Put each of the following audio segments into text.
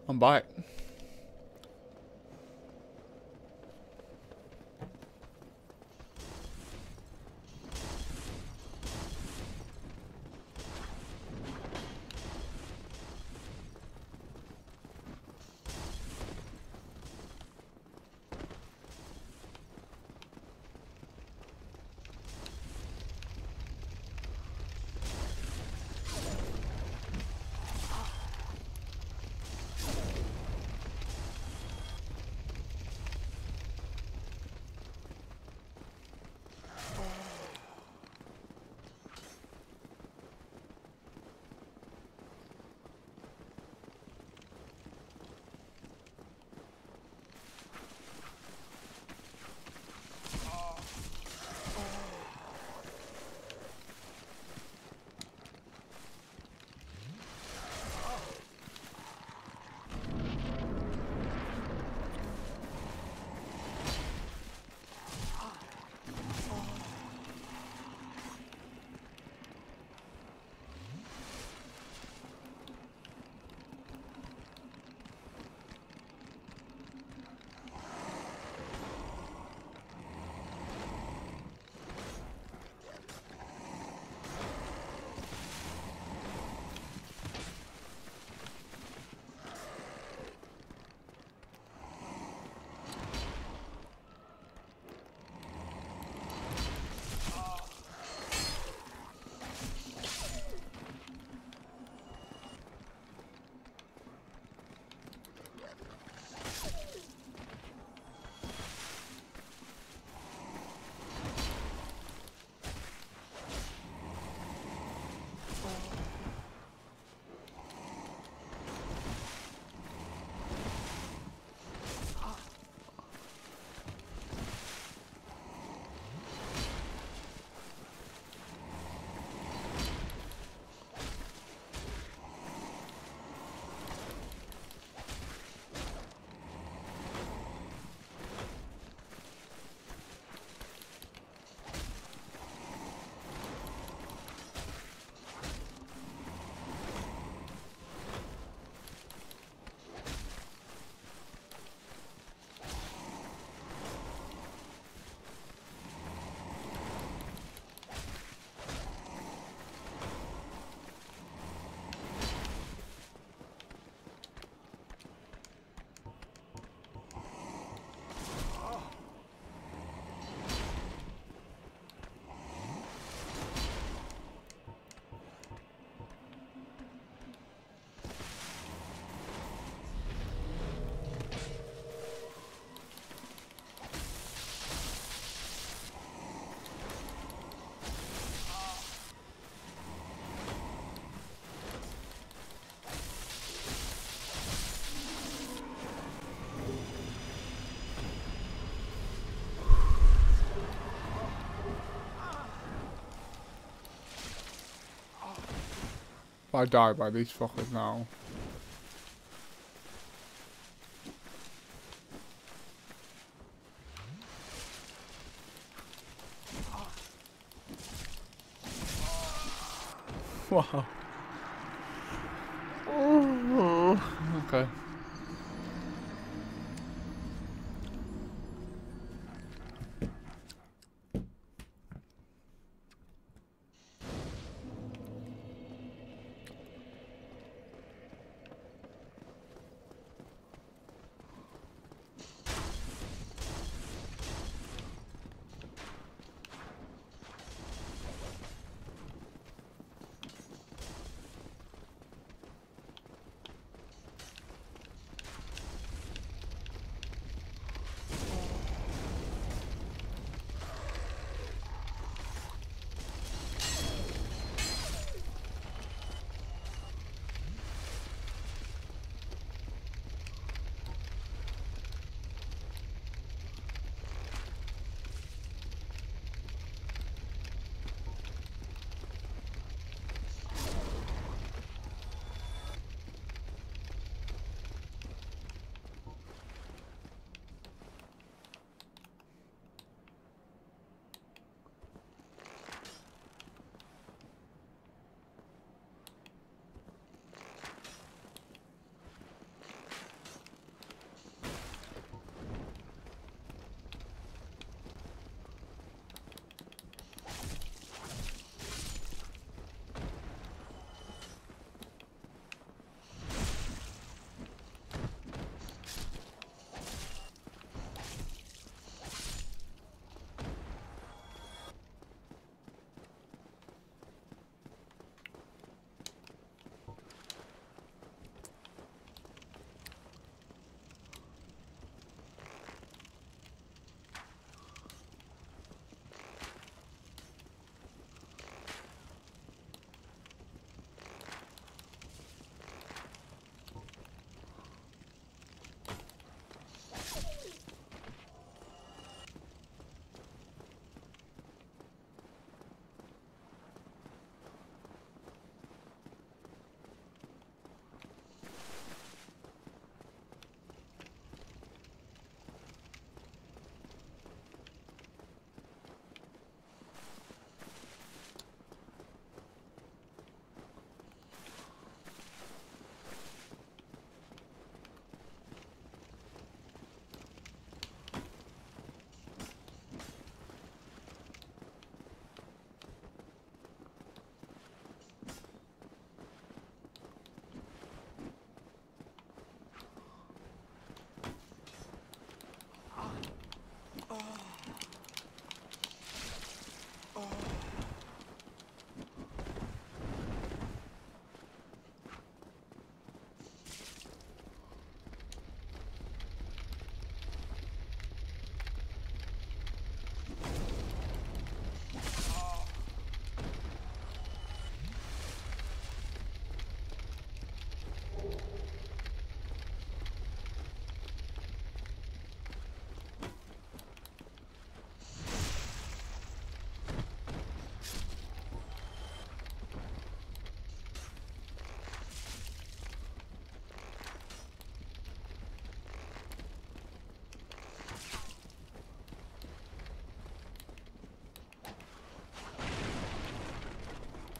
I'm back. I die by these fuckers now. Wow. Okay.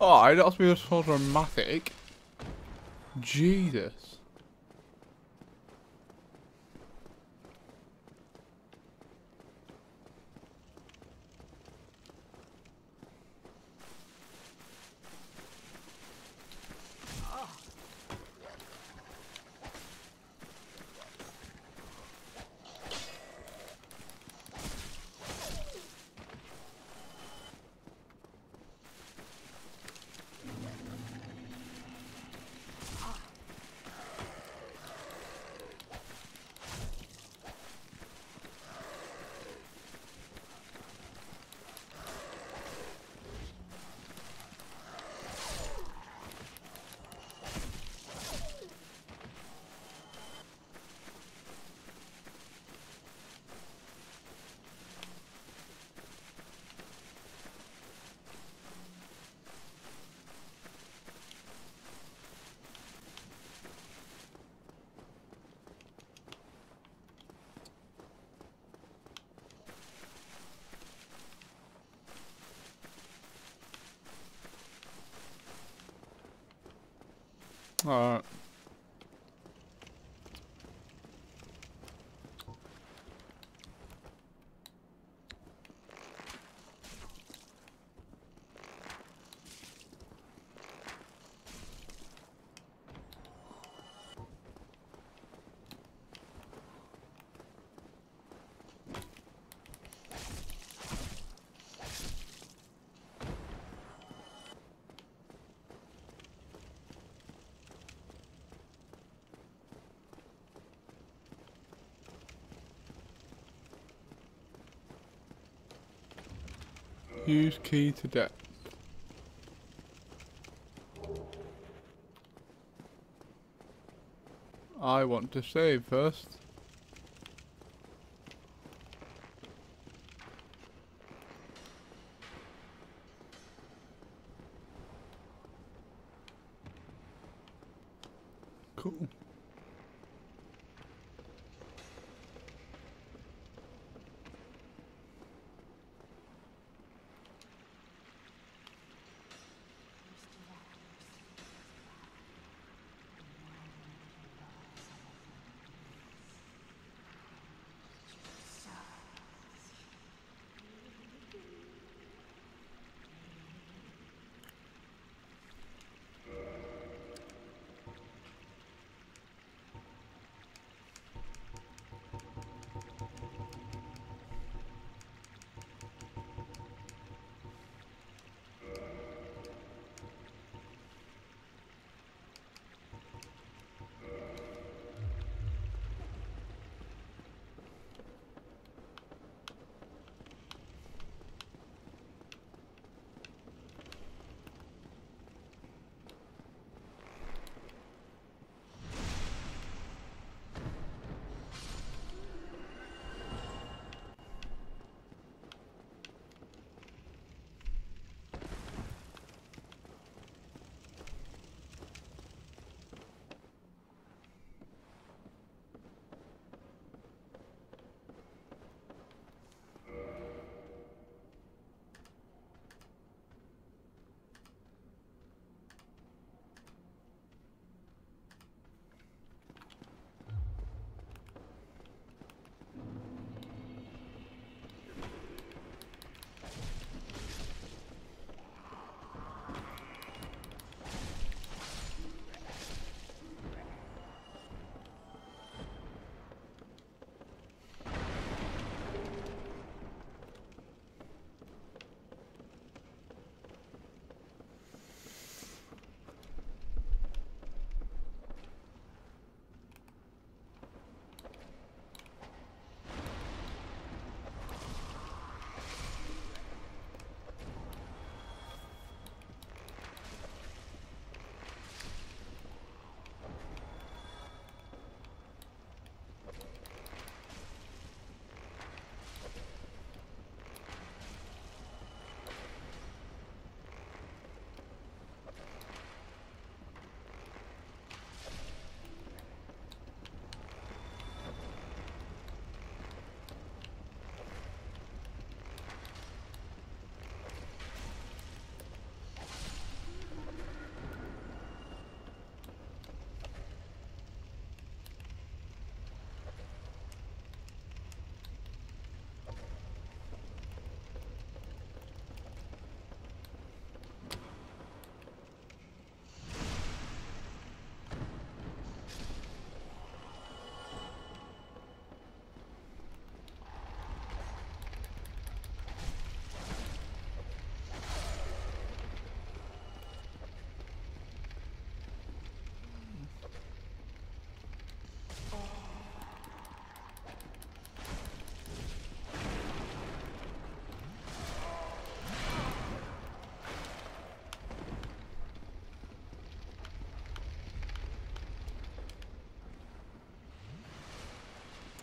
Oh, that's me so dramatic. Jesus. Alright. Use key to deck. I want to save first. Cool.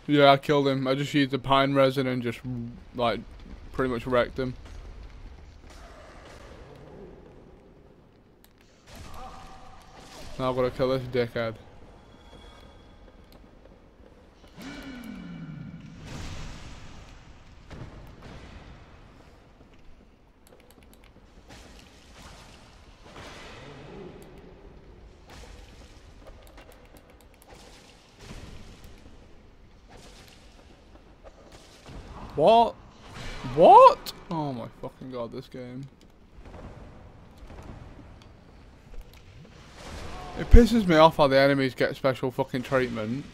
Yeah, I killed him. I just used the pine resin and just, like, pretty much wrecked him. Now I've got to kill this dickhead. What? What? Oh my fucking god, this game. It pisses me off how the enemies get special fucking treatment.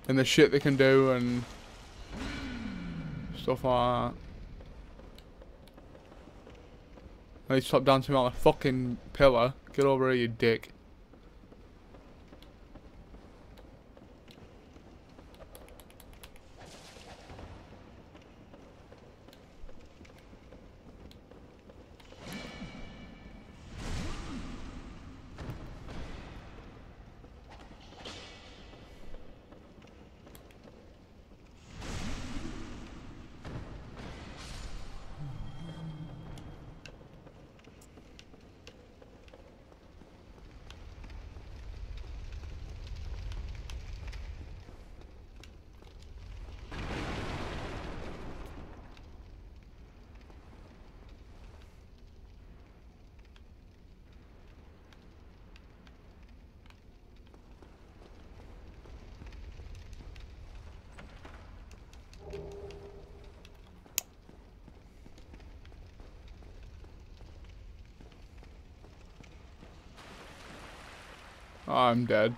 And the shit they can do and stuff like that. I need to stop dancing on a fucking pillar. Get over here, you dick. I'm dead.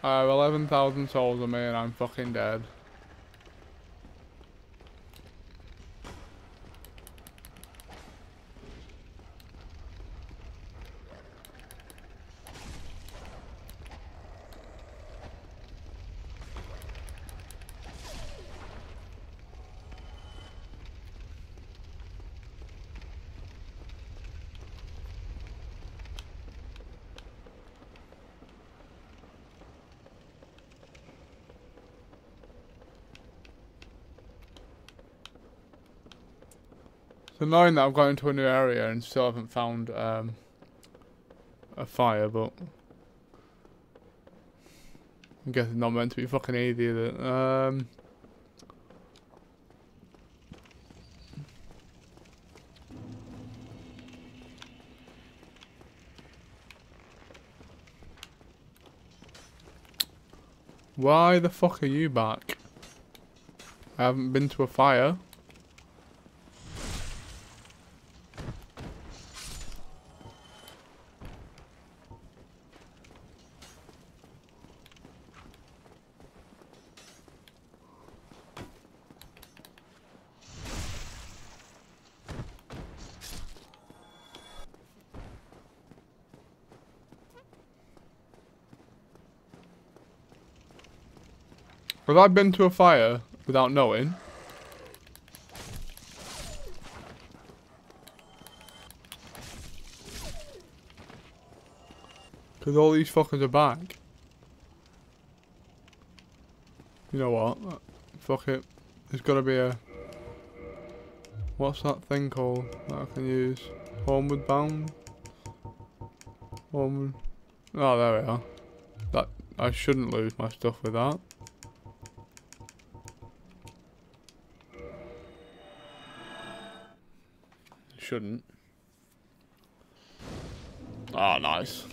I have 11,000 souls on me and I'm fucking dead. It's annoying that I've got into a new area and still haven't found a fire, but I guess it's not meant to be fucking easy, is it? Why the fuck are you back? I haven't been to a fire. Have I been to a fire without knowing? Because all these fuckers are back. You know what? Fuck it. There's gotta be a... What's that thing called that I can use? Homeward bound? Homeward... Oh, there we are. That... I shouldn't lose my stuff with that. Shouldn't. Oh, nice.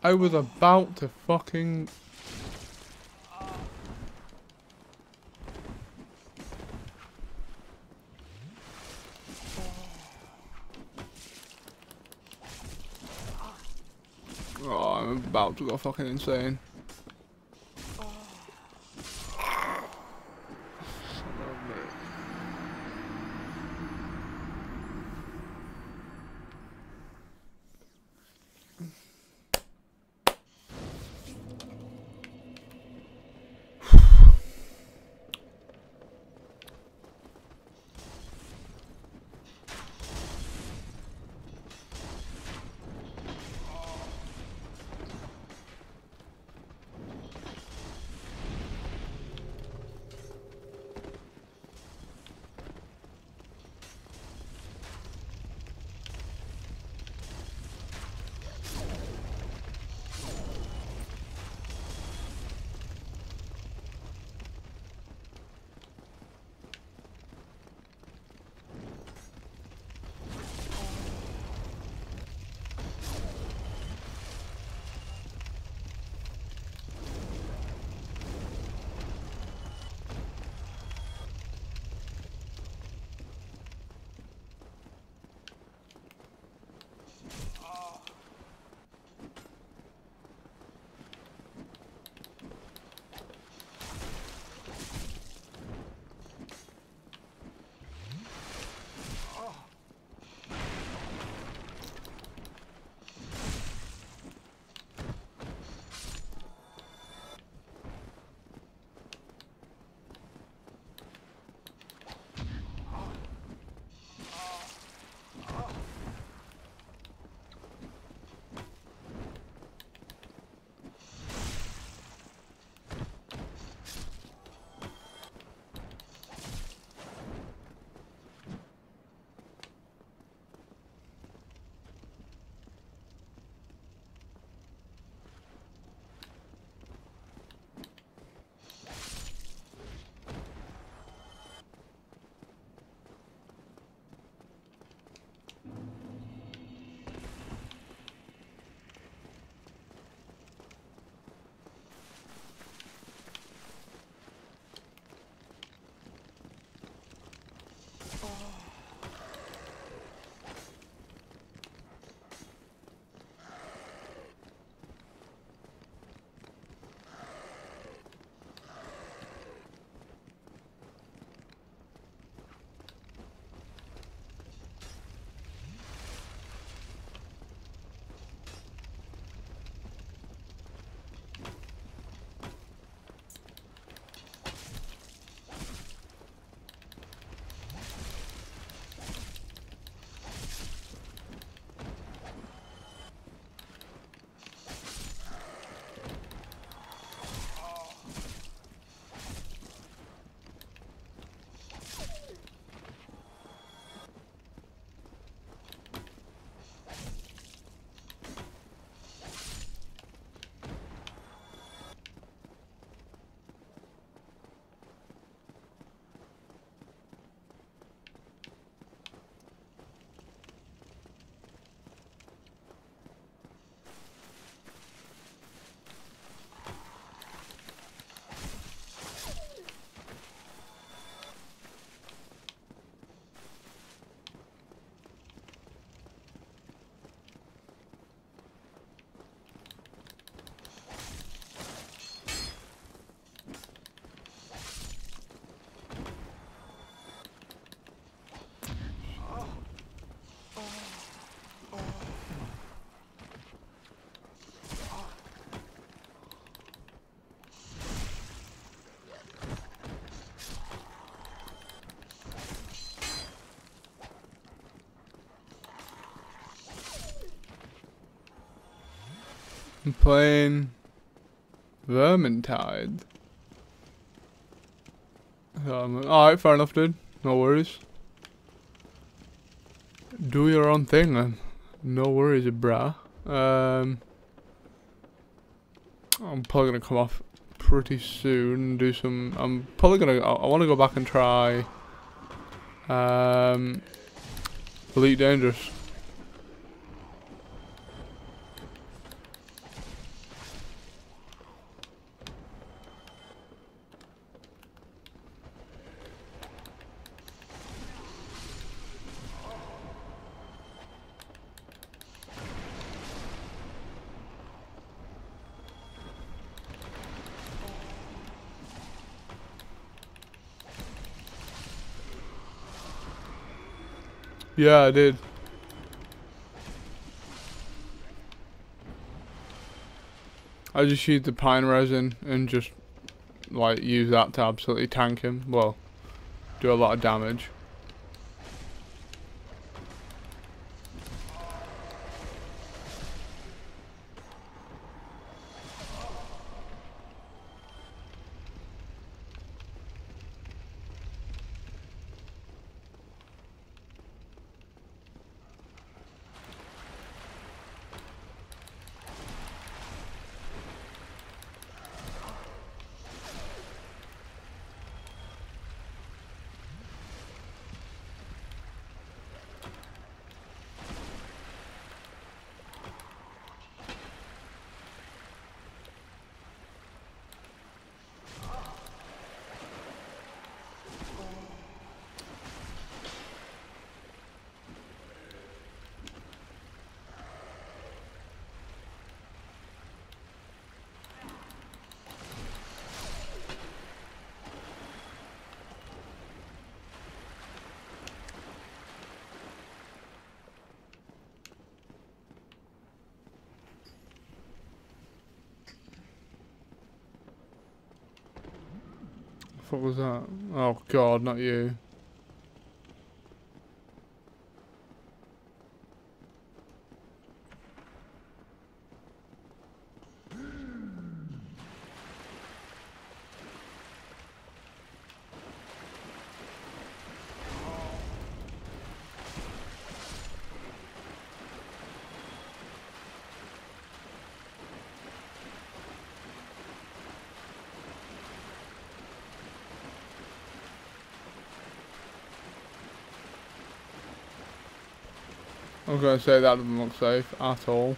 I was about to fucking... Oh, I'm about to go fucking insane. I'm playing Vermintide. Alright, fair enough, dude. No worries. Do your own thing, then. No worries, brah. I'm probably gonna come off pretty soon and do some. I'm probably gonna. I want to go back and try. Elite Dangerous. Yeah, I did. I just used the pine resin and just like use that to absolutely tank him. Well, do a lot of damage. What was that? Oh god, not you. I was going to say that doesn't look safe at all.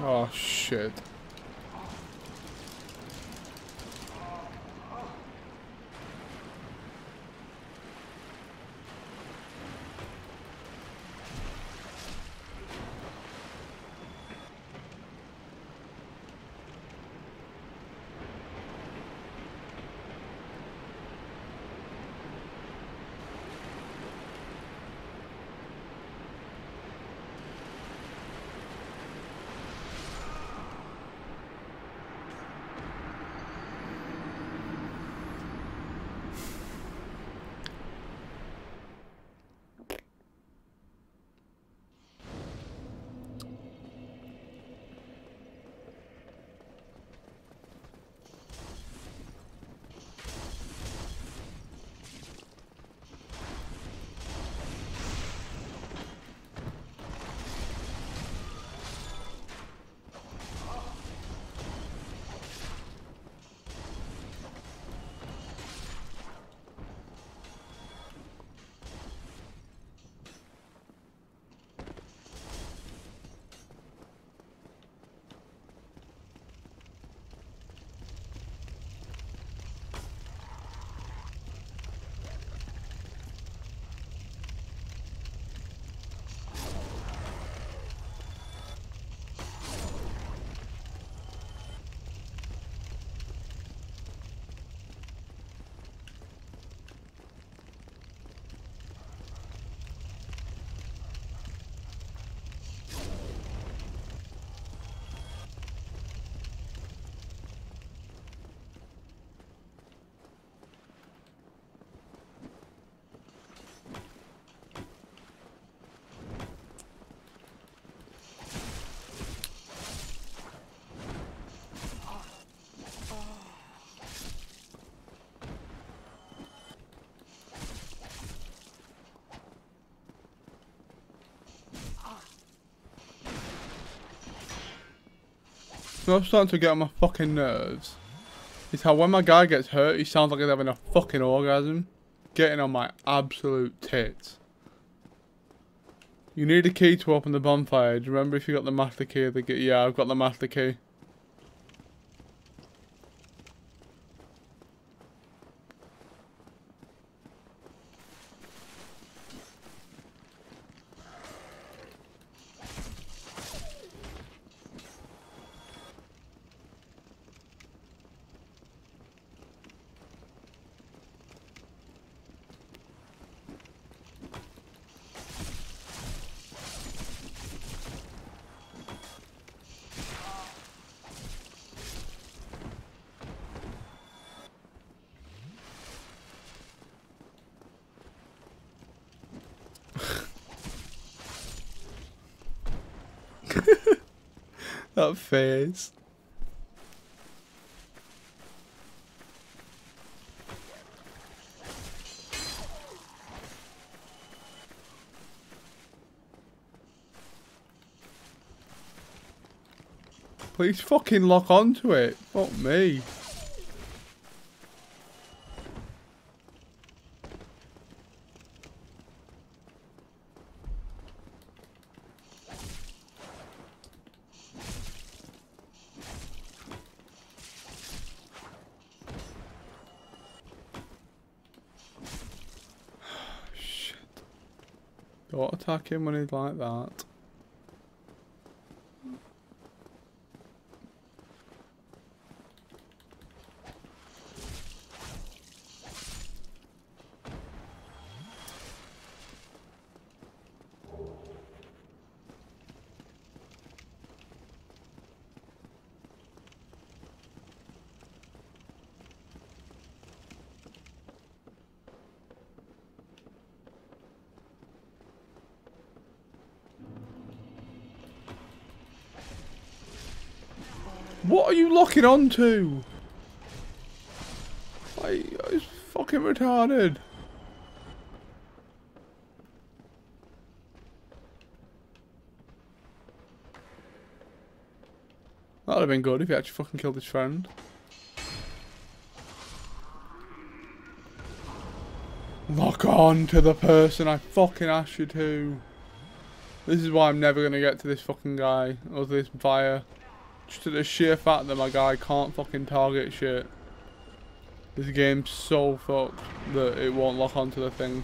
Oh shit. What's starting to get on my fucking nerves is how when my guy gets hurt, he sounds like he's having a fucking orgasm. Getting on my absolute tits. You need a key to open the bonfire. Do you remember if you got the master key? Yeah, I've got the master key. That face. Please fucking lock onto it. Fuck me. Shit. Don't attack him when he's like that. What are you locking onto? Like, it's fucking retarded. That'd have been good if he actually fucking killed his friend. Lock on to the person I fucking asked you to. This is why I'm never gonna get to this fucking guy or this fire. Just to the sheer fact that my guy can't fucking target shit. This game's so fucked that it won't lock onto the thing.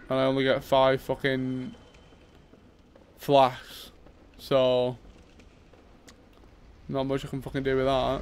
And I only get 5 fucking flasks. So not much I can fucking do with that.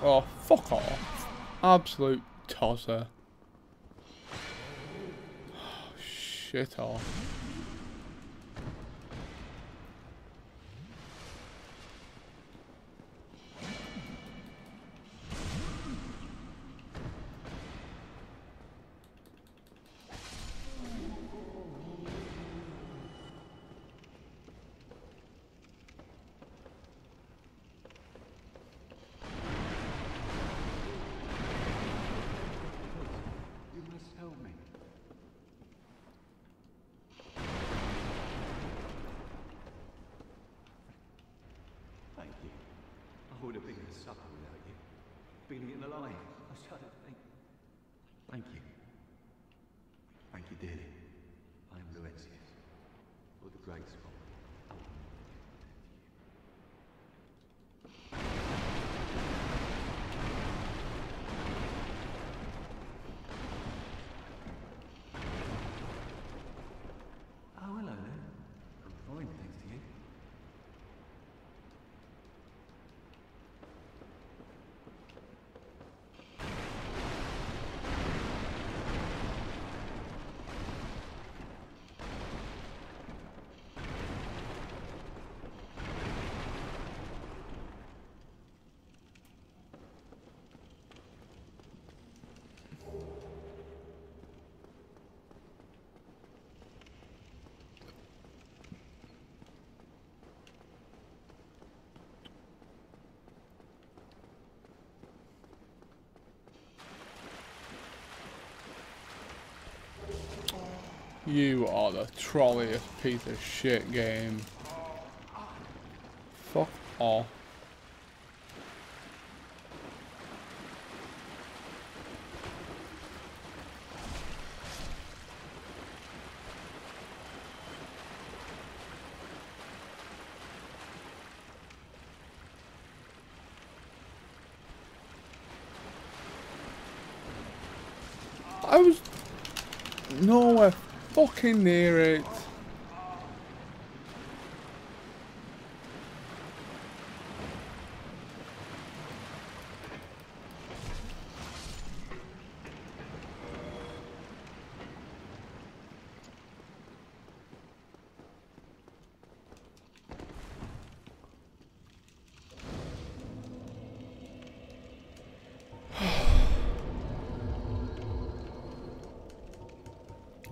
Oh, fuck off. Absolute tosser. Oh, shit off. I would have been a supper without you. Been eaten alive. I was trying to think. Thank you. Thank you dearly. I am Laurentius, or the Great Scott. You are the trolliest piece of shit game. Fuck off. I was nowhere fucking near it.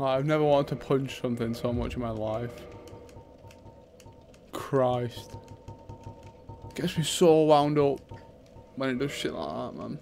I've never wanted to punch something so much in my life. Christ. Gets me so wound up when it does shit like that, man.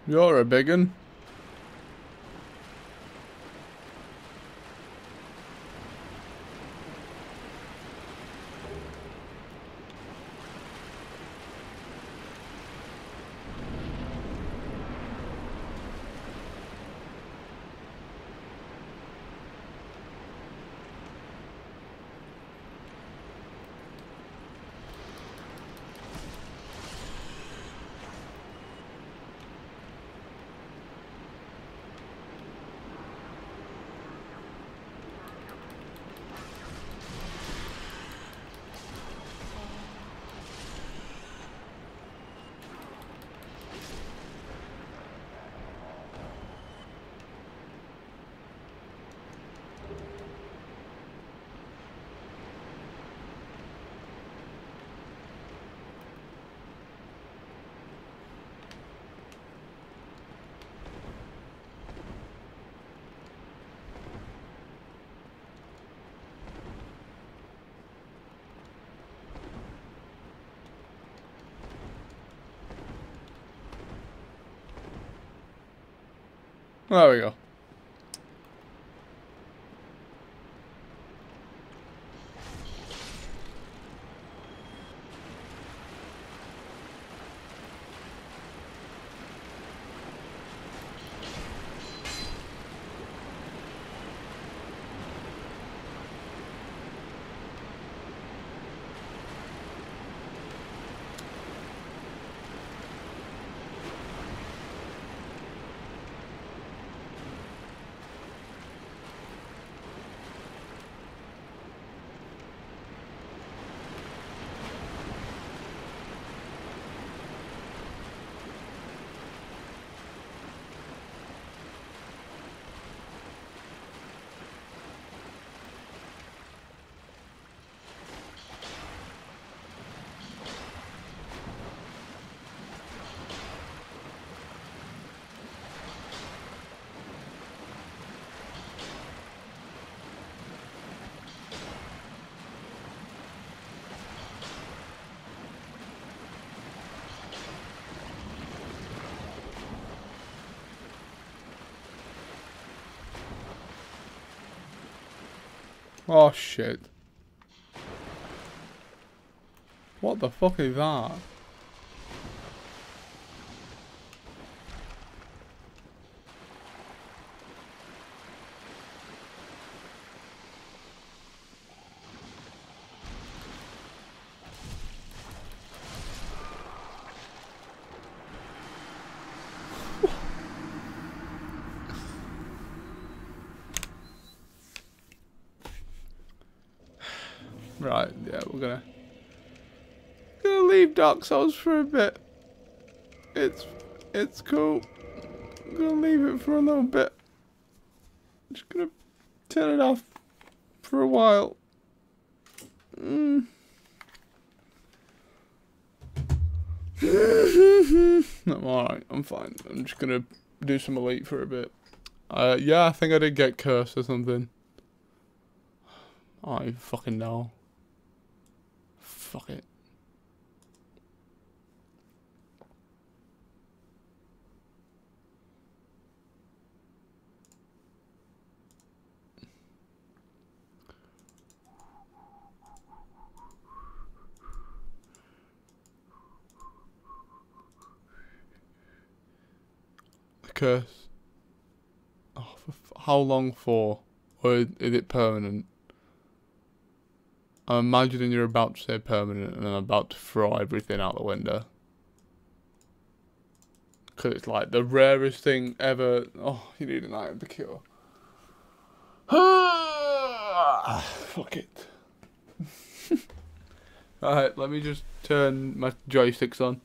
You're a big un. There we go. Oh shit. What the fuck is that? Right, yeah, we're gonna leave Dark Souls for a bit. It's cool. I'm gonna leave it for a little bit. Just gonna turn it off for a while. I'm alright, I'm fine. I'm just gonna do some Elite for a bit. Yeah, I think I did get cursed or something. I don't fucking know. Fuck it. The curse. Oh, how long for? Or is it permanent? I'm imagining you're about to say permanent and I'm about to throw everything out the window. Because it's like the rarest thing ever. Oh, you need an item to cure. Fuck it. Alright, let me just turn my joysticks on.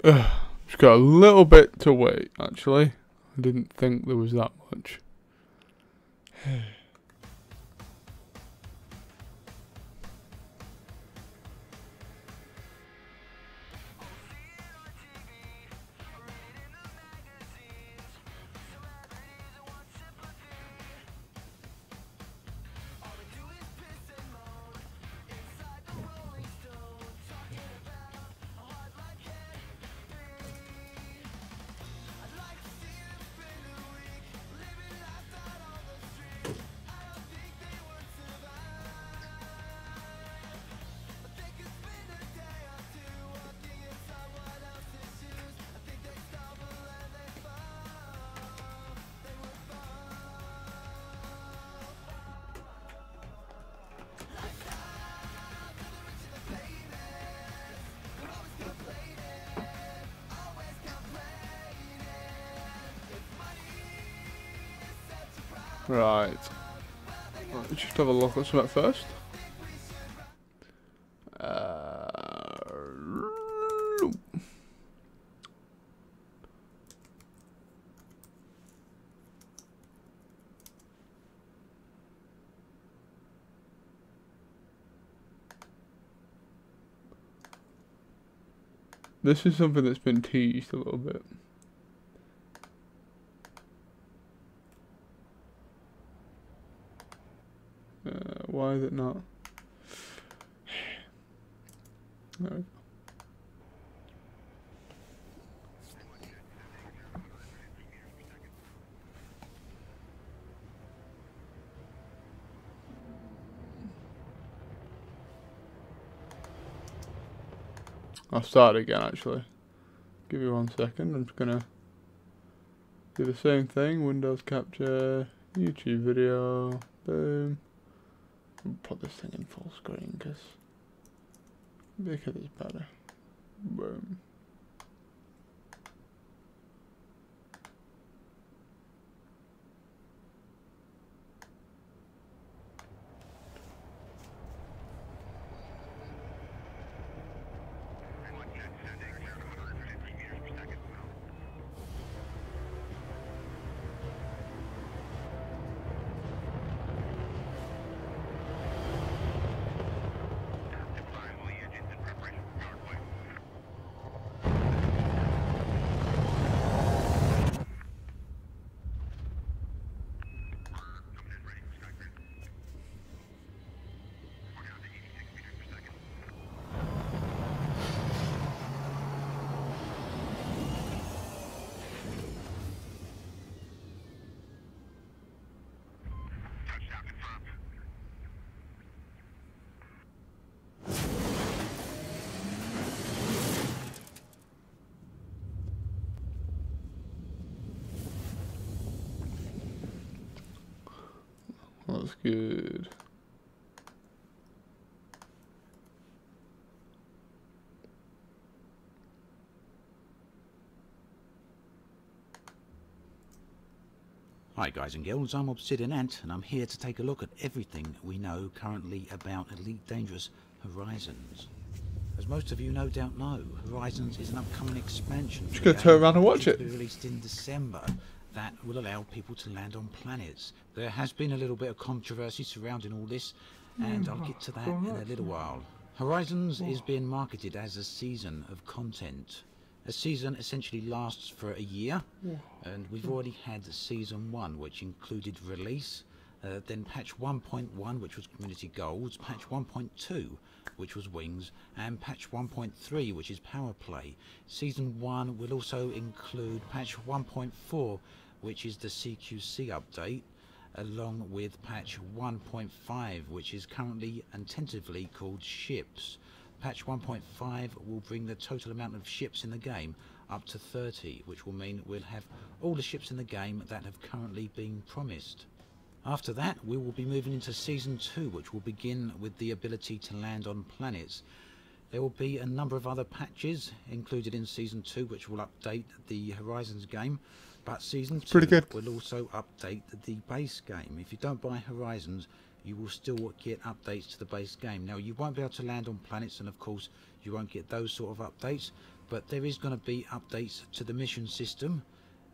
Just got a little bit to wait, actually. I didn't think there was that much. Right. Let's just have a look at something first. This is something that's been teased a little bit. Why is it not? There we go. I'll start again actually. Give me 1 second. I'm just gonna do the same thing. Windows capture, YouTube video, boom. Put this thing in full screen because it's better. Boom. That's good. Hi guys and girls, I'm Obsidian Ant and I'm here to take a look at everything we know currently about Elite Dangerous Horizons. As most of you no doubt know, Horizons is an upcoming expansion. Just gonna turn around and watch it. To be released in December that will allow people to land on planets. There has been a little bit of controversy surrounding all this and I'll get to that in a little while. Horizons is being marketed as a season of content. A season essentially lasts for a year, and we've already had season 1, which included release, then patch 1.1, which was community goals, patch 1.2, which was wings, and patch 1.3, which is power play. Season 1 will also include patch 1.4, which is the CQC update, along with patch 1.5, which is currently and tentatively called ships. Patch 1.5 will bring the total amount of ships in the game up to 30, which will mean we'll have all the ships in the game that have currently been promised. After that, we will be moving into Season 2, which will begin with the ability to land on planets. There will be a number of other patches included in Season 2, which will update the Horizons game, but Season 2 will also update the base game. If you don't buy Horizons, you will still get updates to the base game. Now, you won't be able to land on planets, and of course you won't get those sort of updates, but there is going to be updates to the mission system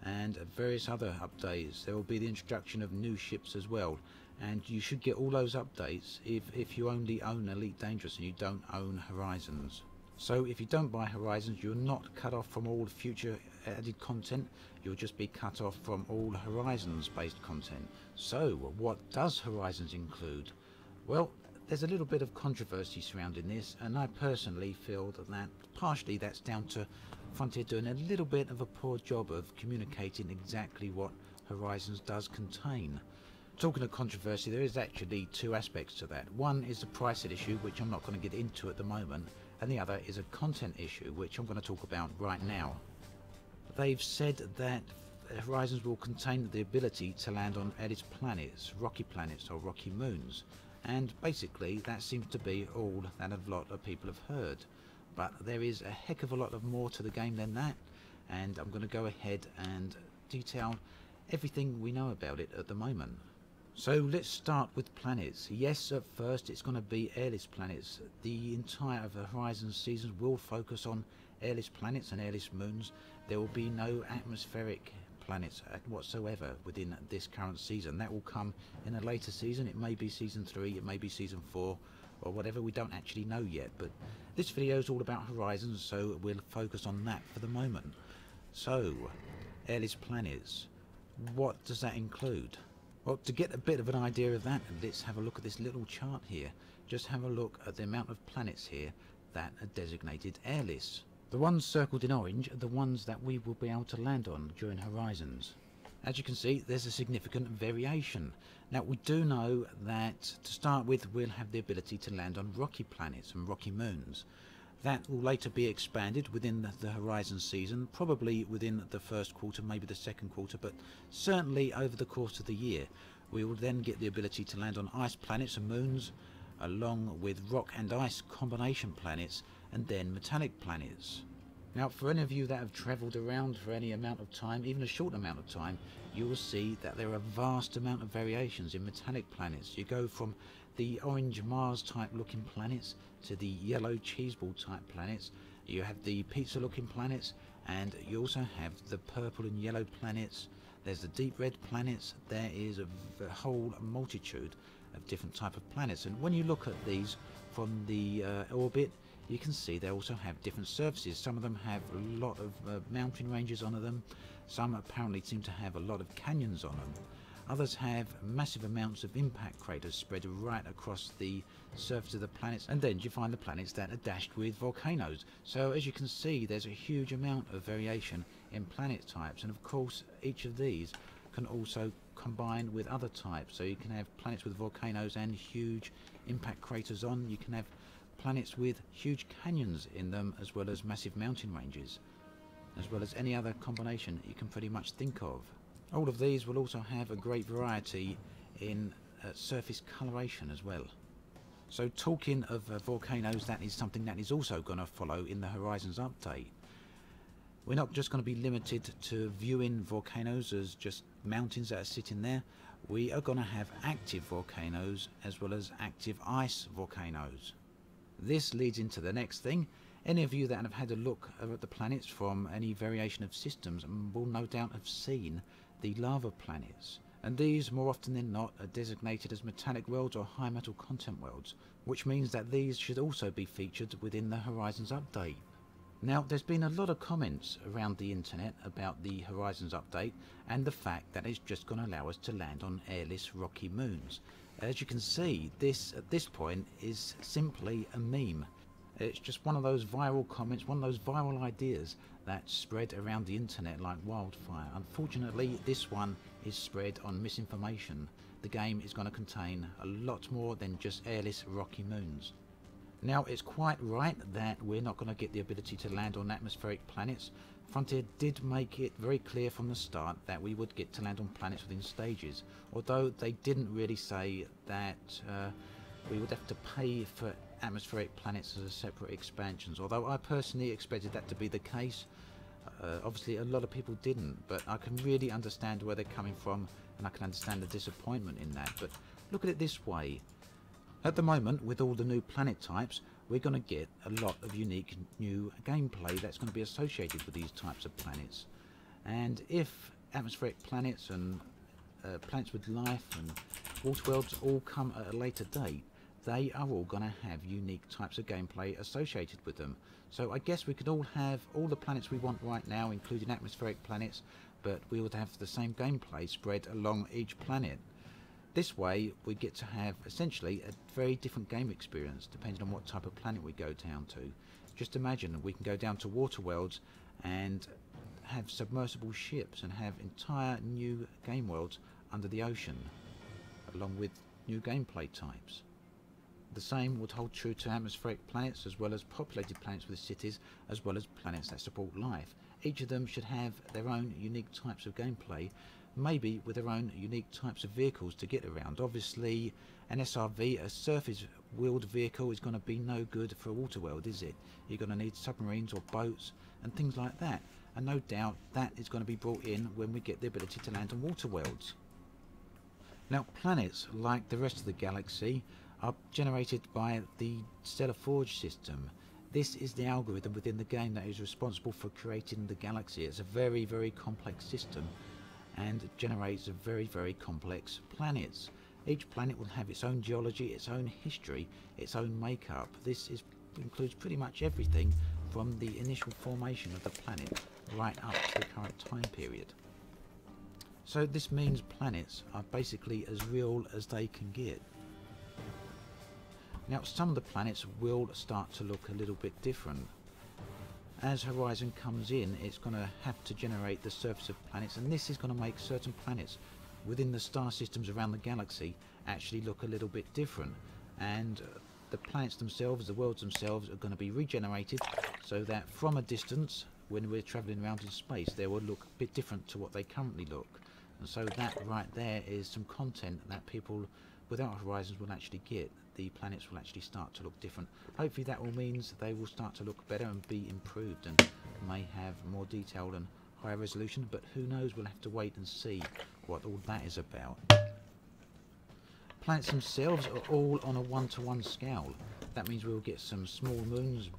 and various other updates. There will be the introduction of new ships as well, and you should get all those updates if you only own Elite Dangerous and you don't own Horizons. So if you don't buy Horizons, you're not cut off from all future added content, you'll just be cut off from all Horizons based content. So what does Horizons include? Well, there's a little bit of controversy surrounding this, and I personally feel that partially that's down to Frontier doing a little bit of a poor job of communicating exactly what Horizons does contain. Talking of controversy, there is actually two aspects to that. One is the pricing issue, which I'm not going to get into at the moment, and the other is a content issue, which I'm going to talk about right now. They've said that Horizons will contain the ability to land on airless planets, rocky or rocky moons, and basically that seems to be all that a lot of people have heard. But there is a heck of a lot of more to the game than that, and I'm going to go ahead and detail everything we know about it at the moment. So let's start with planets. Yes, at first it's going to be airless planets. The entire of the Horizon season will focus on airless planets and airless moons. There will be no atmospheric planets whatsoever within this current season. That will come in a later season. It may be season 3, it may be season 4, or whatever. We don't actually know yet, but this video is all about Horizons, so we'll focus on that for the moment. So, airless planets, what does that include? Well, to get a bit of an idea of that, let's have a look at this little chart here. Just have a look at the amount of planets here that are designated airless. The ones circled in orange are the ones that we will be able to land on during Horizons. As you can see, there's a significant variation. Now, we do know that to start with, we'll have the ability to land on rocky planets and rocky moons. That will later be expanded within the Horizon season, probably within the first quarter, maybe the second quarter, but certainly over the course of the year. We will then get the ability to land on ice planets and moons, along with rock and ice combination planets, and then metallic planets. Now, for any of you that have travelled around for any amount of time, even a short amount of time, you will see that there are a vast amount of variations in metallic planets. You go from the orange Mars type looking planets to the yellow cheeseball type planets. You have the pizza looking planets, and you also have the purple and yellow planets. There's the deep red planets. There is a whole multitude of different type of planets, and when you look at these from the orbit, you can see they also have different surfaces. Some of them have a lot of mountain ranges on them. Some apparently seem to have a lot of canyons on them. Others have massive amounts of impact craters spread right across the surface of the planets, and then you find the planets that are dashed with volcanoes. So as you can see, there's a huge amount of variation in planet types, and of course each of these can also combine with other types. So you can have planets with volcanoes and huge impact craters on. You can have planets with huge canyons in them, as well as massive mountain ranges, as well as any other combination you can pretty much think of. All of these will also have a great variety in surface coloration as well. So talking of volcanoes, that is something that is also going to follow in the Horizons update. We're not just going to be limited to viewing volcanoes as just mountains that are sitting there. We are going to have active volcanoes as well as active ice volcanoes. This leads into the next thing. Any of you that have had a look at the planets from any variation of systems will no doubt have seen the lava planets, and these more often than not are designated as metallic worlds or high metal content worlds, which means that these should also be featured within the Horizons update. Now, there's been a lot of comments around the internet about the Horizons update and the fact that it's just going to allow us to land on airless rocky moons. As you can see, this at this point is simply a meme. It's just one of those viral comments, one of those viral ideas that spread around the internet like wildfire. Unfortunately, this one is spread on misinformation. The game is going to contain a lot more than just airless rocky moons. Now, it's quite right that we're not going to get the ability to land on atmospheric planets. Frontier did make it very clear from the start that we would get to land on planets within stages, although they didn't really say that we would have to pay for atmospheric planets as a separate expansions, although I personally expected that to be the case. Obviously a lot of people didn't, but I can really understand where they're coming from, and I can understand the disappointment in that. But look at it this way. At the moment, with all the new planet types, we're going to get a lot of unique new gameplay that's going to be associated with these types of planets. And if atmospheric planets and planets with life and water worlds all come at a later date, they are all going to have unique types of gameplay associated with them. So I guess we could all have all the planets we want right now, including atmospheric planets, but we would have the same gameplay spread along each planet. This way we get to have essentially a very different game experience depending on what type of planet we go down to. Just imagine we can go down to water worlds and have submersible ships and have entire new game worlds under the ocean, along with new gameplay types. The same would hold true to atmospheric planets as well as populated planets with cities, as well as planets that support life. Each of them should have their own unique types of gameplay, maybe with their own unique types of vehicles to get around. Obviously an SRV, a surface wheeled vehicle, is going to be no good for a water world, is it? You're going to need submarines or boats and things like that, and no doubt that is going to be brought in when we get the ability to land on water worlds. Now planets, like the rest of the galaxy, are generated by the Stellar Forge system. This is the algorithm within the game that is responsible for creating the galaxy. It's a very, very complex system and generates a very, very complex planets. Each planet will have its own geology, its own history, its own makeup. This includes pretty much everything from the initial formation of the planet right up to the current time period. So this means planets are basically as real as they can get. Now some of the planets will start to look a little bit different. As Horizon comes in, it's going to have to generate the surface of planets, and this is going to make certain planets within the star systems around the galaxy actually look a little bit different. And the planets themselves, the worlds themselves, are going to be regenerated so that from a distance, when we're travelling around in space, they will look a bit different to what they currently look. And so that right there is some content that people without Horizons will actually get. The planets will actually start to look different. Hopefully that all means they will start to look better and be improved and may have more detail and higher resolution, but who knows, we'll have to wait and see what all that is about. Planets themselves are all on a 1-to-1 scale. That means we'll get some small moons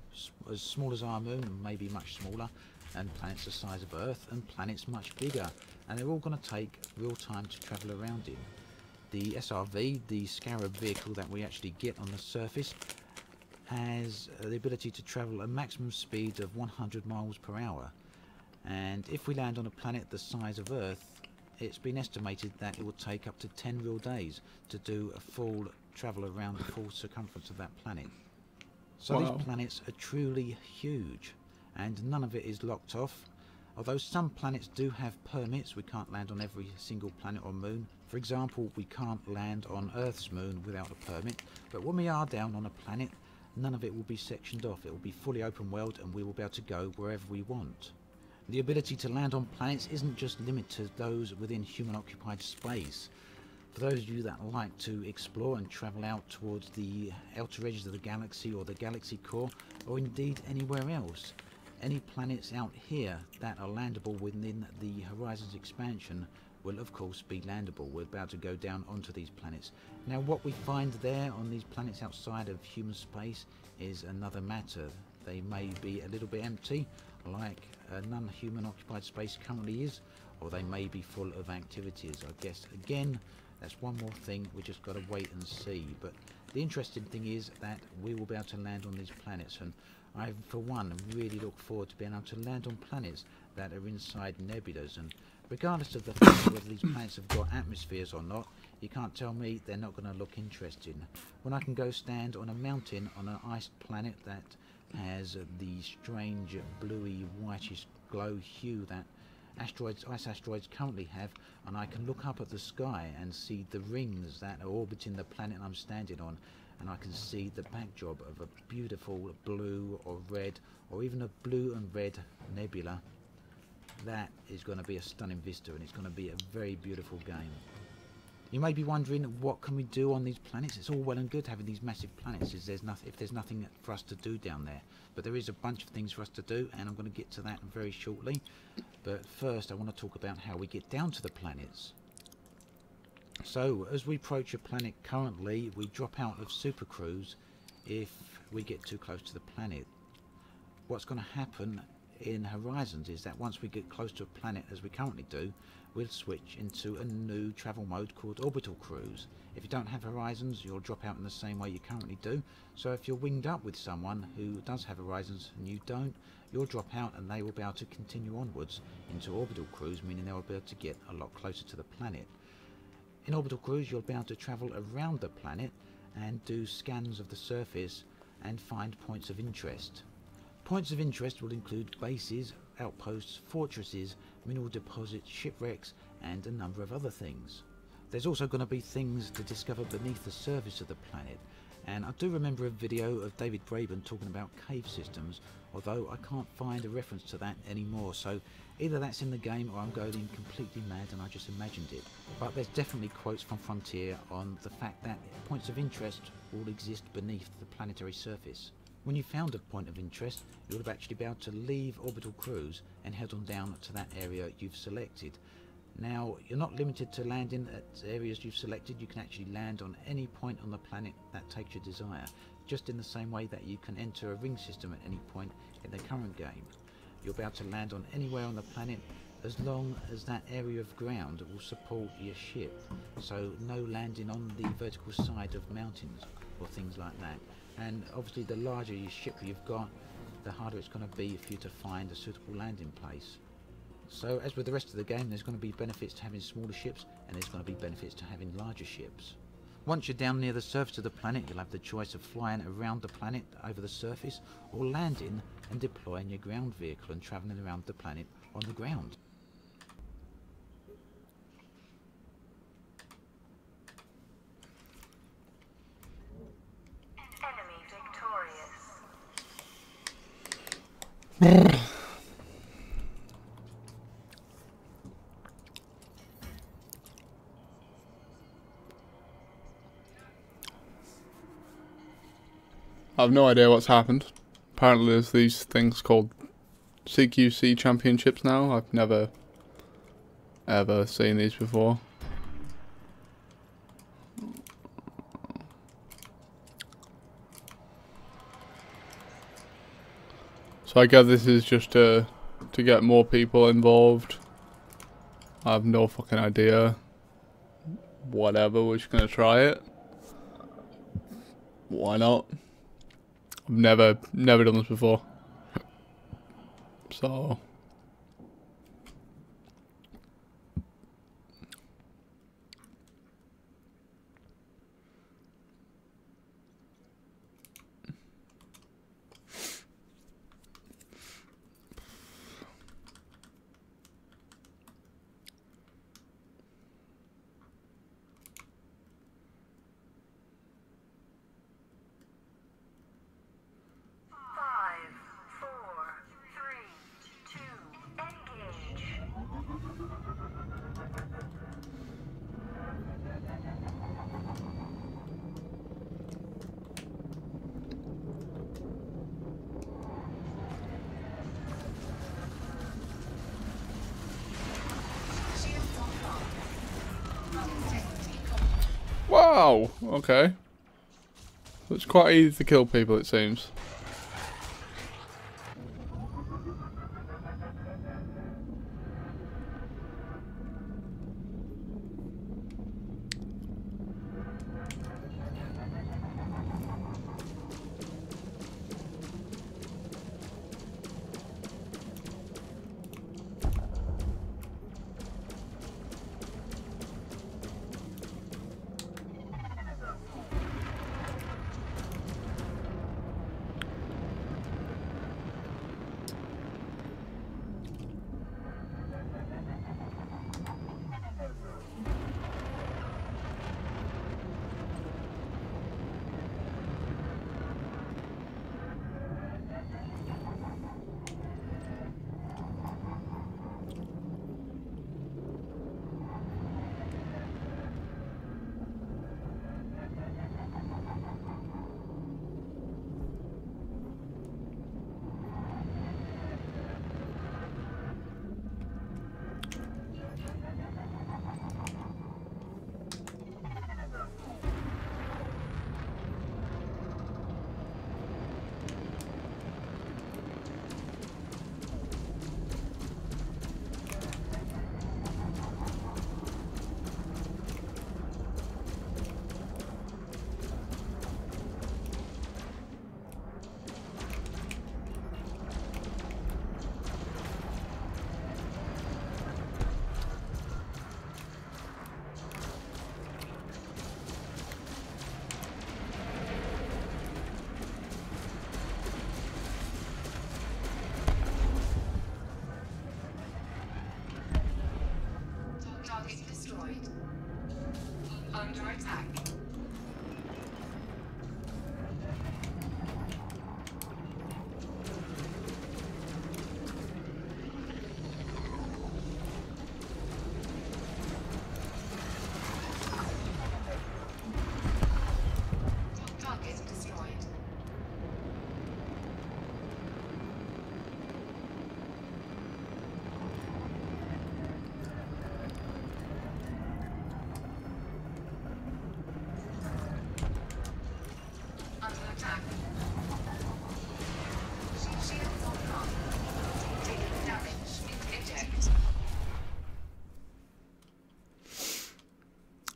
as small as our moon and maybe much smaller, and planets the size of Earth, and planets much bigger, and they're all going to take real time to travel around in. The SRV, the Scarab vehicle that we actually get on the surface, has the ability to travel a maximum speed of 100 miles per hour. And if we land on a planet the size of Earth, it's been estimated that it will take up to 10 real days to do a full travel around the full circumference of that planet. So Wow. These planets are truly huge, and none of it is locked off. Although some planets do have permits, we can't land on every single planet or moon. For example, we can't land on Earth's moon without a permit, but when we are down on a planet, none of it will be sectioned off. It will be fully open world and we will be able to go wherever we want. The ability to land on planets isn't just limited to those within human-occupied space. For those of you that like to explore and travel out towards the outer edges of the galaxy or the galaxy core, or indeed anywhere else, any planets out here that are landable within the Horizons expansion will of course be landable. We're about to go down onto these planets. Now what we find there on these planets outside of human space is another matter. They may be a little bit empty, like non-human occupied space currently is, or they may be full of activities. I guess again that's one more thing we just got to wait and see. But the interesting thing is that we will be able to land on these planets, and I for one really look forward to being able to land on planets that are inside nebulas. And regardless of the fact whether these planets have got atmospheres or not, you can't tell me they're not going to look interesting. When I can go stand on a mountain on an iced planet that has the strange bluey whitish glow hue that ice asteroids currently have, and I can look up at the sky and see the rings that are orbiting the planet I'm standing on, and I can see the backdrop of a beautiful blue or red or even a blue and red nebula. That is going to be a stunning vista, and it's going to be a very beautiful game. You may be wondering, what can we do on these planets? It's all well and good having these massive planets if there's nothing for us to do down there. But there is a bunch of things for us to do, and I'm going to get to that very shortly. But first I want to talk about how we get down to the planets. So as we approach a planet currently, we drop out of Super Cruise if we get too close to the planet. What's going to happen in Horizons is that once we get close to a planet, as we currently do, we'll switch into a new travel mode called Orbital Cruise. If you don't have Horizons, you'll drop out in the same way you currently do. So if you're winged up with someone who does have Horizons and you don't, you'll drop out and they will be able to continue onwards into Orbital Cruise, meaning they'll be able to get a lot closer to the planet. In Orbital Cruise, you'll be able to travel around the planet and do scans of the surface and find points of interest. Points of interest will include bases, outposts, fortresses, mineral deposits, shipwrecks, and a number of other things. There's also going to be things to discover beneath the surface of the planet, and I do remember a video of David Braben talking about cave systems, although I can't find a reference to that anymore, so either that's in the game or I'm going completely mad and I just imagined it. But there's definitely quotes from Frontier on the fact that points of interest will exist beneath the planetary surface. When you've found a point of interest, you'll actually be able to leave Orbital Cruise and head on down to that area you've selected. Now, you're not limited to landing at areas you've selected. You can actually land on any point on the planet that takes your desire, just in the same way that you can enter a ring system at any point in the current game. You'll be able to land on anywhere on the planet as long as that area of ground will support your ship. So no landing on the vertical side of mountains or things like that. And obviously the larger your ship you've got, the harder it's going to be for you to find a suitable landing place. So as with the rest of the game, there's going to be benefits to having smaller ships and there's going to be benefits to having larger ships. Once you're down near the surface of the planet, you'll have the choice of flying around the planet over the surface or landing and deploying your ground vehicle and travelling around the planet on the ground. Enemy victorious. I have no idea what's happened. Apparently there's these things called CQC championships now. I've never ever seen these before. So I guess this is just to get more people involved. I have no fucking idea. Whatever, we're just gonna try it. Why not? I've never done this before. So wow, okay. So it's quite easy to kill people, it seems.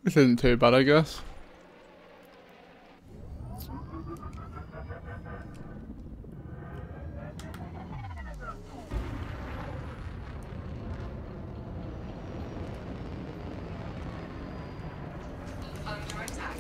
This isn't too bad, I guess. Under attack.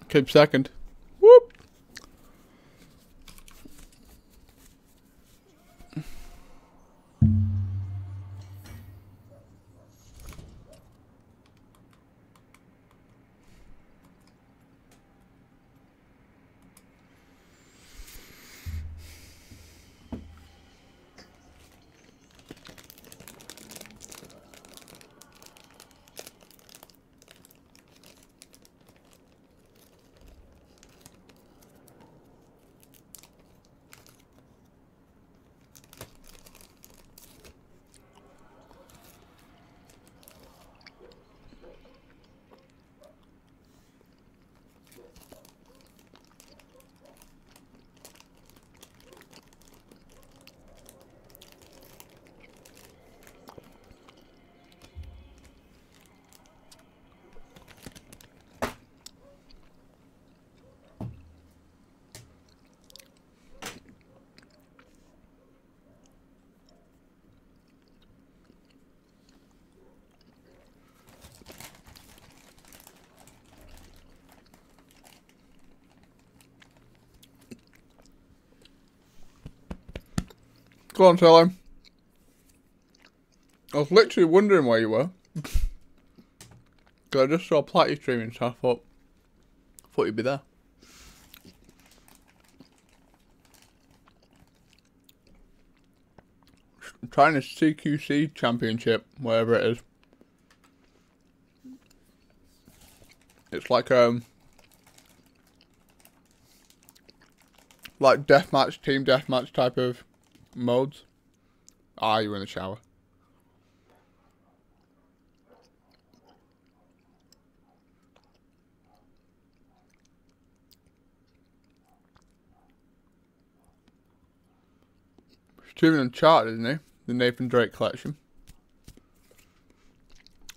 Keep second. Whoop. Go on, tell him. I was literally wondering where you were. Because I just saw Platty streaming, so I thought you'd be there. I'm trying this CQC championship, wherever it is. It's like deathmatch, team deathmatch type of modes. Ah, you were in the shower. Streaming Uncharted, isn't he? The Nathan Drake collection.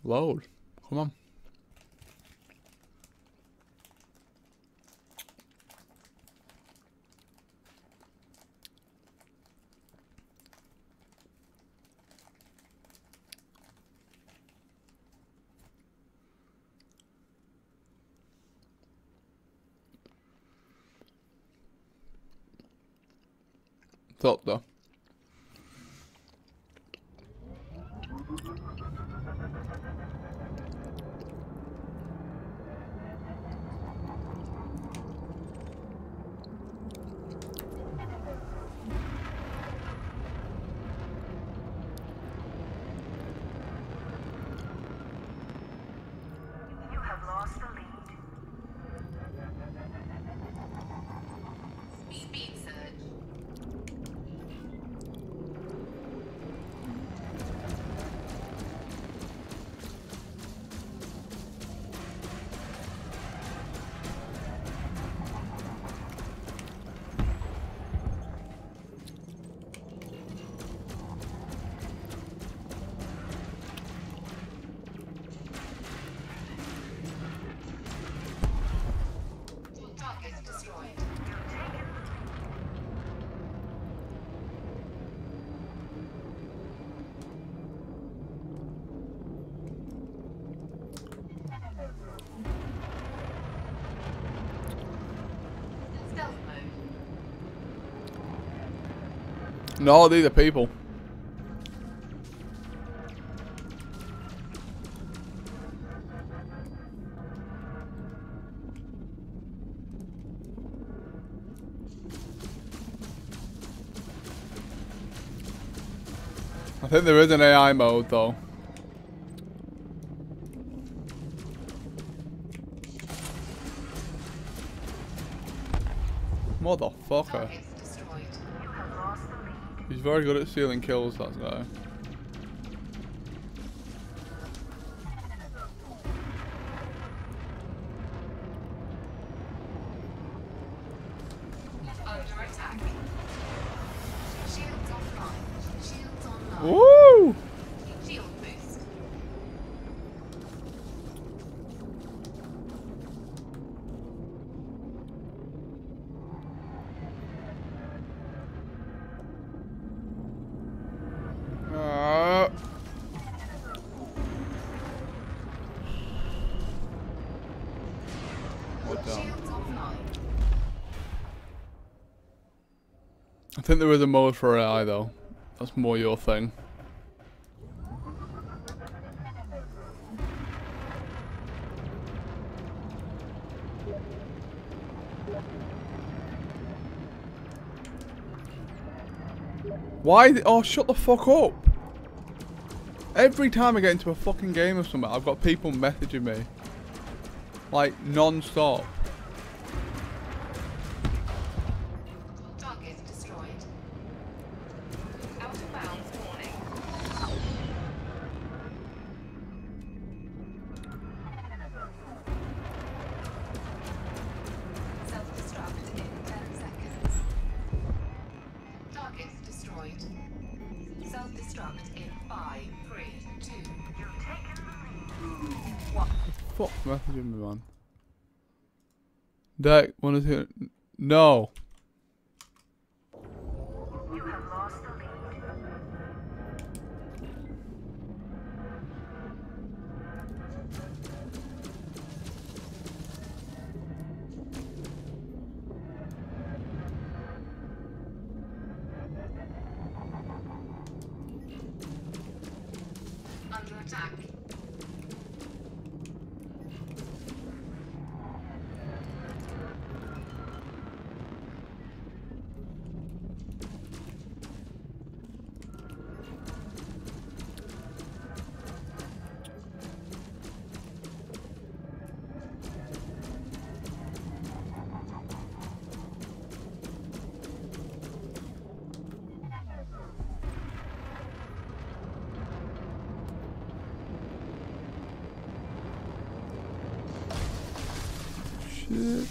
Load. Come on. Thought though. You have lost the lead. Speed surge. No, these are people. I think there is an AI mode though. Motherfucker. Targets destroyed. You have lost the lead. He's very good at stealing kills, that guy. Under attack. Shields offline. Shields online. Woo! Shield boost. What down? Shields offline. I think there is a mode for AI though. That's more your thing. Why? Oh, shut the fuck up. Every time I get into a fucking game or something, I've got people messaging me. Like, non-stop. Target destroyed. Out of bounds warning. Self-destruct in 10 seconds. Target destroyed. Self-destruct in 5, 3, 2. You've taken the lead. 1. Fuck messaging me, man. Deck, wanna hear? No. You have lost the lead. Under attack. Shit.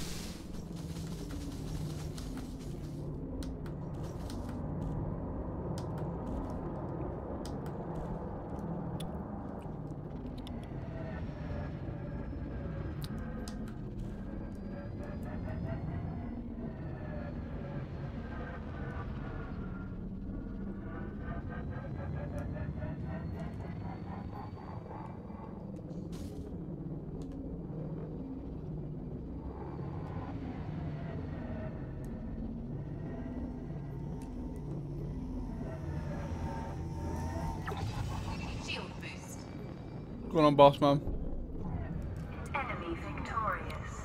Shield boost. Go on, boss man. Enemy victorious.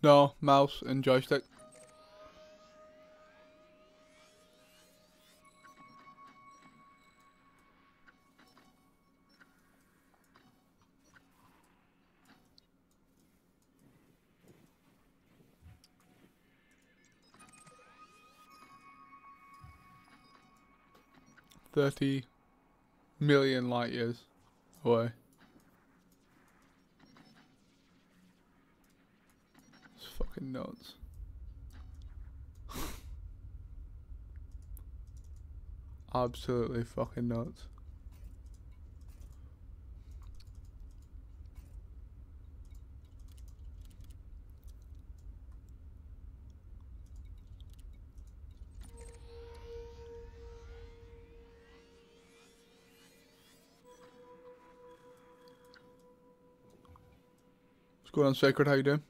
No, mouse and joystick. $30 million light years away. It's fucking nuts. Absolutely fucking nuts. What's going on, Sacred? How you doing?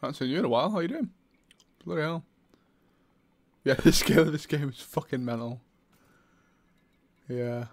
Haven't seen you in a while. How you doing? Bloody hell. Yeah, the scale of this game is fucking mental. Yeah.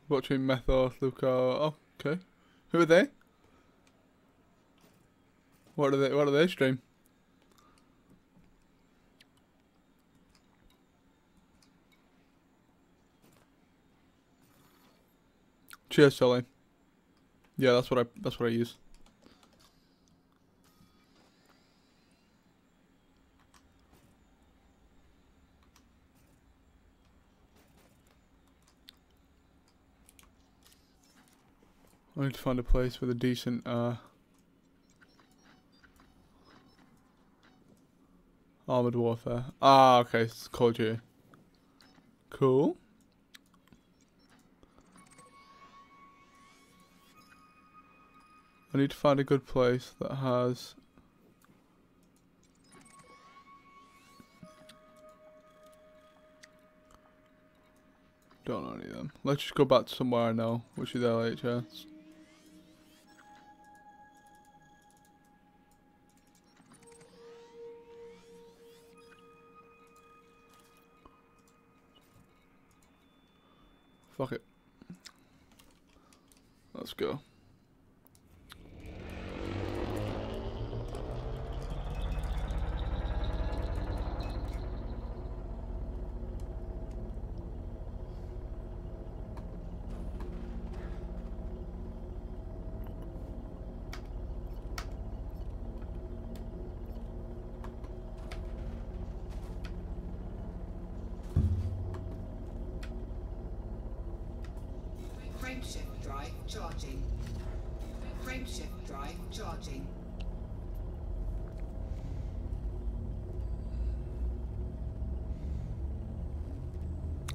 Watching Methos, Luca. Oh, okay. Who are they? What do they stream? Cheers, Sully. Yeah, that's what I use. I need to find a place with a decent armored warfare. Ah, okay, it's Call of Duty. Cool. I need to find a good place that has don't know any of them. Let's just go back to somewhere I know, which is LHS. Fuck it. Let's go. Frameshift drive charging. Frameshift drive charging.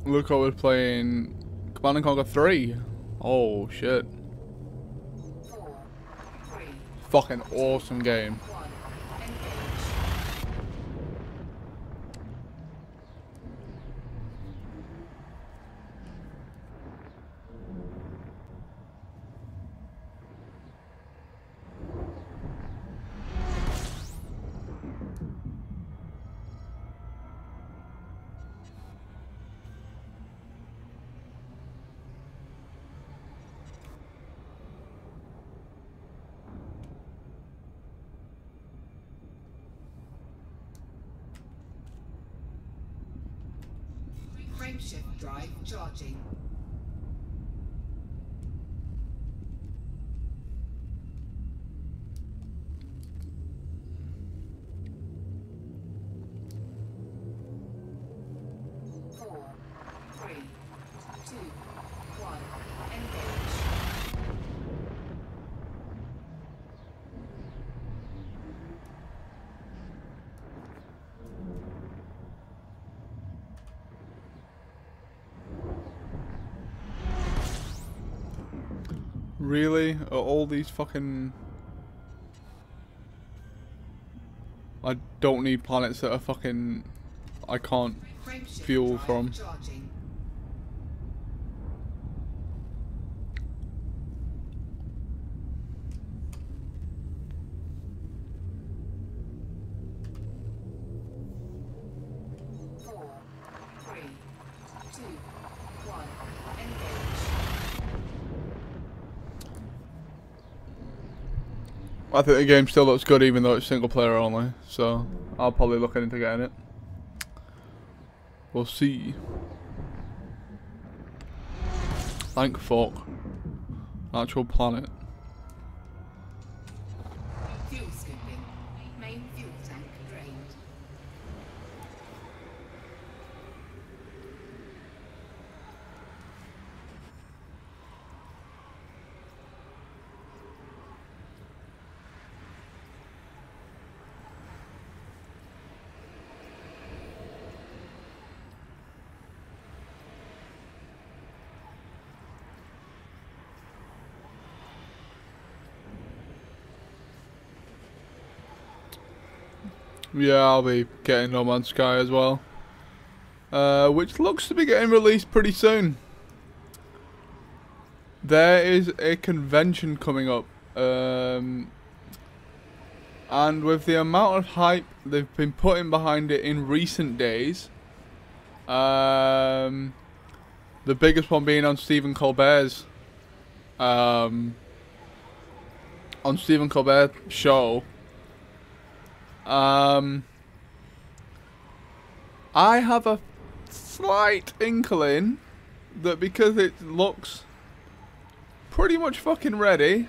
Look, I was playing Command and Conquer 3. Oh shit. 4, 3, Fucking awesome game. 1. Engage. Frameshift drive charging. Four, three, two, one. Engage. Really? Are all these fucking... I don't need planets that are fucking... I can't Frameshift fuel drive from. Charging. Four, three, two, one. Engage. I think the game still looks good even though it's single player only. So, I'll probably look into getting it. We'll see. Thank fuck. Actual planet. Fuel scooping. Main fuel tank drained. Yeah, I'll be getting No Man's Sky as well. Which looks to be getting released pretty soon. There is a convention coming up. And with the amount of hype they've been putting behind it in recent days. The biggest one being on Stephen Colbert's show. I have a slight inkling that because it looks pretty much fucking ready,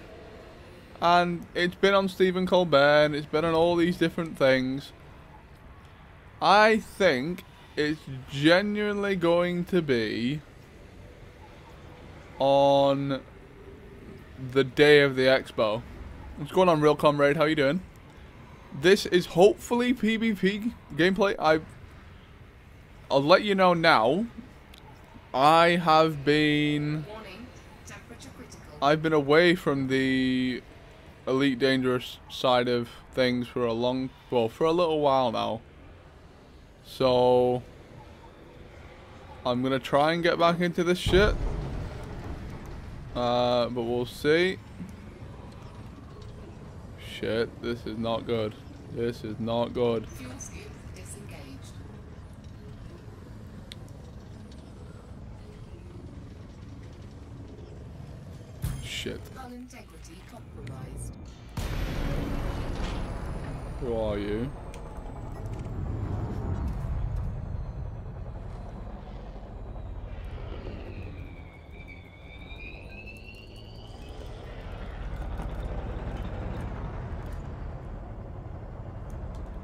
and it's been on Stephen Colbert, and it's been on all these different things, I think it's genuinely going to be on the day of the expo. What's going on, Real Comrade? How you doing? This is hopefully PvP gameplay. I'll let you know now. I have been... Warning. Temperature critical. I've been away from the Elite Dangerous side of things for a little while now. So I'm gonna try and get back into this shit. But we'll see. Shit, this is not good. This is not good. Fuel scoop disengaged. Shit. Hull integrity compromised. Who are you?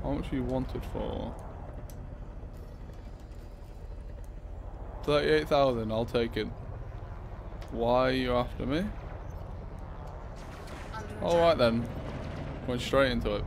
How much you wanted for? 38,000, I'll take it. Why are you after me? Alright then. Went straight into it.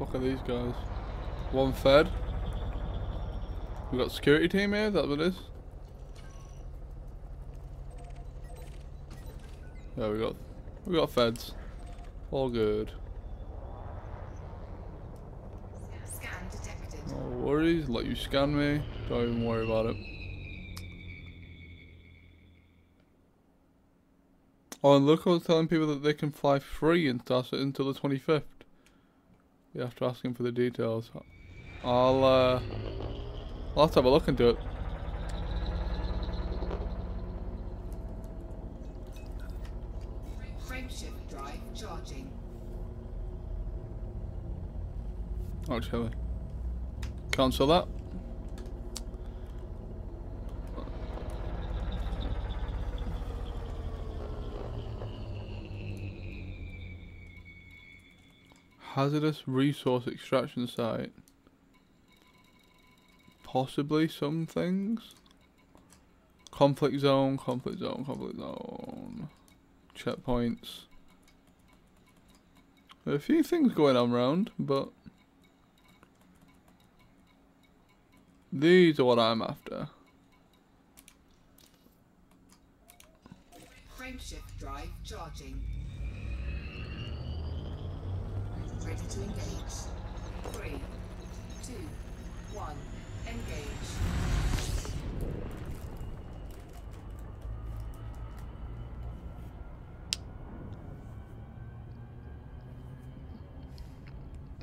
fuck are these guys? One fed. We got security team here, is that what it is? Yeah, we got feds. All good. Scan detected. No worries, let you scan me. Don't even worry about it. Oh, and look, I was telling people that they can fly free until the 25th. You have to ask him for the details. I'll have to have a look into it. Frameshift drive charging. Actually, cancel that. Hazardous resource extraction site. Possibly some things. Conflict zone, conflict zone, conflict zone. Checkpoints. There are a few things going on around, but these are what I'm after. Frameshift drive charging. Ready to engage. 3, 2, 1, engage.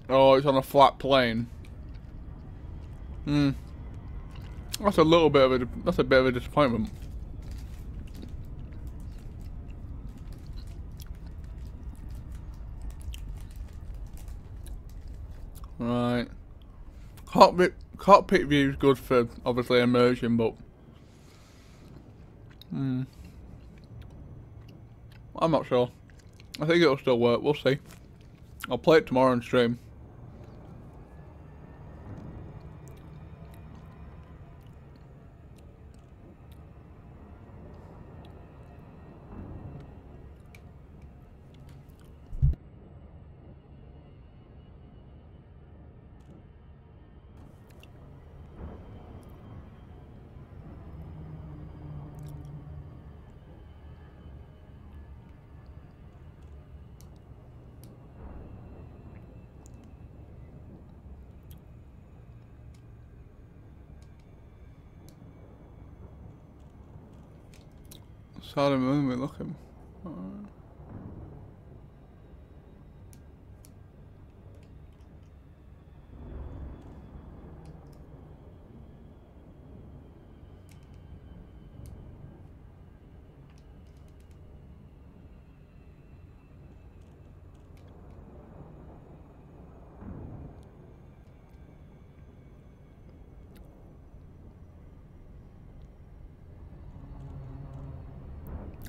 Oh, it's on a flat plane. That's a little bit of a disappointment. Right. Cockpit view is good for obviously immersion, but I'm not sure. I think it'll still work. We'll see. I'll play it tomorrow on stream. Saddam moon, we're looking.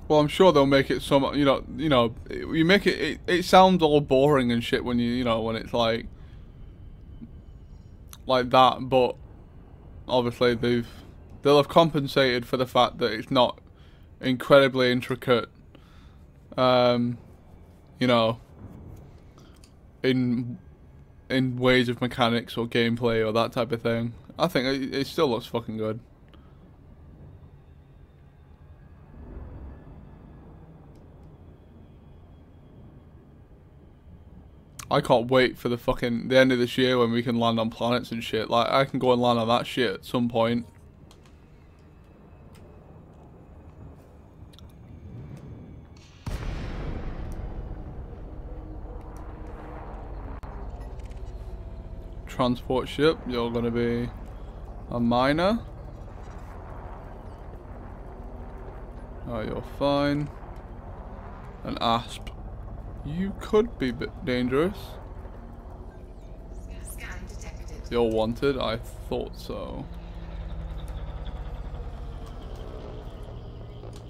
Well, I'm sure they'll make it some, you make it sounds all boring and shit when when it's like that, but obviously they'll have compensated for the fact that it's not incredibly intricate, in ways of mechanics or gameplay or that type of thing. I think it still looks fucking good. I can't wait for the end of this year when we can land on planets and shit. Like, I can go and land on that shit at some point. Transport ship, you're gonna be a miner. Oh, you're fine. An asp. You could be a bit dangerous. Scan detected. You're wanted? I thought so.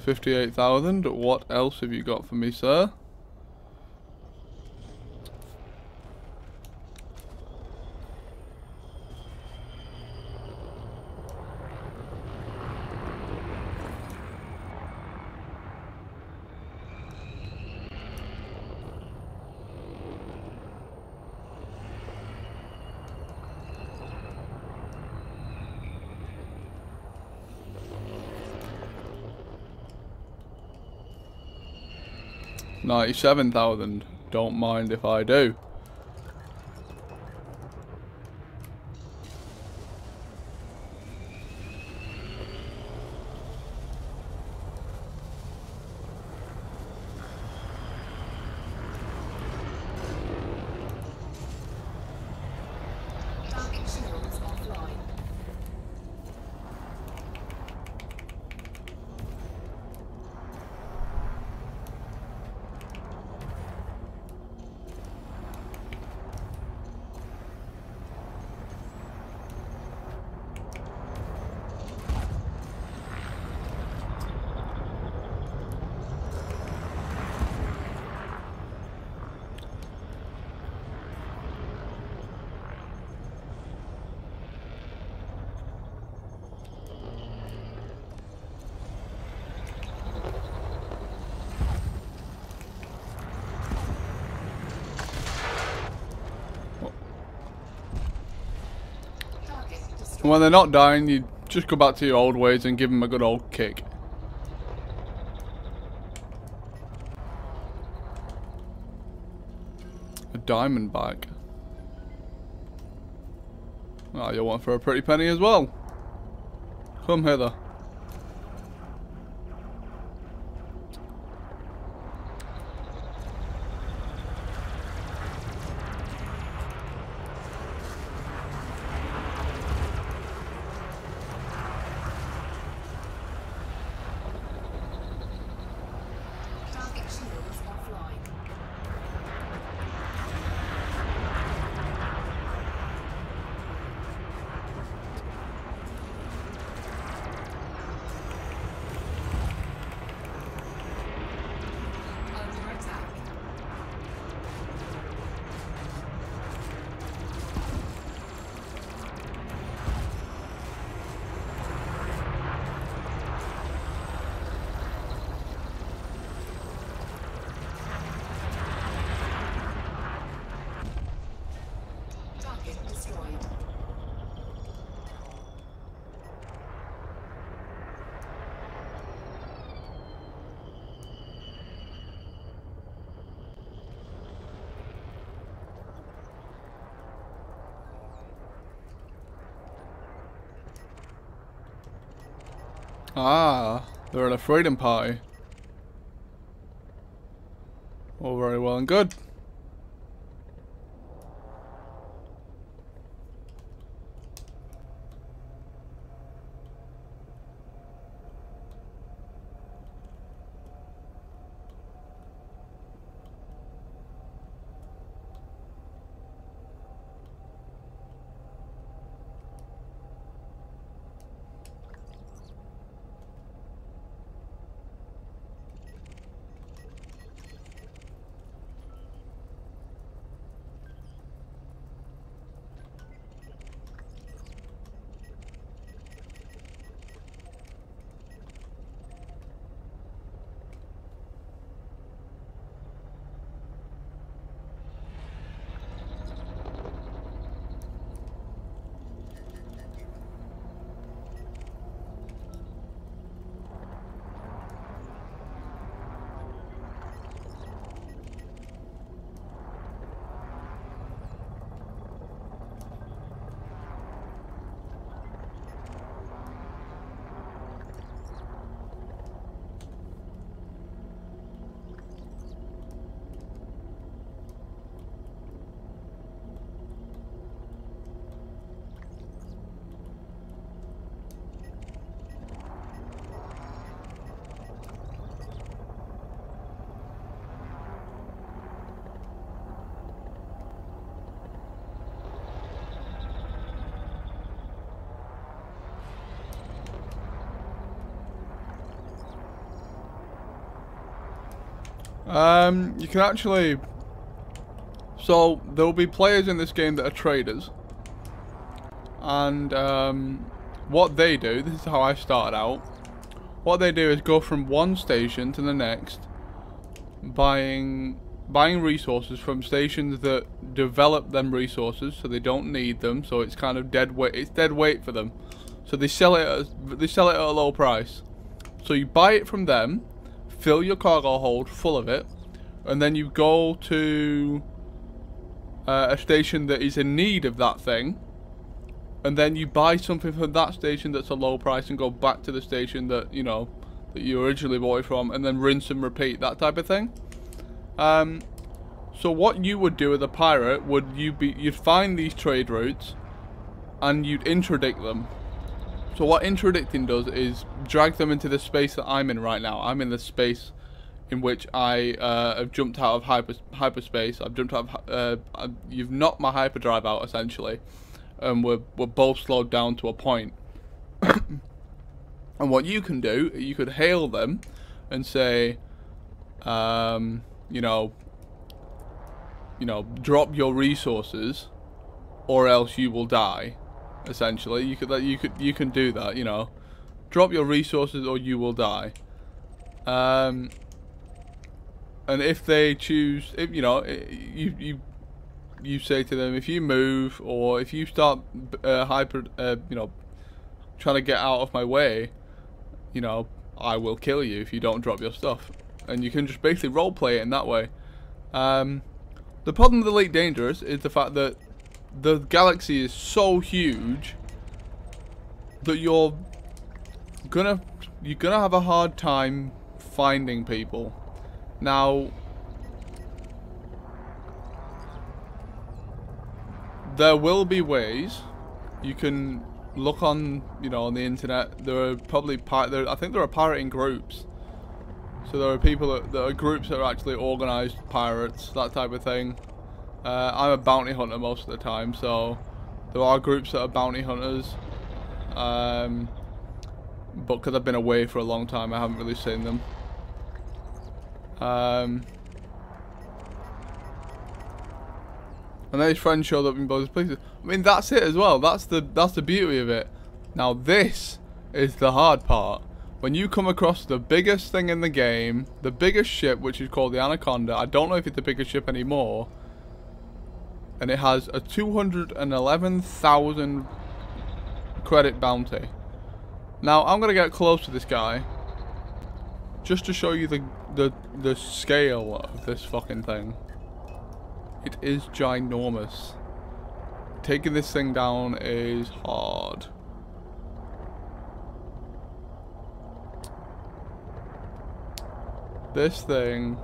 58,000. What else have you got for me, sir? 97,000. Don't mind if I do. Target shields offline. And when they're not dying, you just go back to your old ways and give them a good old kick. A diamond bag. Oh, you'll want for a pretty penny as well. Come hither. Target shields offline. Under attack. Target destroyed. Ah, they're at a freedom party. All very well and good. You can actually... So, there will be players in this game that are traders. And, what they do, this is how I started out. What they do is go from one station to the next, buying resources from stations that develop them resources, so they don't need them, so it's kind of dead weight. It's dead weight for them. So they sell it at a low price. So you buy it from them, fill your cargo hold full of it, and then you go to a station that is in need of that thing, and then you buy something from that station that's a low price and go back to the station that, you know, that you originally bought it from, and then rinse and repeat, that type of thing. So what you would do as a pirate would you'd find these trade routes and you'd interdict them. So what interdicting does is drag them into the space that I'm in right now. I'm in the space in which I have jumped out of hyperspace. I've jumped out of you've knocked my hyperdrive out essentially, and we're both slowed down to a point. And what you can do, you could hail them and say, you know, drop your resources, or else you will die. Essentially, you can do that. You know, drop your resources, or you will die. And if they choose, if you know, you say to them, if you move, or if you start you know, trying to get out of my way, you know, I will kill you if you don't drop your stuff. And you can just basically roleplay it in that way. The problem with Elite Dangerous is the fact that the galaxy is so huge that you're gonna have a hard time finding people. Now, there will be ways you can look on, you know, on the internet. There are probably I think there are pirating groups. So there are people that are groups that are actually organised pirates, that type of thing. I'm a bounty hunter most of the time, so there are groups that are bounty hunters. But because I've been away for a long time, I haven't really seen them. And then his friend showed up in both places. I mean, that's it as well. That's the beauty of it. Now this is the hard part. When you come across the biggest thing in the game, the biggest ship, which is called the Anaconda. I don't know if it's the biggest ship anymore. And it has a 211,000 credit bounty. Now I'm gonna get close to this guy, just to show you the scale of this fucking thing. It is ginormous. Taking this thing down is hard. This thing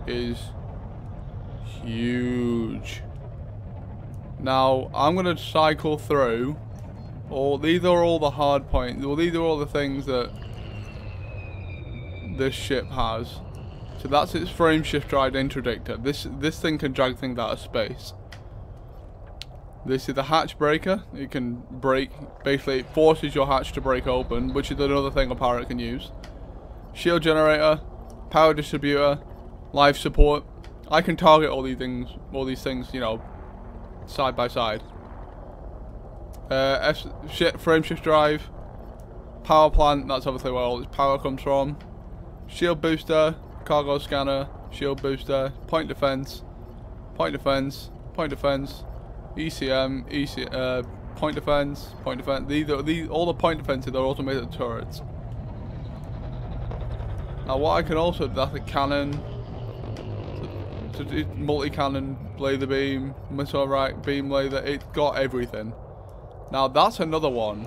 is huge. Now I'm gonna cycle through. These are all the hard points. Well, these are all the things that this ship has. So that's its frame shift drive interdictor. This thing can drag things out of space. This is the hatch breaker. It can break. Basically, it forces your hatch to break open, which is another thing a pirate can use. Shield generator, power distributor, life support. I can target all these things, you know, side by side. Frame shift drive, power plant. That's obviously where all its power comes from. Shield booster, cargo scanner, shield booster, point defense, point defense, point defense, ECM, point defense, point defense. These all the point defenses are automated turrets. Now what I can also do, that's a cannon. Multi-cannon, laser beam, missile rack, beam laser. It's got everything. Now that's another one.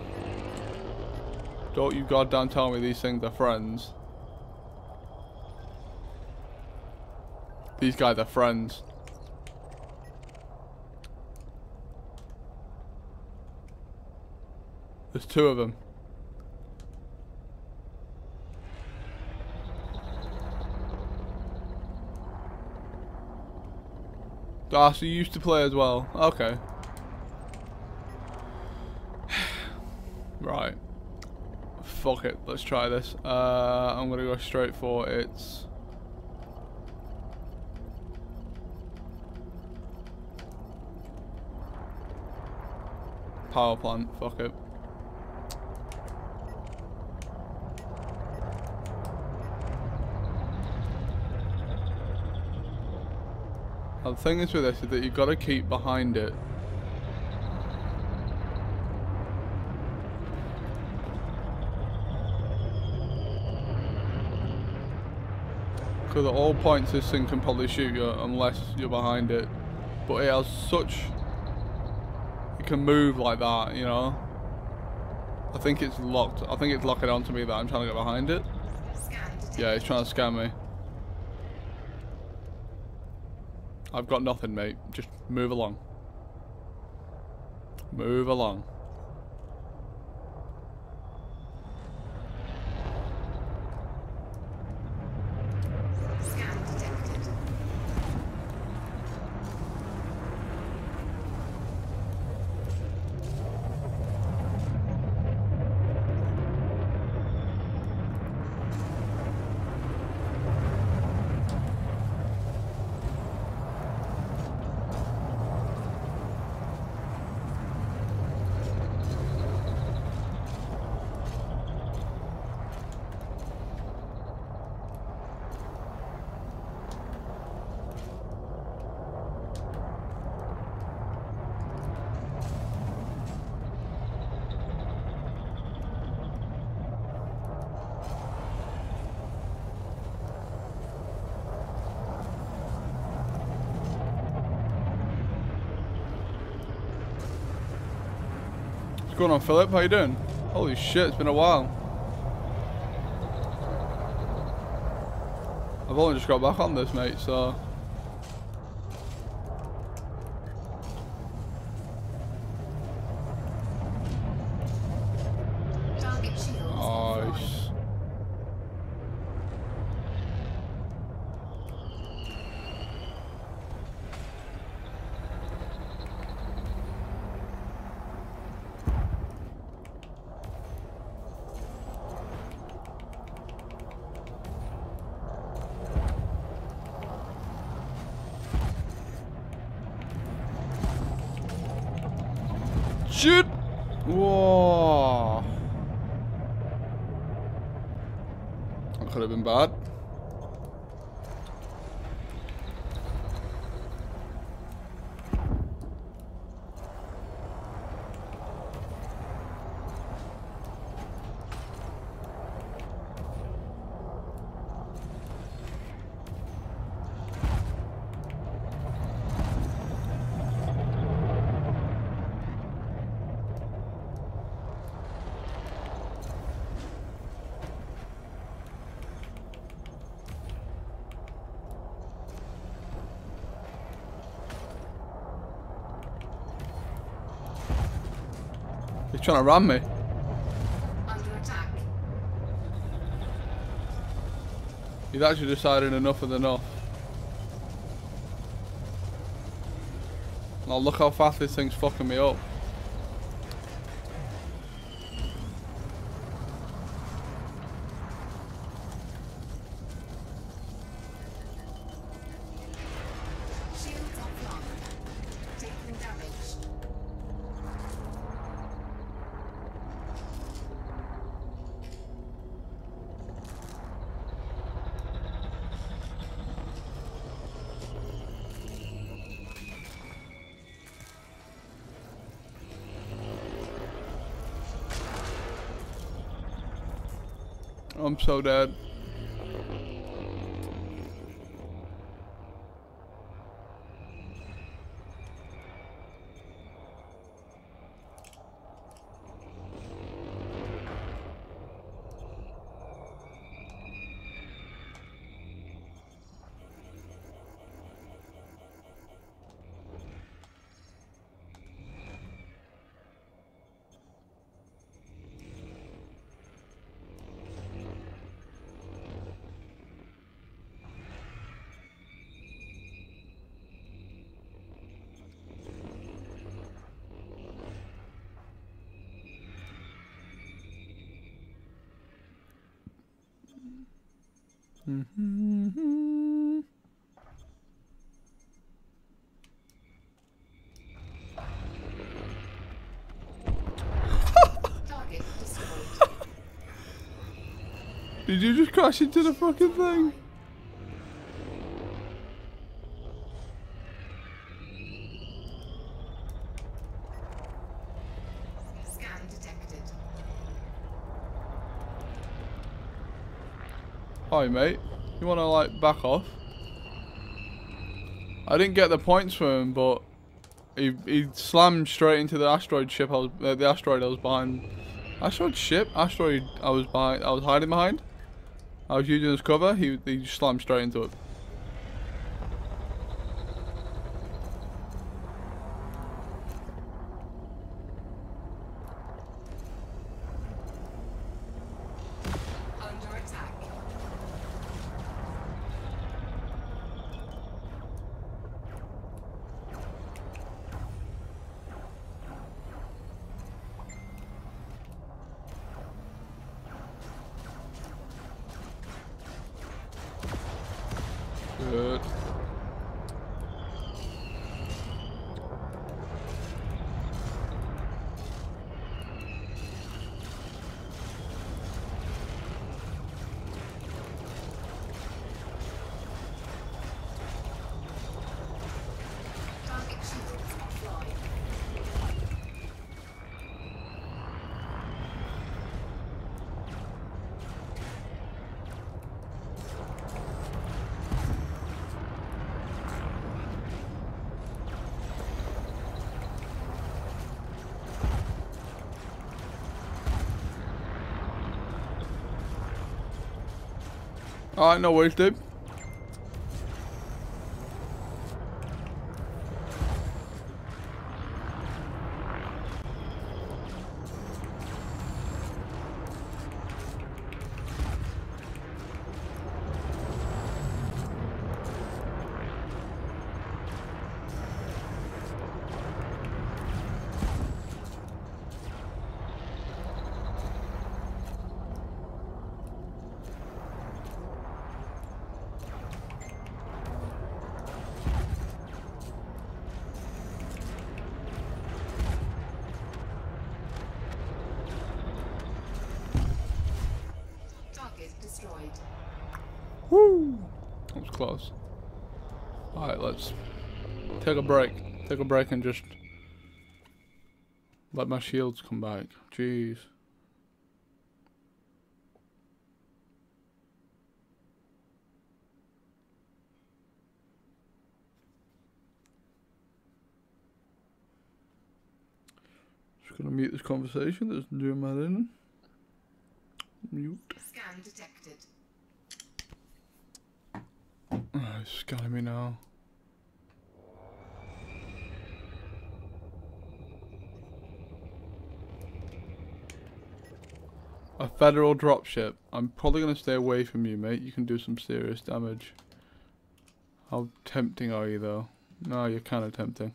Don't you goddamn tell me these things are friends. These guys are friends. There's two of them. Ah, so you used to play as well. Okay. Right. Fuck it. Let's try this. I'm gonna go straight for its... power plant. Fuck it. Now the thing is with this is that you've got to keep behind it. Because at all points this thing can probably shoot you unless you're behind it. But it has such... It can move like that, you know. I think it's locked. I think it's locking onto me that I'm trying to get behind it. Yeah, it's trying to scam me. I've got nothing, mate. Just move along. Move along. What's going on, Philip? How you doing? Holy shit, it's been a while. I've only just got back on this, mate, so... Nice. Shit! Whoa! That could have been bad. He's trying to ram me. Under attack. He's actually decided enough is enough. Now look how fast this thing's fucking me up. Shields offline. Taking damage. I'm so dead. Target destroyed. Did you just crash into the fucking thing? Scan detected. Hi, mate. You wanna like back off? I didn't get the points for him, but he slammed straight into the asteroid ship. The asteroid I was behind. Asteroid ship? Asteroid I was hiding behind. I was using as cover. He slammed straight into it. Under attack. Good. Target shields offline. Alright, no worries, dude. Target destroyed. Woo! That was close. Alright, let's take a break. Take a break and just let my shields come back. Jeez. Just gonna mute this conversation that's doing my thing. Mute. Scan detected. Oh, it's scanning me now. A federal dropship. I'm probably gonna stay away from you, mate. You can do some serious damage. How tempting are you, though? No, you're kind of tempting.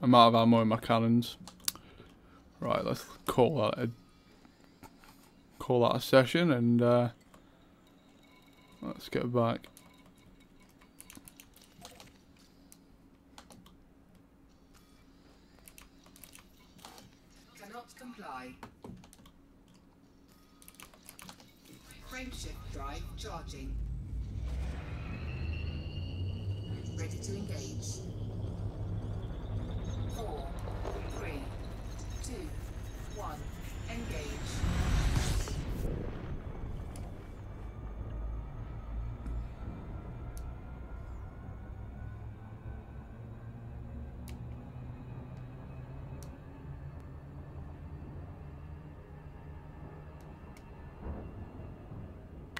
I'm out of ammo in my cannons. Right, let's call that a session, and let's get back. Cannot comply. Frameshift drive charging. Ready to engage. 4, 3, 2, 1. Engage.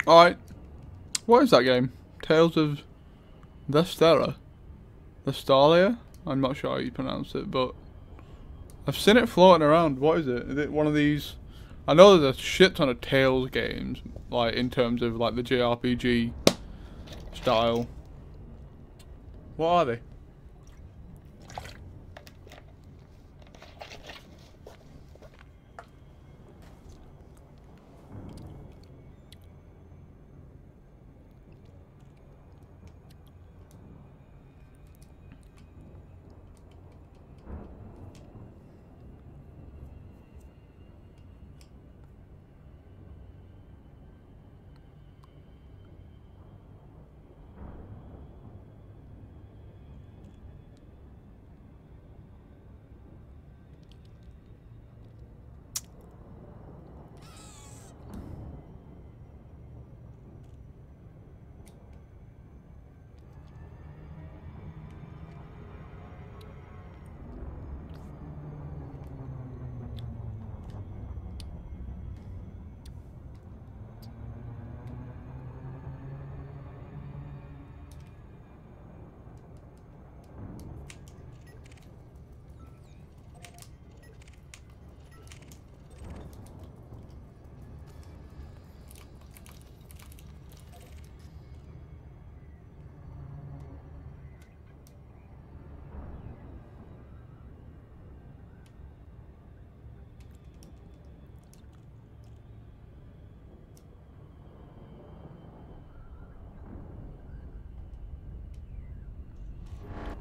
Alright. What is that game? Tales of Vestera? Vestalia? I'm not sure how you pronounce it, but I've seen it floating around. What is it? Is it one of these? I know there's a shit ton of Tales games, like in terms of like the JRPG style. What are they?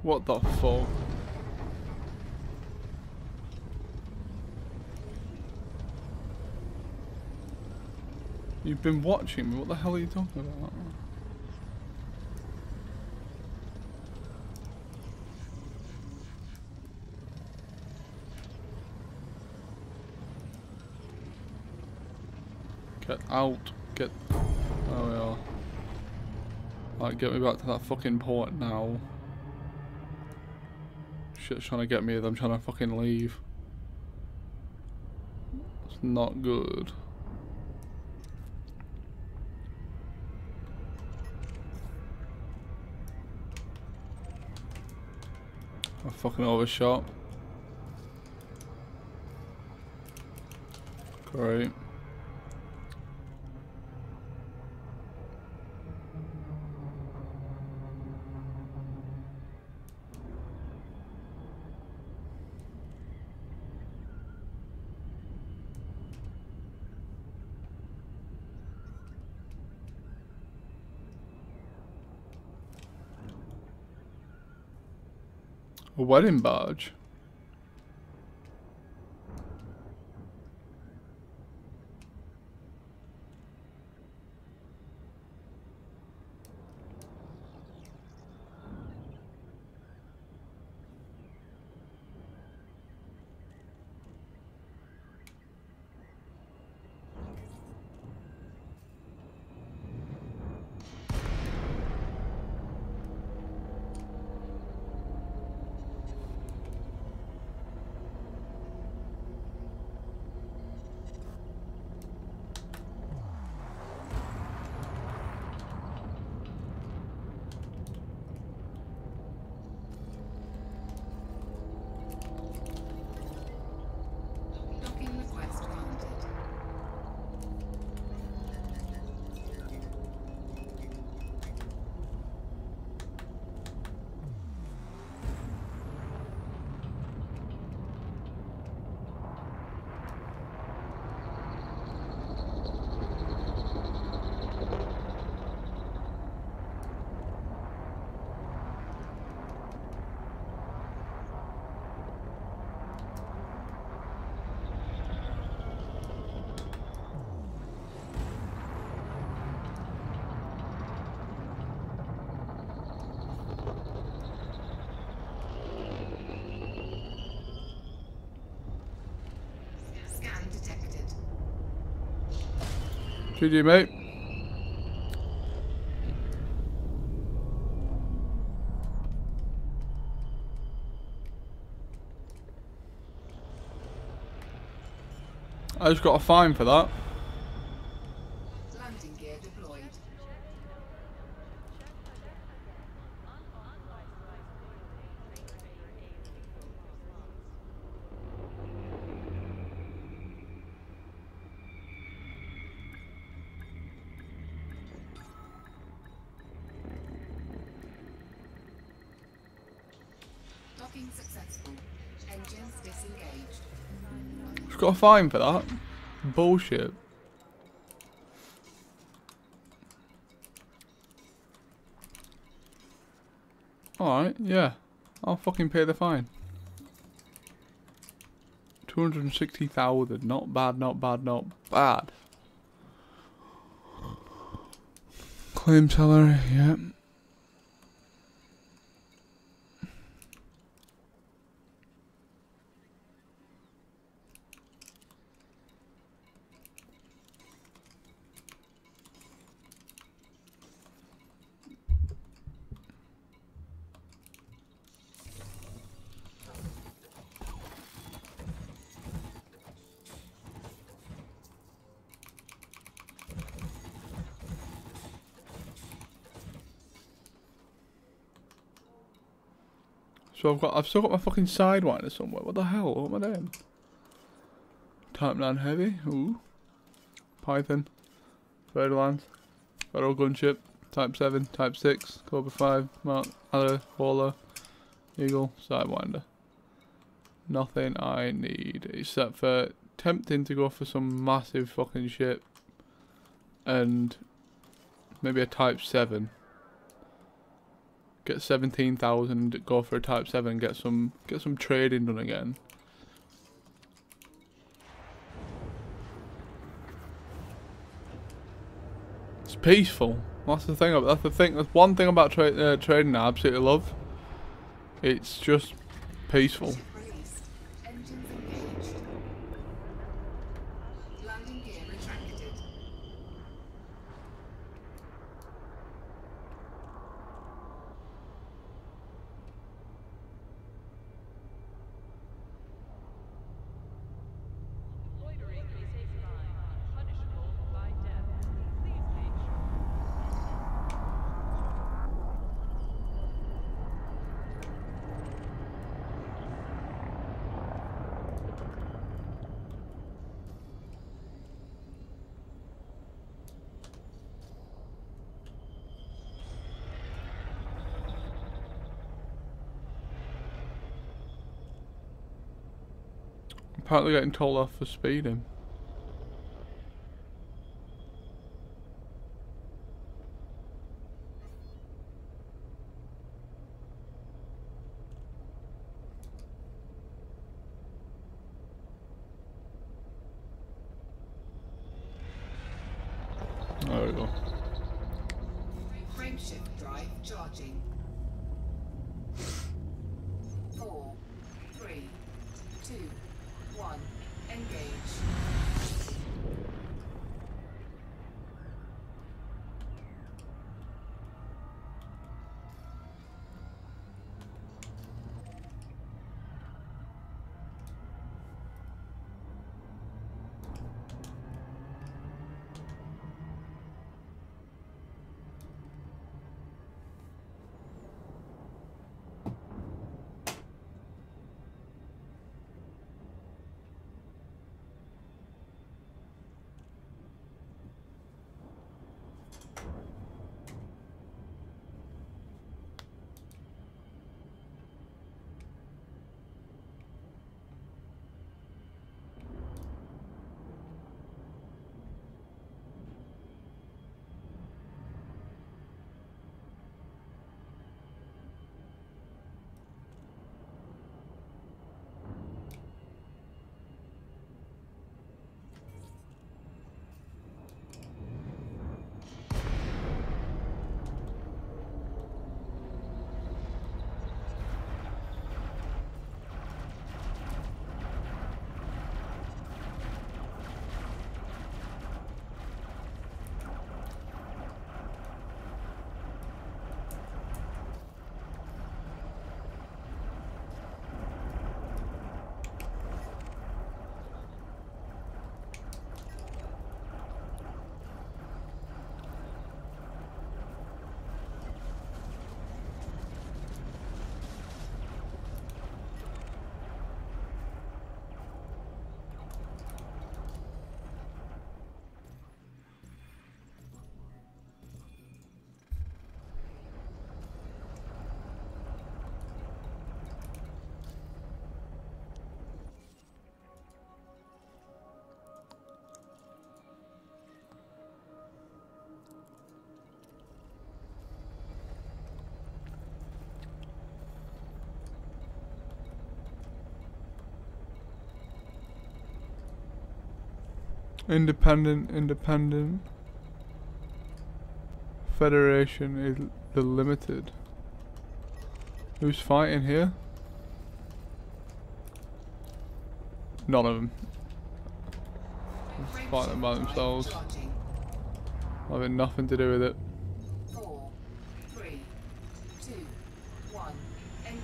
What the fuck? You've been watching me? What the hell are you talking about? Get out. Get... Oh yeah. Right, get me back to that fucking port now. Shit's trying to get me, I'm trying to fucking leave. It's not good. I fucking overshot. Great. A wedding barge? Docking request granted. Scan detected. GG, mate. I just got a fine for that. Landing gear deployed. unsuccessful. Engines disengaged. Just got a fine for that. Bullshit. Alright, yeah. I'll fucking pay the fine. 260,000. Not bad, not bad, not bad. Claim salary, yeah. So I've still got my fucking sidewinder somewhere. What the hell? What am I doing? Type 9 heavy. Ooh. Python. Federland. Federal gunship. Type 7. Type 6. Cobra 5. Mark. Adder. Waller. Eagle. Sidewinder. Nothing I need. Except for tempting to go for some massive fucking ship. And maybe a Type 7. Get 17,000, go for a Type 7, get some trading done again. It's peaceful. That's the thing. That's one thing about trading I absolutely love. It's just peaceful. Ship released. Engines engaged. Landing gear retracted. Loitering is a crime, punishable by death. Please make sure. Apparently getting told off for speeding. There we go. Frameshift drive charging. 4, 3, 2, 1. Engage. Independent. Federation is the limited. Who's fighting here? None of them. Fighting by themselves. Having nothing to do with it. 4, 3, 2, 1, engage.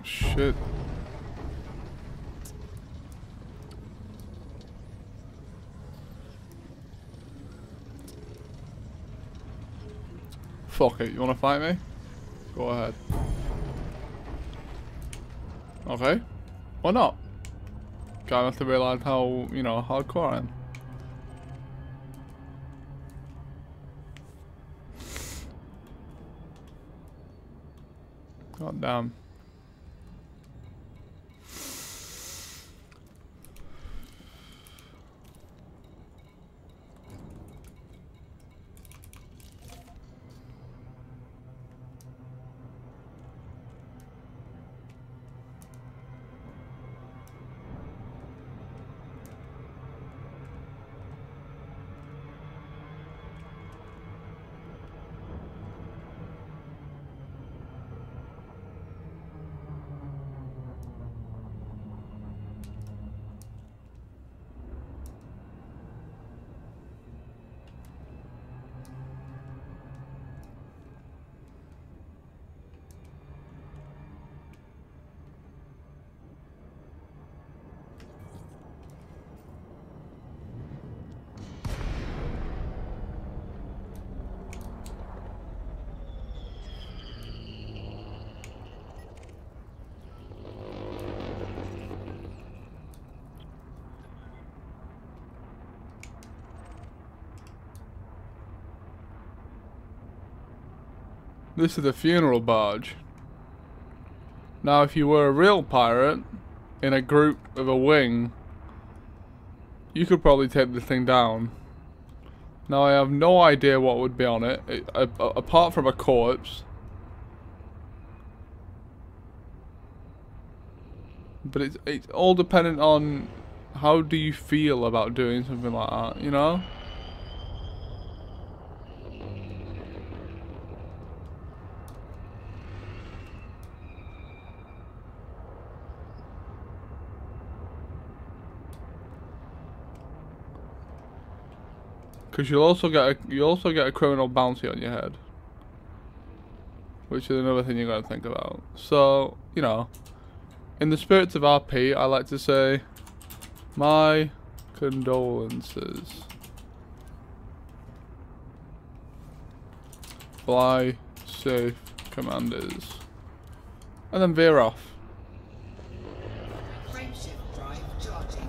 Shit. Fuck it, you wanna fight me? Go ahead. Okay. Why not? Guy must have realised how, you know, hardcore I am. God damn. This is the funeral barge. Now if you were a real pirate in a group of a wing, you could probably take this thing down. Now I have no idea what would be on it, apart from a corpse. But it's all dependent on how do you feel about doing something like that, you know? Because you also get a criminal bounty on your head, which is another thing you got to think about. So, you know, in the spirits of RP, I like to say my condolences. Fly safe, commanders, and then veer off. Frameshift drive charging.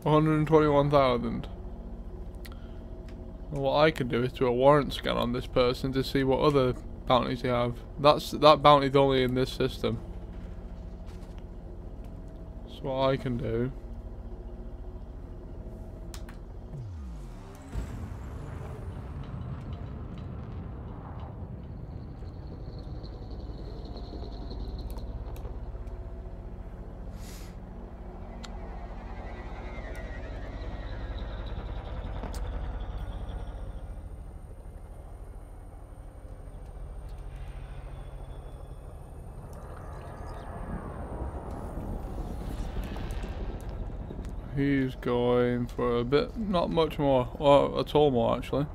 121,000. Well, what I could do is do a warrant scan on this person to see what other bounties they have. That bounty's only in this system. That's what I can do. He's going for a bit, not much more, or at all more actually.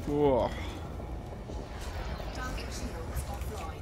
Whoa. Target shields offline.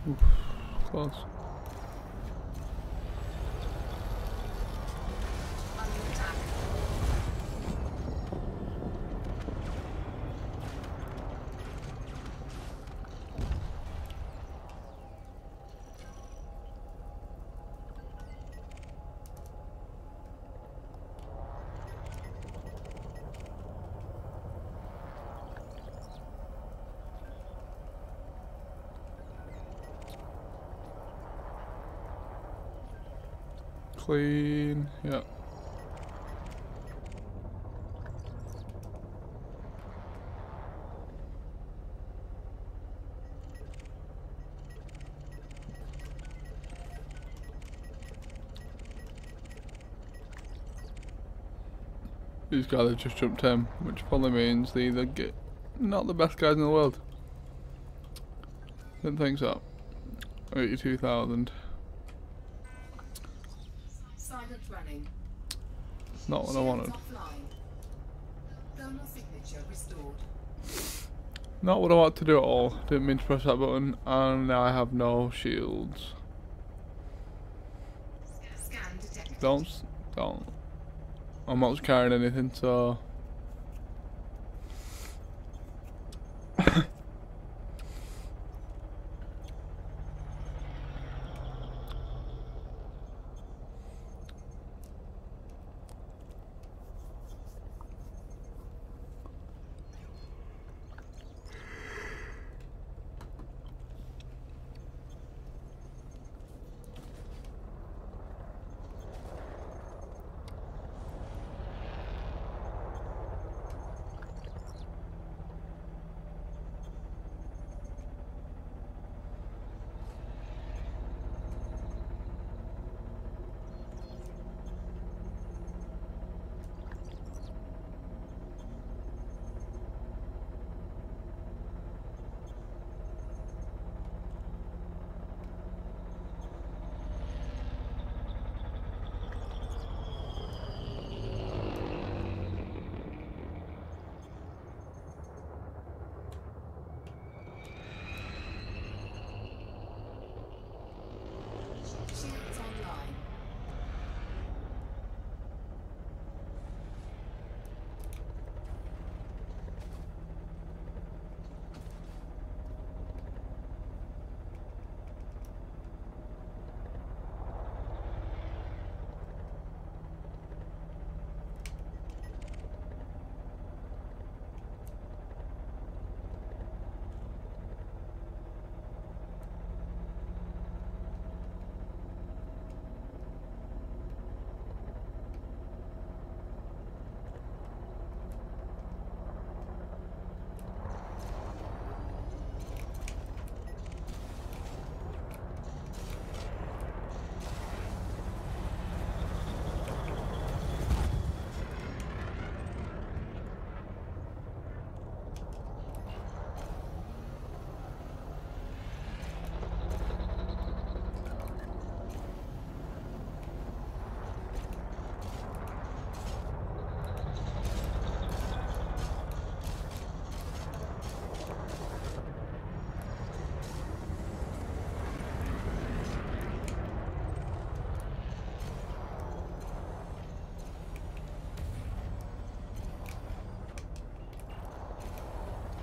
Oof, close. Under attack. Clean, yeah. These guys have just jumped him, which probably means they either get not the best guys in the world. Didn't think so. 82,000. Silent running. Not what I wanted. Shields offline. Thermal signature restored. Not what I want to do at all. Didn't mean to press that button, and now I have no shields. Scan detected. Don't. I'm not carrying anything, so.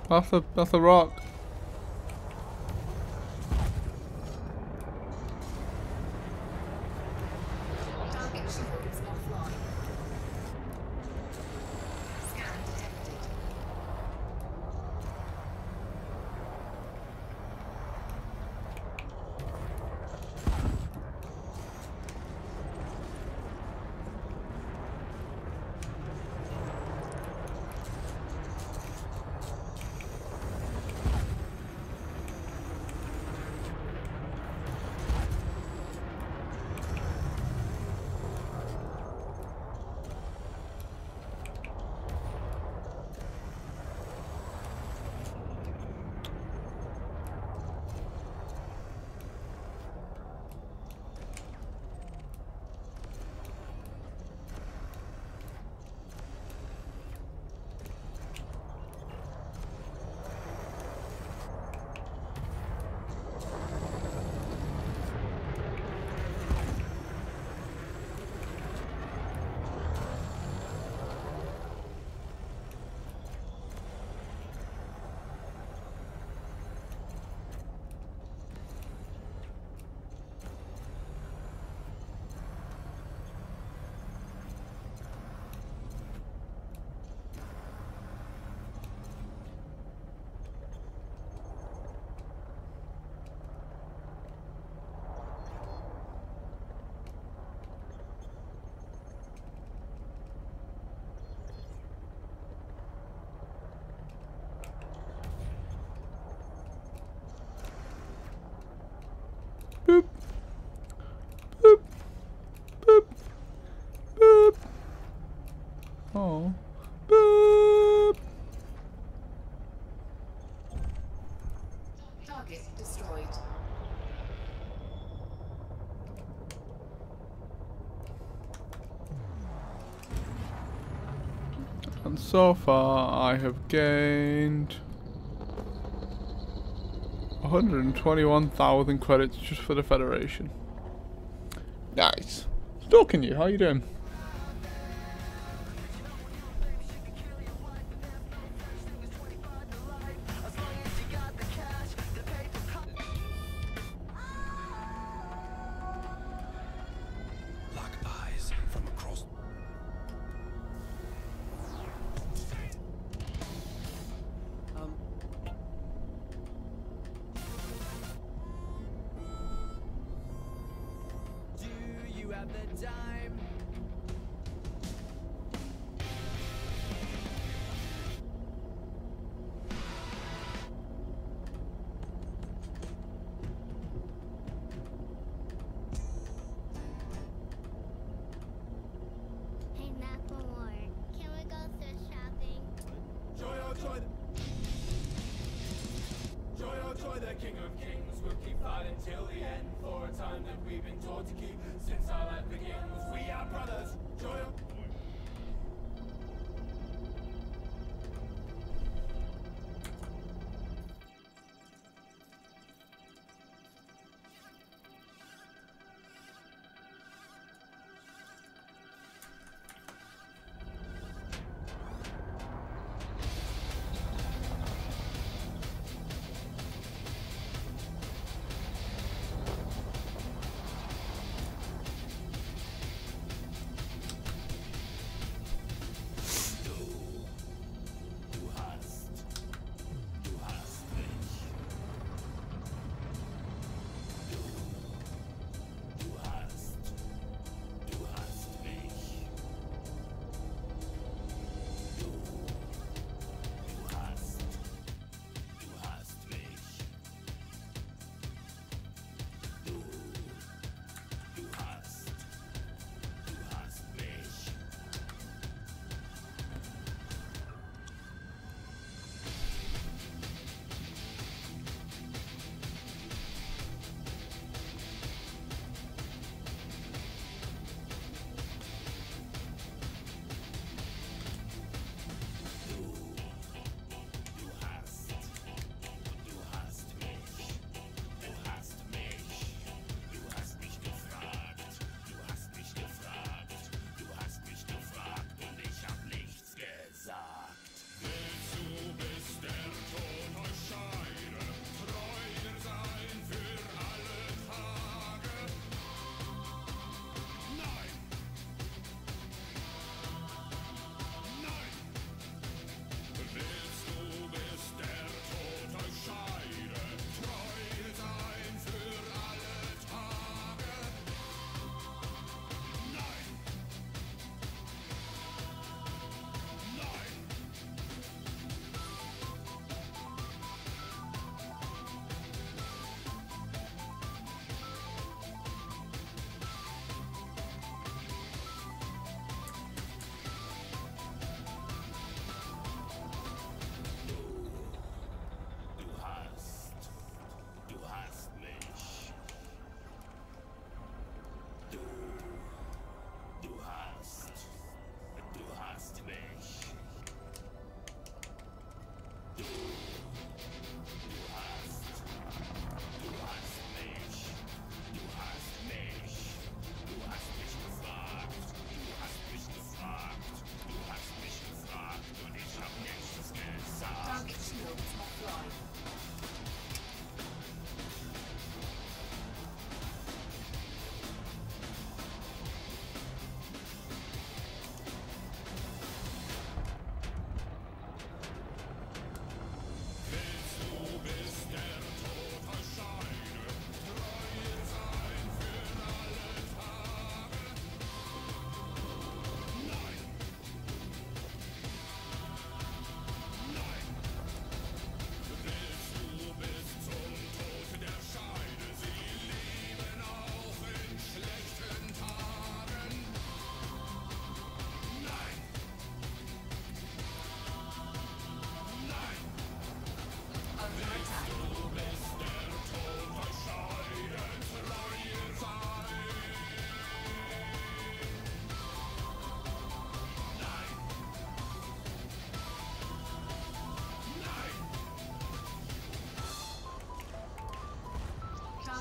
That's a rock. Target shields offline. Scan detected. Boop. Boop. Boop. Boop. Oh. Boop. Target destroyed. And so far I have gained 121,000 credits just for the Federation. Nice. Stalking you, how you doing? Lock eyes from across. Do you have the time? Hey, Macklemore, can we go thrift shopping? Joy, oh joy, joy, oh joy, the King of Kings will keep fighting till the end for a time that we've been taught to keep since our life begins. We are brothers. Joy, oh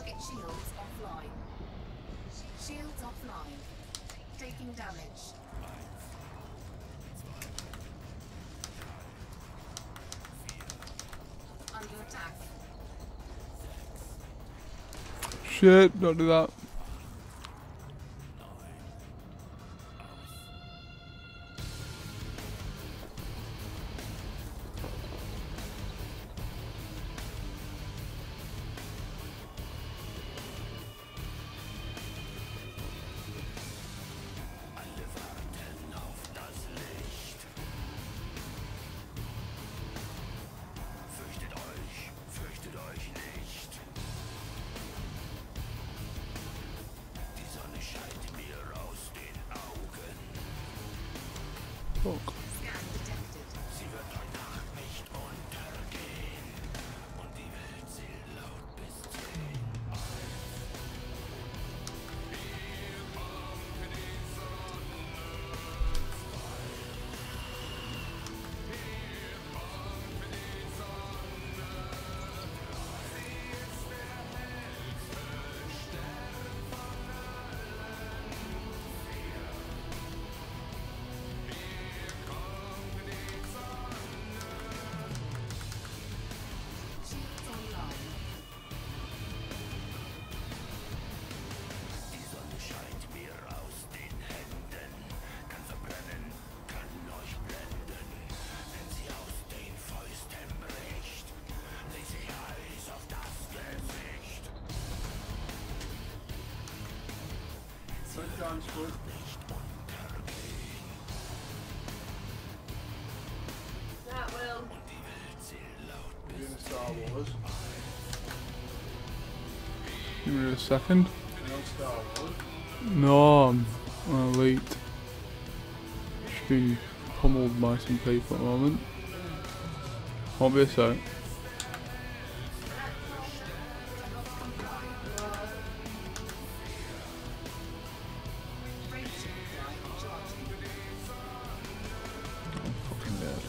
Target shields offline. Shields offline. Taking damage. Under attack. Shit, don't do that. Fuck. Scan detected. Shields online. That will. Star Wars. Give me a second. Star Wars. No, I'm elite. Just being pummeled by some people at the moment. Won't be a sec. Freight supply charging. I'm fucking dead.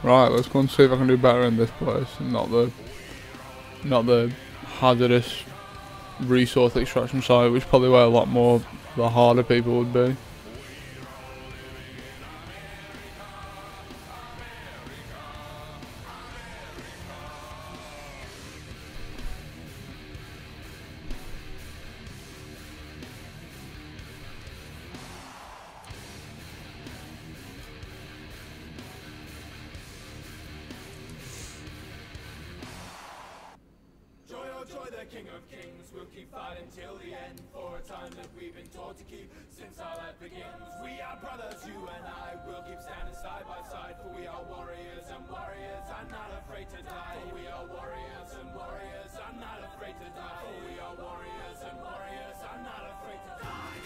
Right, let's go and see if I can do better in this place. Not the hazardous resource extraction site, which is probably where a lot more the harder people would be. Joy, oh joy, the King of Kings will keep fighting till the end for a time that we've been taught to keep since our life begins. We are brothers, you and I will keep standing side by side, for we are warriors and warriors are not afraid to die. For we are warriors and warriors are not afraid to die. For we are warriors and warriors are not afraid to die.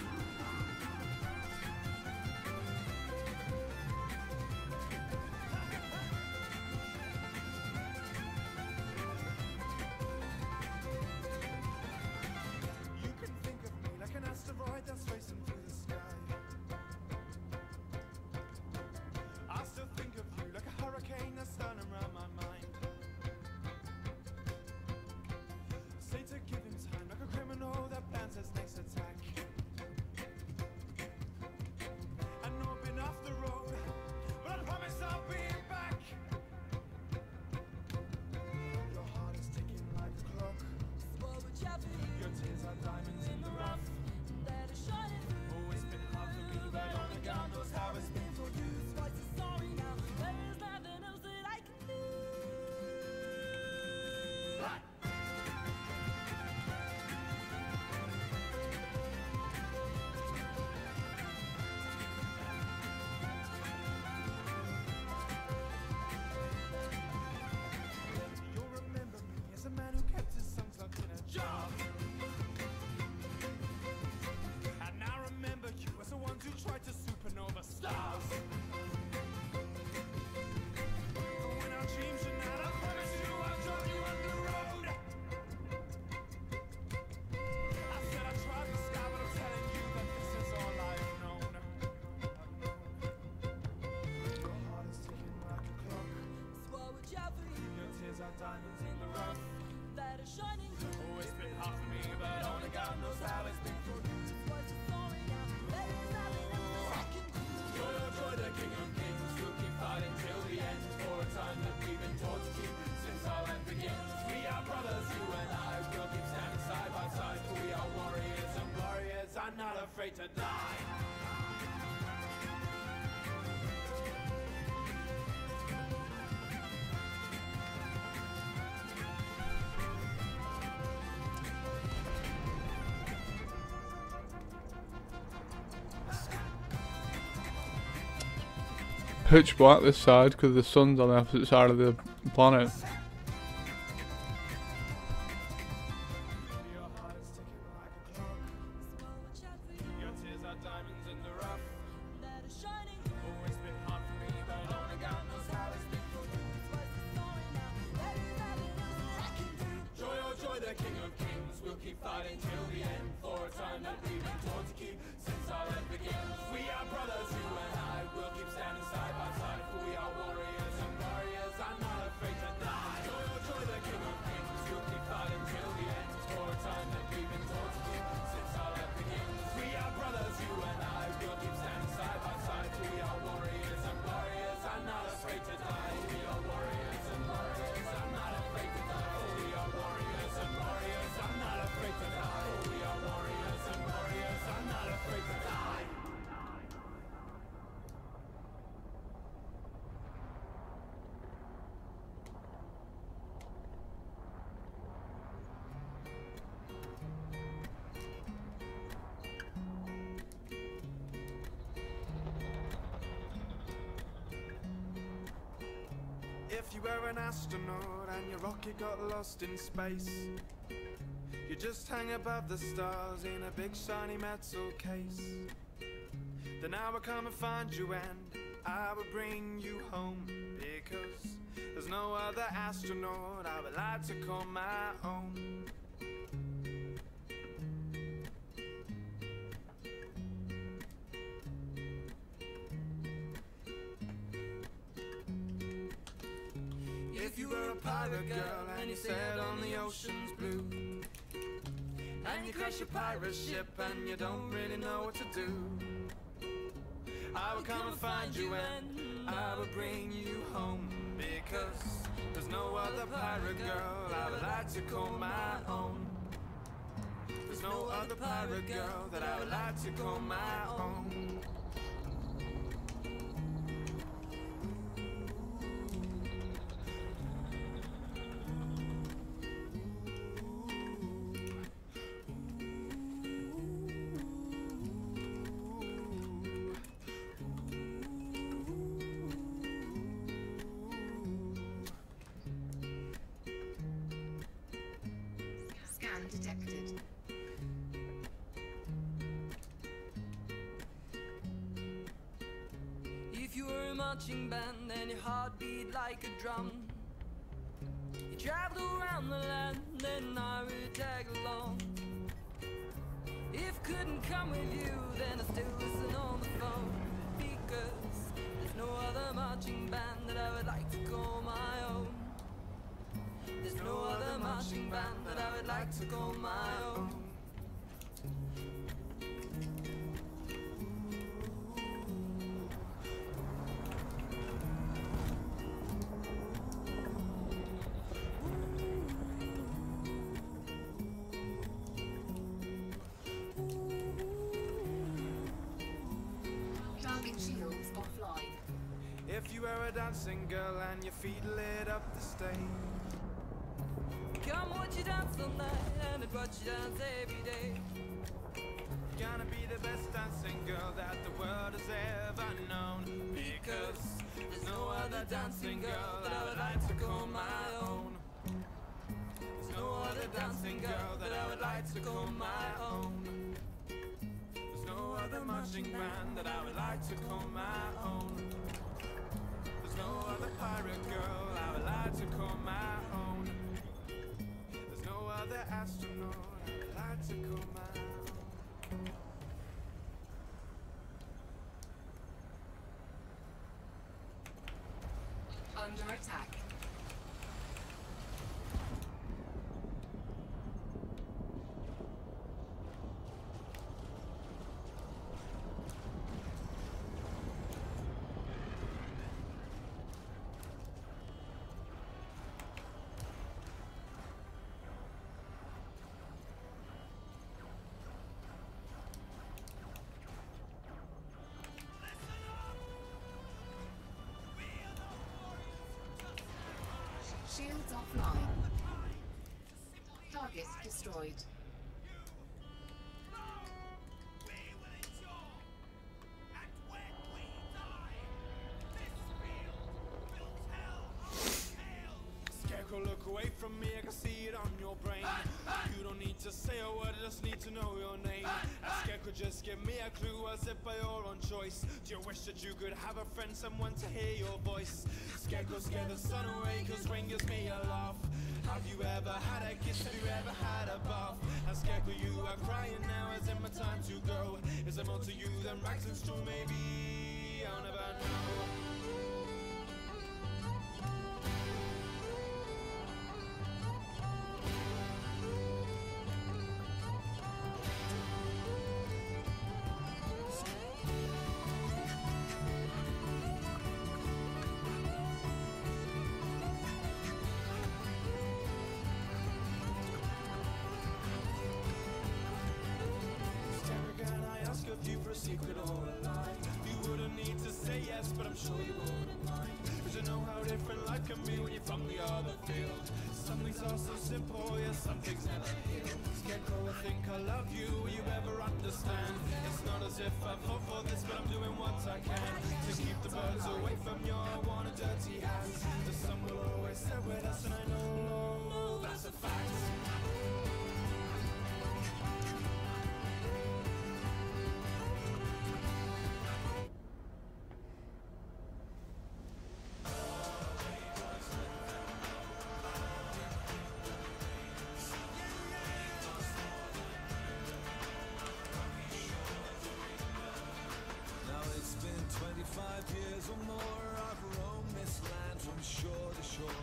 You can think of me like an asteroid that's racing through the sky. I still think of you like a hurricane that's turning around my mind. Say to give him time like a criminal that plans his next attack. I know I've been off the road, but I promise I'll be back. Your heart is ticking like a clock. Your tears are diamonds in the rough. Oh, it's been hard for me, but only God knows how it's been for you. You'll remember me as a man who kept his songs locked in a jar. And I remember you as the ones who tried to supernova stars. But when our dreams unite, I promise you I'll drive you on the road. I said I tried the sky, but I'm telling you that this is all I've known. Your heart is ticking like a clock. Your tears are diamonds in the rough. Oh, it's been hard for me, but only God knows how it's been for you. Joy, oh joy, the King of Kings will keep fighting till the end for a time that we've been taught to keep since our life begins. We are brothers, you and I will keep standing side by side, for we are warriors and warriors are not afraid to die. Pitch black this side because the sun's on the opposite side of the planet. Your heart is ticking like a clock. Your tears are diamonds in the rough. Oh, it's been hard for me, but only God knows how it's been for you. Joy, oh joy, the King of Kings will keep fighting till the end for a time that we've been taught to keep since our life begins. We are brothers, you and I will keep standing side by side, for we are warriors and warriors are not afraid to die. Joy, oh joy, the King of Kings will keep fighting till the end for a time that we've been taught to keep since our life begins. We are brothers, you and I will keep standing side by side, for we are warriors and warriors are not afraid to die. We are warriors and warriors are not afraid to die. For we are warriors and warriors are not afraid to die. For we are warriors and warriors are not afraid to die. If you were an astronaut and your rocket got lost in space, you just hang above the stars in a big shiny metal case. Then I would come and find you and I would bring you home, because there's no other astronaut I would like to call my own. pirate girl and you sail on the ocean's blue. And you crash your pirate ship and you don't really know what to do. I will come and find you and I will bring you home, because there's no other pirate girl I would like to call my own. There's no other pirate girl that I would like to call my own. Scan detected. If you were a marching band and your heart beat like a drum, you traveled around the land and I would tag along. If couldn't come with you, then I still listen on the phone, because there's no other marching band that I would like to call my own. There's no other marching band that I would like to call my own. Target shields offline. If you were a dancing girl and your feet lit up the stage, Come watch you dance all night and I'd watch you dance every day. you're gonna be the best dancing girl that the world has ever known, because there's no other dancing girl that I would like to call my own. There's no other dancing girl that I would like to call my own. There's no other marching band that I would like to call my own. There's no other pirate girl I would like to call my own. There's no other astronaut I would like to call my own. Under attack. Shields offline. Target destroyed. Scarecrow, look away from me, I can see it on your brain. You don't need to say a word, I just need to know your name. Scarecrow, just give me a clue, as if by your own choice. Do you wish that you could have a friend, someone to hear your voice? Scarecrow, scare the sun away, cause rain gives me a laugh. Have you ever had a kiss, have you ever had a bath? And Scarecrow, you are crying now, is it my time to go? Is there more to you than rags and straw? Maybe I'll never know. Of you for a secret or a lie. You wouldn't need to say yes, but I'm sure you wouldn't mind. Cause you know how different life can be when you're from the other field. Some things are so simple, yeah, some things never heal. Scarecrow, I think I love you, will you ever understand? It's not as if I fought for this, but I'm doing what I can to keep the birds away from your worn and dirty hands. The sun will always set with us, and I know that's a fact. Now it's been 25 years or more, I've roamed this land from shore to shore,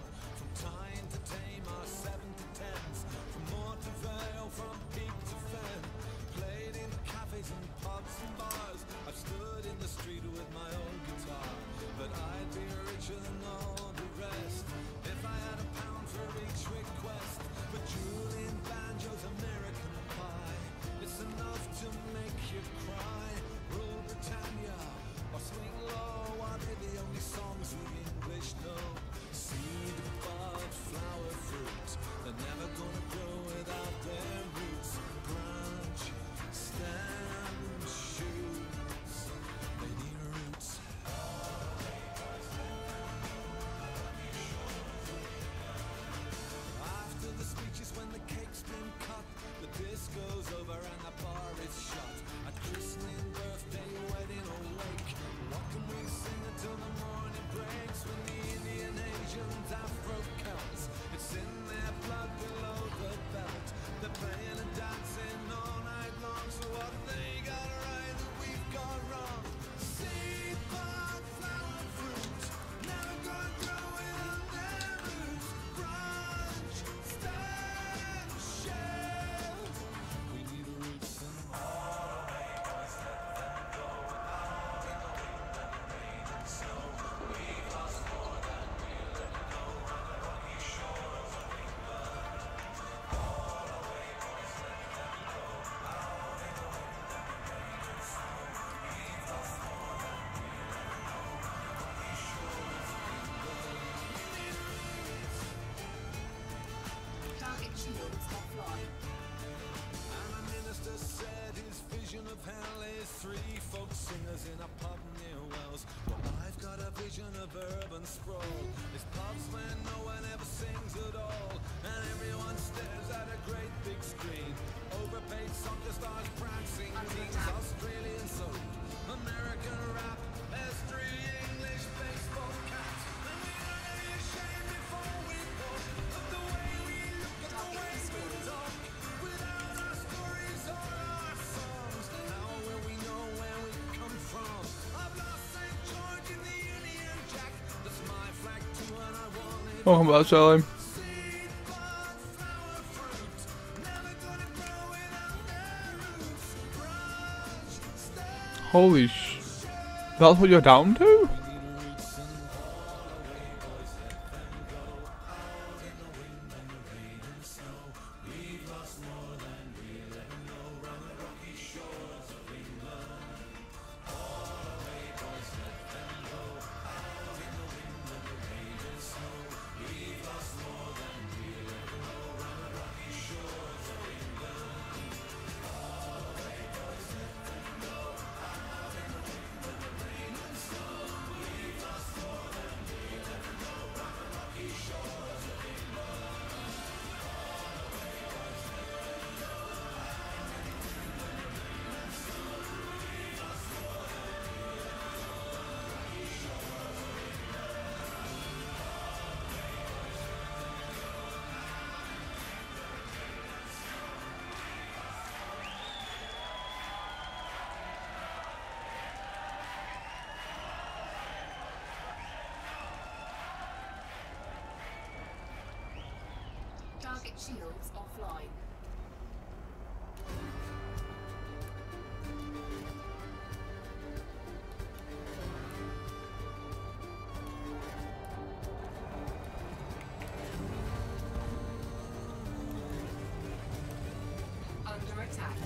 offline. And the minister said his vision of hell is 3 folk singers in a pub near Wells. Well, I've got a vision of urban sprawl. It's pubs where no one ever sings at all, and everyone stares at a great big screen. Overpaid soccer stars, prancing kings, Australian soap, American rap, there's 3 English baseball caps. And we gotta be ashamed before we walk of the way we look at the way we talk. Without our stories or our songs, how will we know where we come from? I've lost St. George in the Union Jack. That's my flag too, and I want it. Welcome back, Salim. Seed, bud, flower, fruit, never gonna grow without their roots. Branch, stem, Holy sh... That's what you're down to? Target shields offline. Under attack.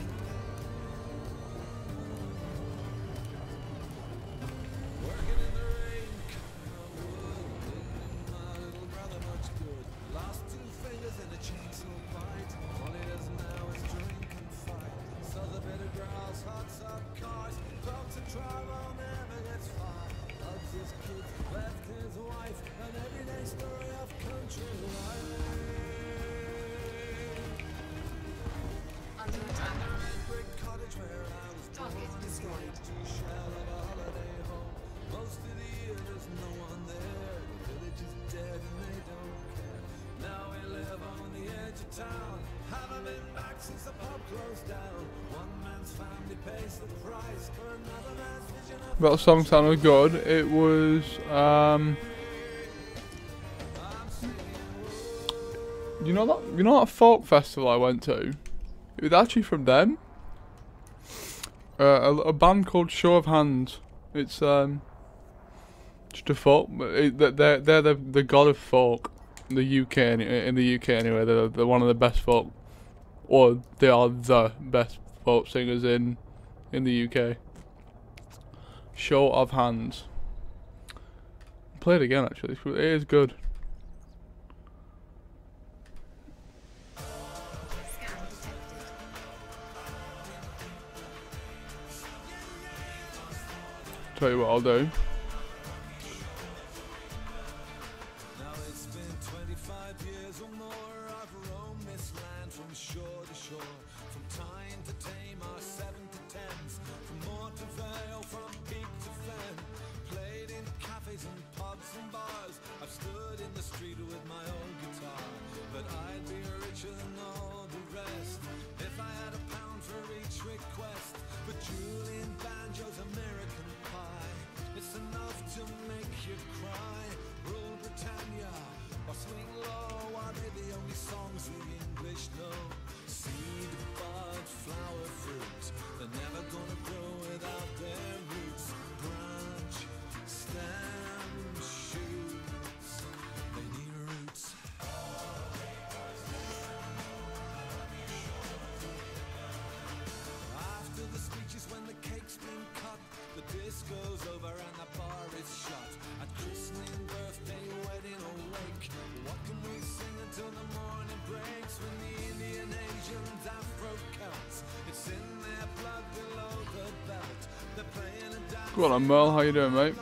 Working in the rain, cutting up wood, didn't my little brother much good. Lost 2 fingers in a chainsaw bite. All he does now is drink and fight. Sells a bit of grass, hots up cars, talks a travel, never gets far. Loves his kids, left his wife, an everyday story of country life. Under attack. Brick cottage where I was Target born, destroyed. shell of a holiday home. Most of the year there's no one there. The village is dead and they don't care. Now we live on the edge of town. Haven't been back since the pub closed down. One man's family pays the price for another man's vision of That song sounded good. It was, you know that folk festival I went to? It was actually from them. A band called Show of Hands. It's just a folk. They're the god of folk in the UK. In the UK anyway, they're one of the best folk, or they are the best folk singers in the UK. Show of Hands. Play it again actually. It is good. Scan detected. Tell you what I'll do. Now it's been 25 years or more. I've roamed this land from shore to shore, from Tyne to Tamar, 7 to 10s, from Moor to Vale, from peak to fen. Played in cafes and pubs and bars. I've stood in the street with my own guitar, but I'd be richer than all the rest if I had a pound for each request. But Julian Banjo's American Pie, it's enough to make you cry. Rule Britannia or Swing Low are they the only songs the English know. Seed, bud, flower, fruit, they're never gonna grow without their roots. Branch, stem, shoots, they need roots. After the speeches, when the cake's been cut, the disco's over and the bar is shut. At christening, birthday, wedding or wake, what can we sing until the morning breaks? When the Indian What on, Merle? How you doing, mate?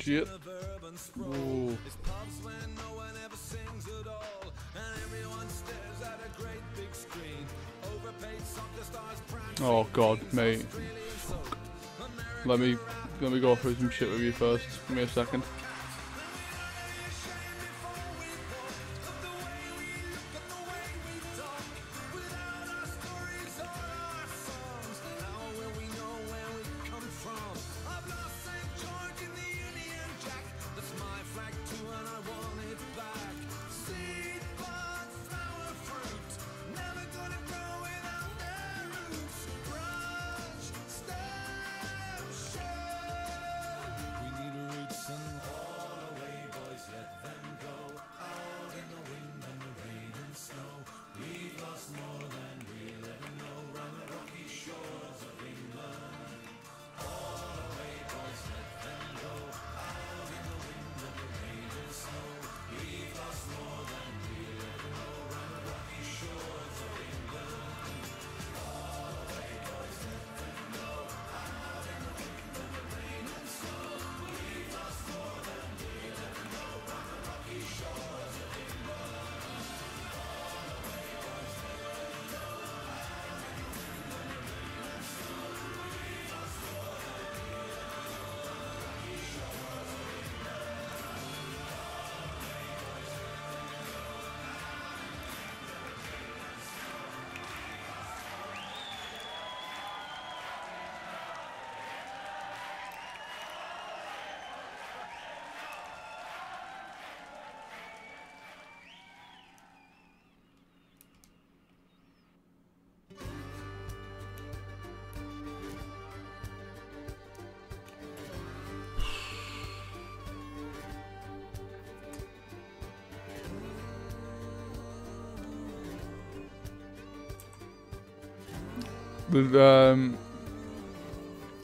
Shit. Ooh. Oh god, mate. Let me go through some shit with you first. Give me a second.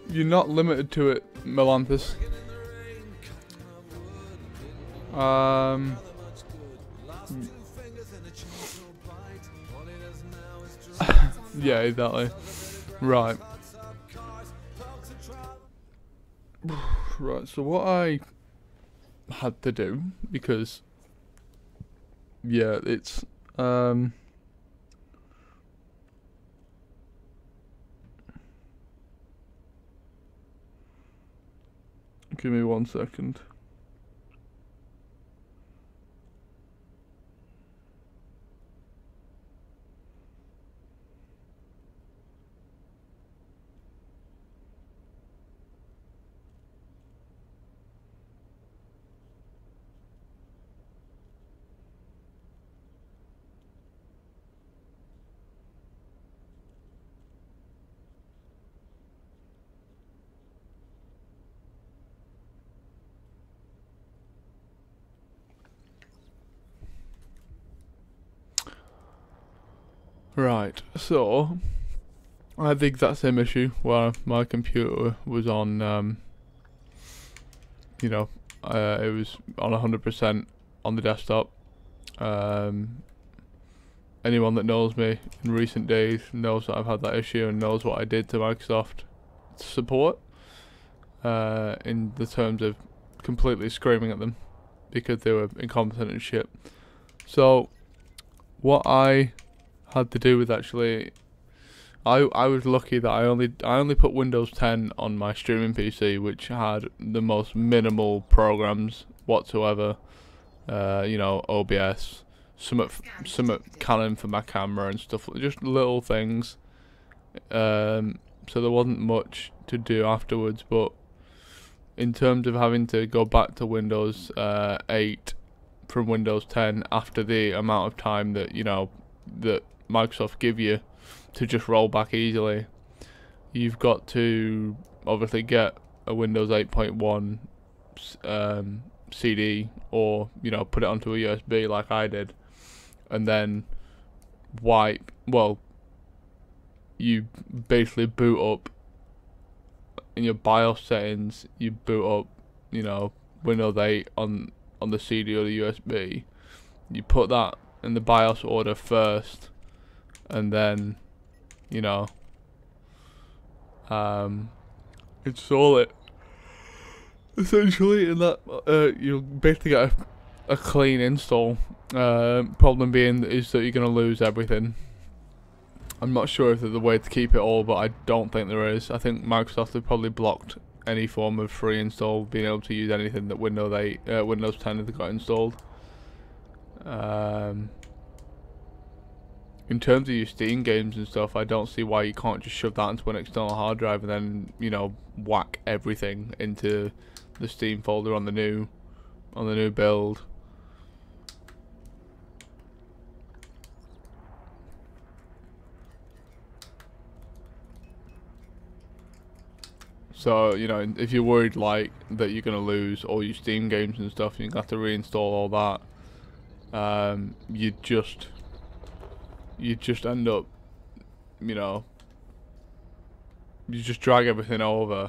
You're not limited to it, Melanthus. Yeah, exactly. Right. Right, so what I had to do, because yeah, it's give me 1 second. Right, so I had the exact same issue where my computer was on, you know, it was on 100% on the desktop. Anyone that knows me in recent days knows that I've had that issue and knows what I did to Microsoft support, in the terms of completely screaming at them because they were incompetent and shit. So what I had to do with actually, I was lucky that I only put Windows 10 on my streaming PC, which had the most minimal programs whatsoever. You know, OBS, some Canon for my camera and stuff, just little things. So there wasn't much to do afterwards, but in terms of having to go back to Windows 8 from Windows 10 after the amount of time that, you know, that Microsoft give you to just roll back easily, you've got to obviously get a Windows 8.1 CD, or, you know, put it onto a USB like I did, and then you basically boot up in your BIOS settings, you boot up, you know, Windows 8 on the CD or the USB. You put that in the BIOS order first, and then, you know, install it. Essentially, in that you'll basically get a clean install. Problem being is that you're going to lose everything. I'm not sure if there's a way to keep it all, but I don't think there is. I think Microsoft have probably blocked any form of free install, being able to use anything that Windows 10 has got installed. In terms of your Steam games and stuff, I don't see why you can't just shove that into an external hard drive and then, you know, whack everything into the Steam folder on the new build. So, you know, if you're worried like that you're gonna lose all your Steam games and stuff, you're gonna have to reinstall all that. You just end up, you know, you just drag everything over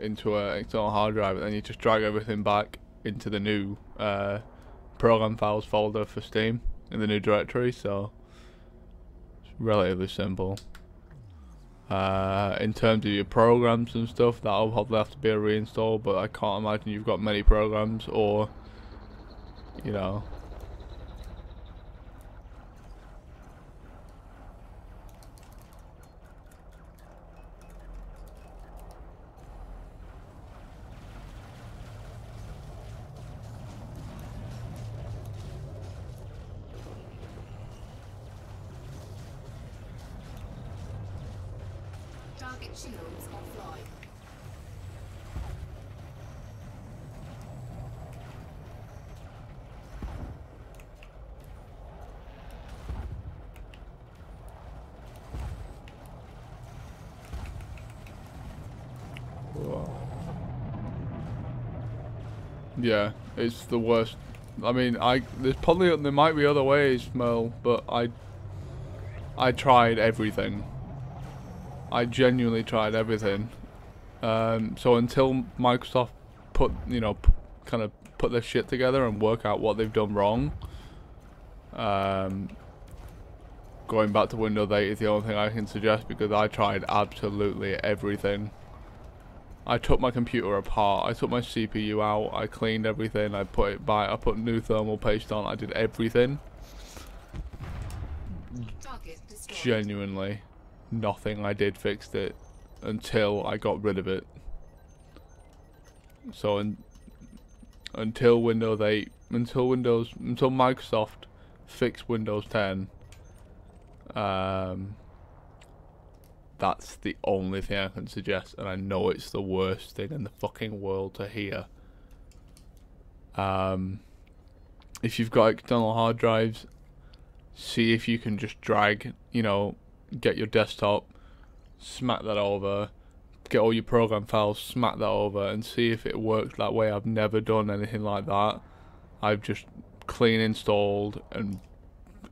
into an external hard drive, and then you just drag everything back into the new program files folder for Steam in the new directory. So it's relatively simple. In terms of your programs and stuff, that'll probably have to be a reinstall, but I can't imagine you've got many programs, or, you know, Target shields offline. yeah, it's the worst. I mean, there might be other ways, Merle, but I tried everything. I genuinely tried everything. So until Microsoft kind of put their shit together and work out what they've done wrong, going back to Windows 8 is the only thing I can suggest, because I tried absolutely everything. I took my computer apart, I took my CPU out, I cleaned everything, I put it back, I put new thermal paste on, I did everything. Genuinely, nothing I did fixed it until I got rid of it. So until Microsoft fixed Windows 10, that's the only thing I can suggest, and I know it's the worst thing in the fucking world to hear. If you've got external hard drives, see if you can just drag, get your desktop, smack that over, get all your program files, smack that over, and see if it works that way. I've never done anything like that. I've just clean installed and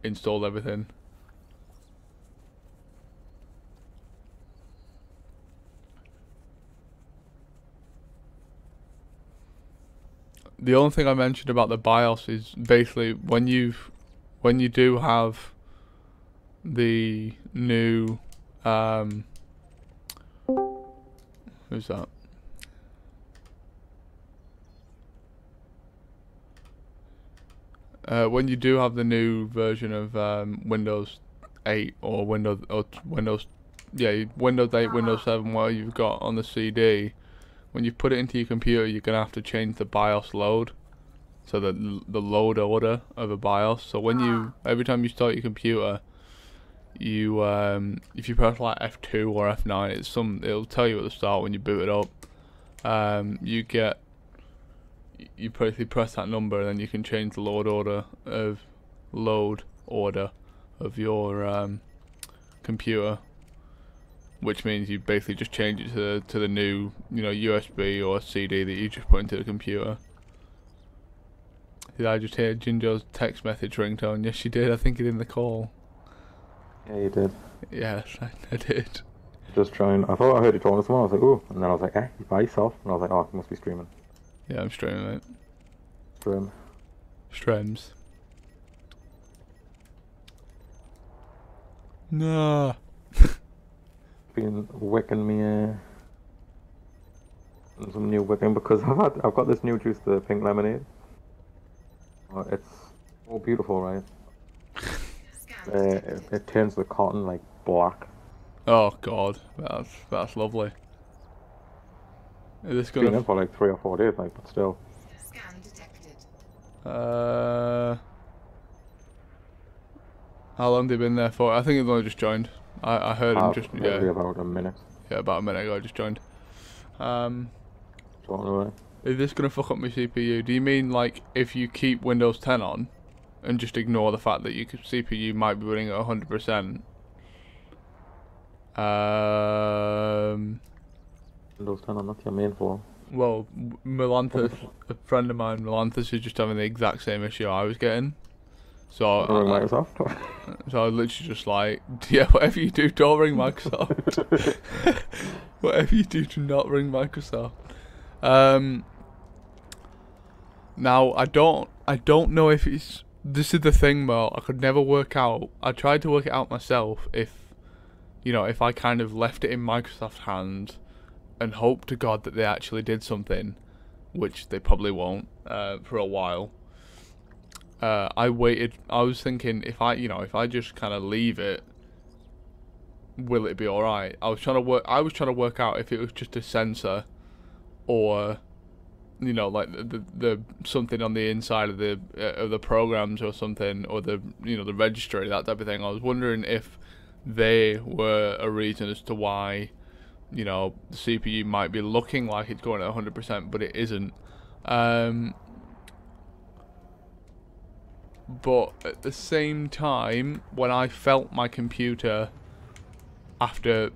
installed everything. The only thing I mentioned about the BIOS is basically when you do have the new who's that? When you do have the new version of Windows 8 or Windows 8, Windows 7, what you've got on the CD, when you put it into your computer, you're gonna have to change the BIOS load. So the load order of a BIOS. So when you every time you start your computer, you if you press like F2 or F9, it'll tell you at the start when you boot it up. You basically press that number and then you can change the load order of your computer, which means you basically just change it to the new, you know, USB or CD that you just put into the computer. Did I just hear Jinjo's text message ringtone? Yes, you did. I think it in the call. Yeah, you did. Yes, I did. Just trying. I thought I heard you talking to someone. I was like, ooh, and then I was like, he's by yourself. And I was like, oh, he must be streaming. Yeah, I'm streaming, mate. Stream. Streams. No. Been wicking me some new wicking because I've got this new juice, the pink lemonade. Oh, it's so beautiful, right? It turns the cotton like black. Oh god, that's lovely. Is this Been gonna in for like 3 or 4 days, like, but still. Scan detected. How long have they been there for? I think he's only just joined. I heard him just maybe about a minute. Yeah, about a minute ago I just joined. Don't know. Is this gonna fuck up my CPU? Do you mean like if you keep Windows 10 on and just ignore the fact that your CPU might be running at 100%? Windows 10 on, that's your main phone. Well, Melanthus, a friend of mine, Melanthus, is just having the exact same issue I was getting. So Don't ring Microsoft. So I was literally just like, yeah, whatever you do, don't ring Microsoft. Whatever you do, do not ring Microsoft. Now I don't know if it's. This is the thing, Mo. I could never work out. I tried to work it out myself. If, you know, if I kind of left it in Microsoft's hands and hoped to God that they actually did something, which they probably won't for a while. I waited. I was thinking if I just kind of leave it, will it be all right? I was trying to work out if it was just a sensor, or, you know, like the something on the inside of the programs or something, or the registry, that type of thing. I was wondering if they were a reason as to why, you know, the CPU might be looking like it's going at 100%, but it isn't. But at the same time, when I felt my computer, after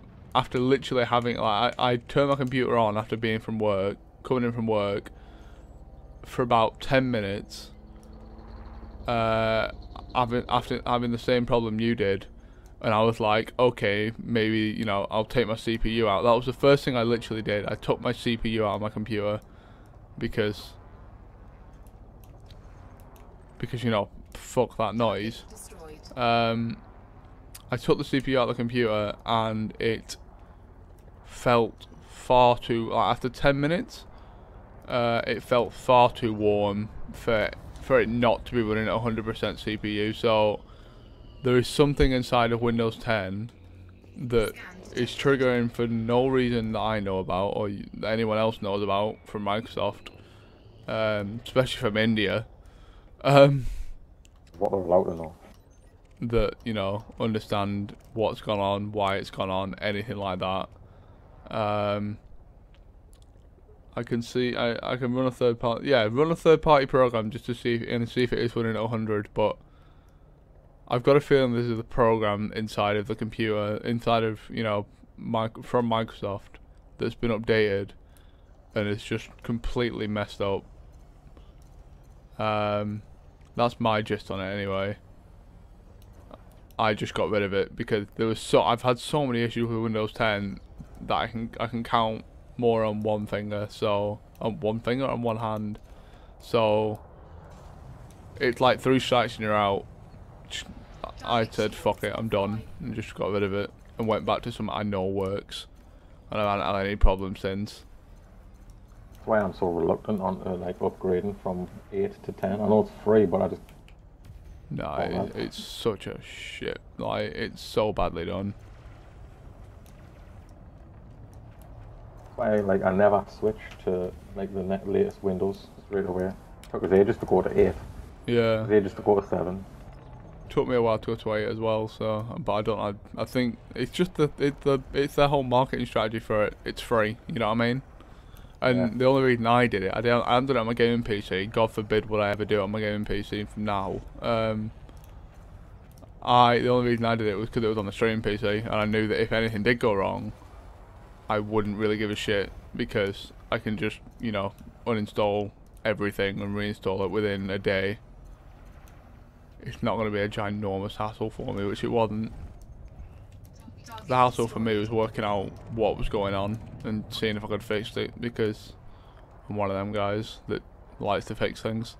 literally having, like, I turned my computer on after being coming in from work, for about 10 minutes, after having the same problem you did, and I was like, okay, maybe, you know, I'll take my CPU out. That was the first thing I literally did. I took my CPU out of my computer, because you know, fuck that noise. I took the CPU out of the computer and it felt far too, like, after 10 minutes, it felt far too warm for it not to be running at 100% CPU. So there is something inside of Windows 10 that is triggering for no reason that I know about, or that anyone else knows about from Microsoft, especially from India. What they're allowed to know. That, you know, understand what's gone on, why it's gone on, anything like that. I can see, I can run a third party, run a third party program just to see if it is running at 100, but I've got a feeling this is the program inside of the computer, inside of, you know, from Microsoft, that's been updated, and it's just completely messed up. That's my gist on it anyway. I just got rid of it because I've had so many issues with Windows 10 that I can count more on one finger, on one hand. So it's like 3 strikes and you're out. I said fuck it, I'm done, and just got rid of it and went back to something I know works, and I haven't had any problems since. That's why I'm so reluctant on like upgrading from 8 to 10. I know it's free, but I just... No, it's such a shit. Like, it's so badly done. That's why, like, I never switch to like the latest Windows straight away. Took us ages to go to 8. Yeah. Took us ages to go to 7. Took me a while to go to 8 as well. So, but I don't. I think it's just it's their whole marketing strategy for it. It's free. You know what I mean? And the only reason I did it, I haven't done it on my gaming PC. God forbid would I ever do it on my gaming PC from now. The only reason I did it was because it was on the streaming PC, and I knew that if anything did go wrong, I wouldn't really give a shit because I can just, you know, uninstall everything and reinstall it within a day. It's not going to be a ginormous hassle for me, which it wasn't. The hassle for me was working out what was going on and seeing if I could fix it, because I'm one of them guys that likes to fix things.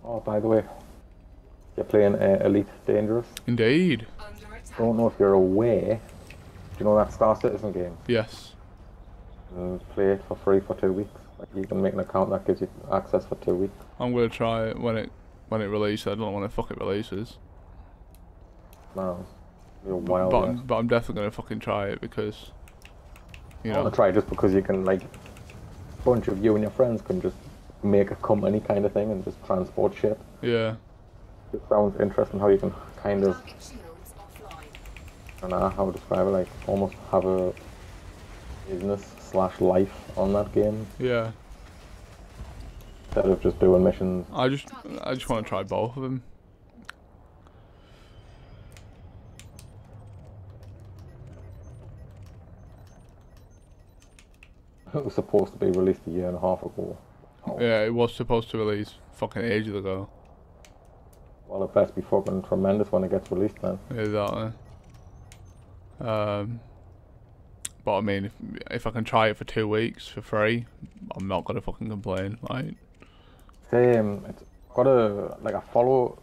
Oh, by the way, you're playing Elite Dangerous. Indeed. Don't know if you're aware. Do you know that Star Citizen game? Yes. Play it for free for 2 weeks. Like, you can make an account that gives you access for 2 weeks. I'm gonna try it when it releases. I don't know when the fuck it releases. No, you're wild. But I'm definitely gonna fucking try it because, you know. I want to try it just because you can, like, a bunch of you and your friends can just make a company kind of thing and just transport shit. Yeah. It sounds interesting how you can kind of, I don't know how to describe it, like almost have a business/life on that game. Yeah. Instead of just doing missions. I just want to try both of them. It was supposed to be released a year and a half ago. Oh. Yeah, it was supposed to release fucking ages ago. Well, it best be fucking tremendous when it gets released then. Exactly. But I mean, if I can try it for 2 weeks for free, I'm not gonna fucking complain. Like, same. It's got a I follow.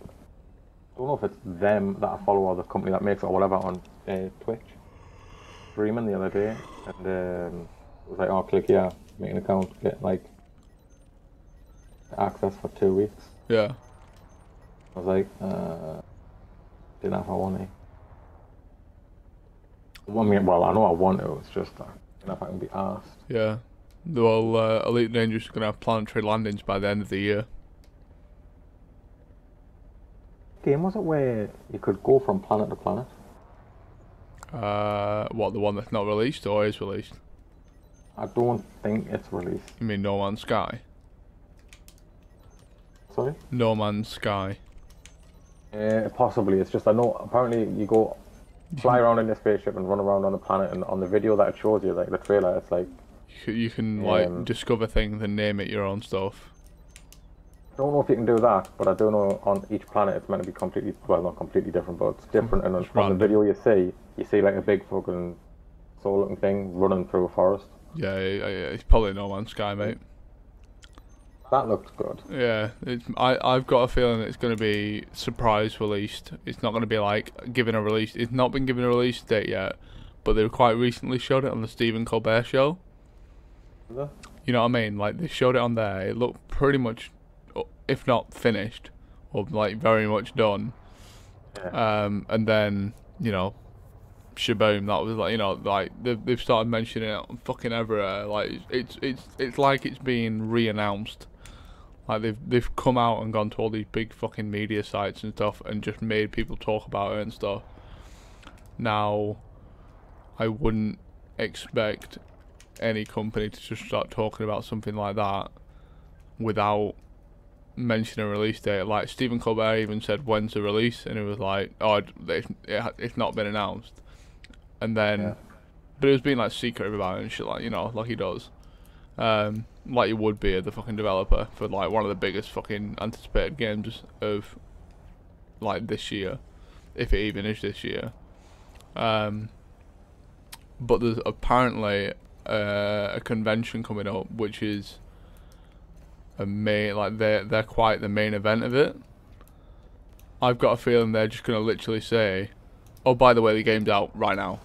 I don't know if it's them that I follow or the company that makes it or whatever on Twitch. Streaming the other day, and it was like, oh, click here, make an account, get like access for 2 weeks. Yeah. I was like, didn't know if I want it. I mean, well, I know I want it, it's just, I don't know if I can be asked. Yeah. Well, Elite Dangerous are going to have planetary landings by the end of the year. Game was it where you could go from planet to planet? What, the one that's not released or is released? I don't think it's released. You mean No Man's Sky? Sorry? No Man's Sky. Possibly. It's just, I know apparently you go fly around in your spaceship and run around on the planet, and on the video that it shows you, like the trailer, it's like you can like discover things and name it your own stuff. I don't know if you can do that, but I do know on each planet it's meant to be completely, well, not completely different, but it's different. And on the video you see like a big fucking soul-looking thing running through a forest. Yeah, it's probably No Man's Sky, mate. That looks good. Yeah, I've got a feeling it's going to be surprise released. It's not going to be like given a release. It's not been given a release date yet, but they quite recently showed it on the Stephen Colbert show. Yeah. You know what I mean? Like, they showed it on there. It looked pretty much, if not finished, or like very much done. Yeah. And then, you know, shaboom, that was like, you know, like they've started mentioning it fucking everywhere. Like, it's like it's being re-announced. Like, they've come out and gone to all these big fucking media sites and stuff and just made people talk about it and stuff. Now, I wouldn't expect any company to just start talking about something like that without mentioning a release date. Like, Stephen Colbert even said, when's the release? And it was like, oh, it's not been announced. And then, but it was being like secret about it and shit, like, you know, like he does. Like you would be the fucking developer for like one of the biggest fucking anticipated games of like this year, if it even is this year. But there's apparently a convention coming up, which is like they're quite the main event of it. I've got a feeling they're just gonna literally say, oh, by the way, the game's out right now.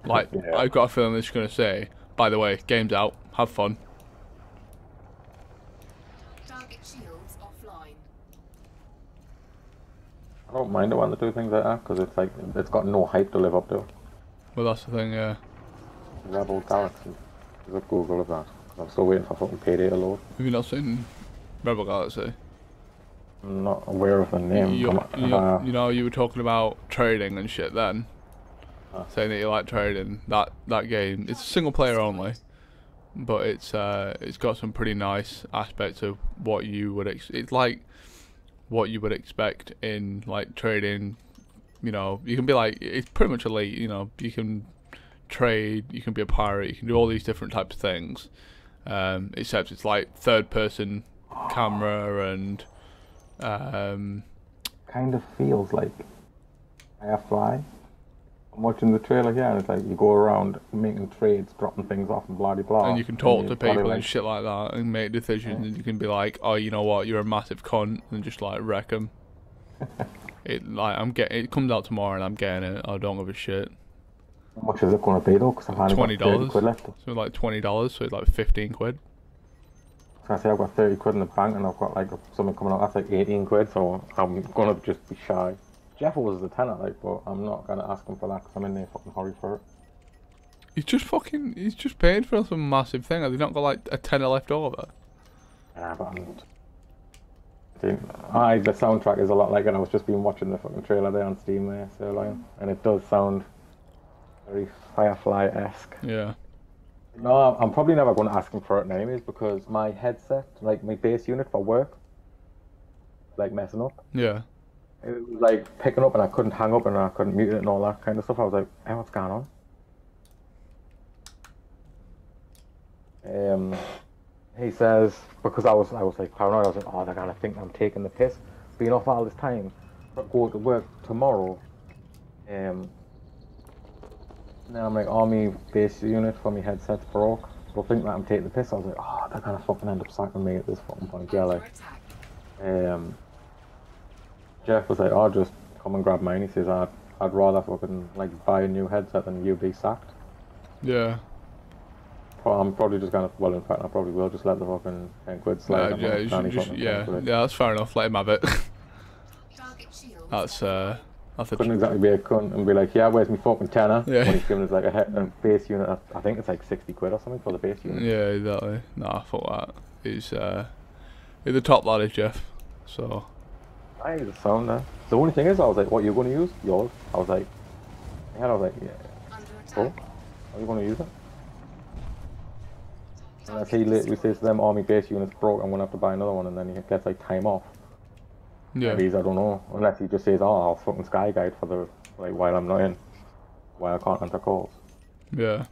Like, yeah. I've got a feeling they're just gonna say, by the way, game's out, have fun. Target shields offline. I don't mind it when they do things like that, because it's like, it's got no hype to live up to. Well, that's the thing, yeah. Rebel Galaxy. There's a Google of that. I'm still waiting for fucking Payday to load. Have you not seen Rebel Galaxy? I'm not aware of the name. You know, you were talking about trading and shit then. Saying that you like trading. That game, it's single player only, but it's got some pretty nice aspects of what you would it's like what you would expect in like trading. You know, you can be like, it's pretty much elite. You know, you can trade, you can be a pirate, you can do all these different types of things. Except it's like third person camera and kind of feels like Firefly. I'm watching the trailer here, and it's like you go around making trades, dropping things off, and blah blah blah. And you can talk to people like, and shit like that, and make decisions. And you can be like, oh, you know what, you're a massive cunt, and just like wreck them. It comes out tomorrow, and I'm getting it. I don't give a shit. How much is it going to be though? Because I've only got 30 quid left. So like $20, so it's like 15 quid. So I say I've got 30 quid in the bank, and I've got like something coming out that's like 18 quid. So I'm gonna just be shy. Jeff was the tenner, like, but I'm not gonna ask him for that because I'm in a fucking hurry for it. He's just paid for some massive thing. Have they not got like a tenner left over? Yeah, but the soundtrack is a lot like it. I was just been watching the fucking trailer there on Steam there, Sirloin, and it does sound very Firefly-esque. Yeah. No, I'm probably never going to ask him for it anyways because my headset, like my bass unit for work, like messing up. Yeah. It was like picking up and I couldn't hang up and I couldn't mute it and all that kind of stuff. I was like, hey, what's going on? He says, because I was like paranoid, I was like, oh, they're gonna think I'm taking the piss. Been off all this time, go to work tomorrow. And then I'm like, my bass unit for my headset's broke. They'll think that I'm taking the piss. I was like, oh, they're gonna fucking end up sacking me at this fucking point. Yeah, like, Jeff was like, oh, just come and grab mine. He says, I'd rather fucking like buy a new headset than you be sacked. Yeah. Well, I'm probably just gonna, well, in fact, I probably will just let the fucking 10 quid slide. Yeah, that's fair enough. Let him have it. That's couldn't exactly be a cunt and be like, yeah, where's my fucking tenner? Yeah. When he's giving us like a base unit. I think it's like 60 quid or something for the base unit. Yeah, exactly. Nah, fuck that. He's the top lad is Jeff. So. He's a sounder. The only thing is, I was like, what, you're going to use? Yours? I was like, yeah. Cool. Are you going to use it? And as he literally says to them, my base unit's broke, I'm going to have to buy another one, and then he gets like time off. Yeah. Maybe I don't know. Unless he just says, oh, I'll fucking Sky Guide for the, like, while I'm not in. While I can't answer calls. Yeah.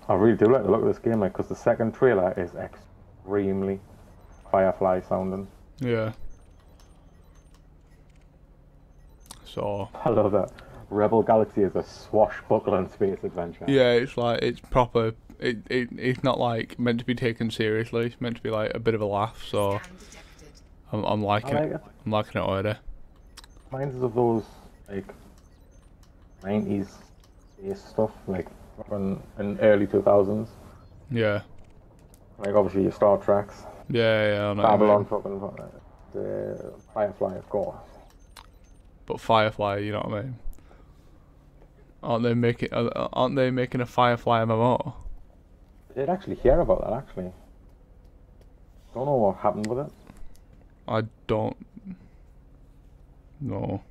I really do like the look of this game, like, because the second trailer is extremely Firefly sounding. Yeah. So. I love that. Rebel Galaxy is a swashbuckling space adventure. Yeah, it's like, it's proper. It's not like meant to be taken seriously. It's meant to be like a bit of a laugh. So I'm liking it. I'm liking it already. Reminds us of those like 90s space stuff, like in early 2000s. Yeah. Like obviously your Star Treks. Yeah, I know. Babylon, fucking the Firefly, of course. But Firefly, you know what I mean? Aren't they making a Firefly MMO? I did actually hear about that, actually. Don't know what happened with it. I don't know.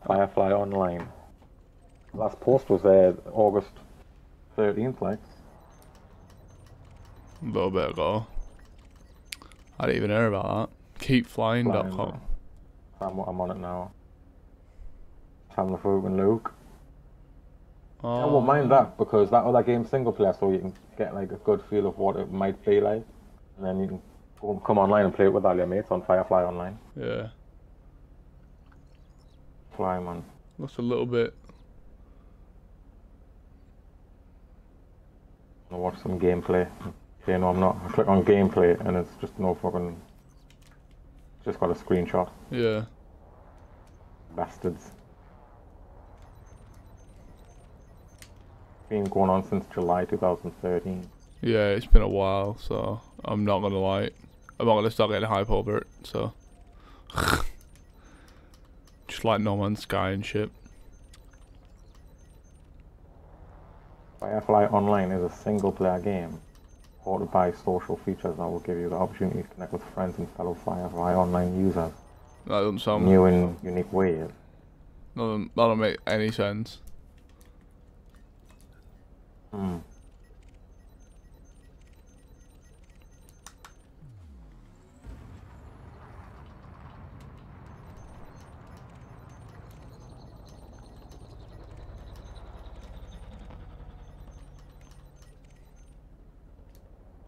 Firefly Online. Last post was August 13th, like. A little bit ago. I didn't even hear about that. Keepflying.com. I'm on it now. Sam LeFou and Luke. I won't mind that because that other game's single player, so you can get like a good feel of what it might be like, and then you can come online and play it with all your mates on Firefly Online. Yeah. Fly, man. That's a little bit. I'll watch some gameplay. Okay, no, I'm not. I click on gameplay and it's just no fucking. It's just got a screenshot. Yeah. Bastards. Been going on since July 2013. Yeah, it's been a while, so I'm not gonna lie. I'm not gonna start getting hype over it. So, just like No Man's Sky and shit. Firefly Online is a single-player game supported by social features that will give you the opportunity to connect with friends and fellow Firefly Online users. That doesn't sound new and unique ways. That don't make any sense. Hmm.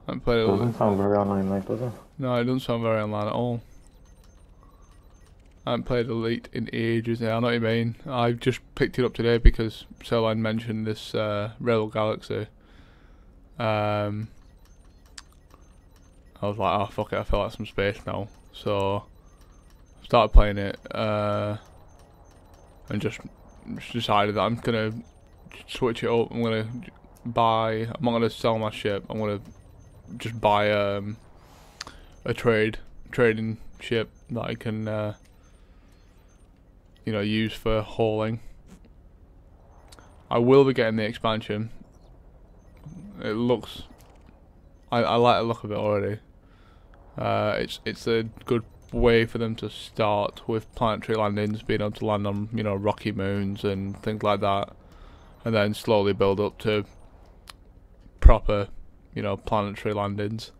I haven't played it. Doesn't sound very online like, does it? No, it doesn't sound very online at all. I haven't played Elite in ages now, I know what you mean. I just picked it up today because Celine mentioned this Rebel Galaxy. I was like, oh fuck it, I feel like some space now. So, I started playing it and just decided that I'm gonna switch it up. I'm gonna buy, I'm not gonna sell my ship, I'm gonna just buy a trading ship that I can you know, use for hauling. I will be getting the expansion. It looks, I like the look of it already. It's a good way for them to start with planetary landings, being able to land on, you know, rocky moons and things like that, and then slowly build up to proper, you know, planetary landings,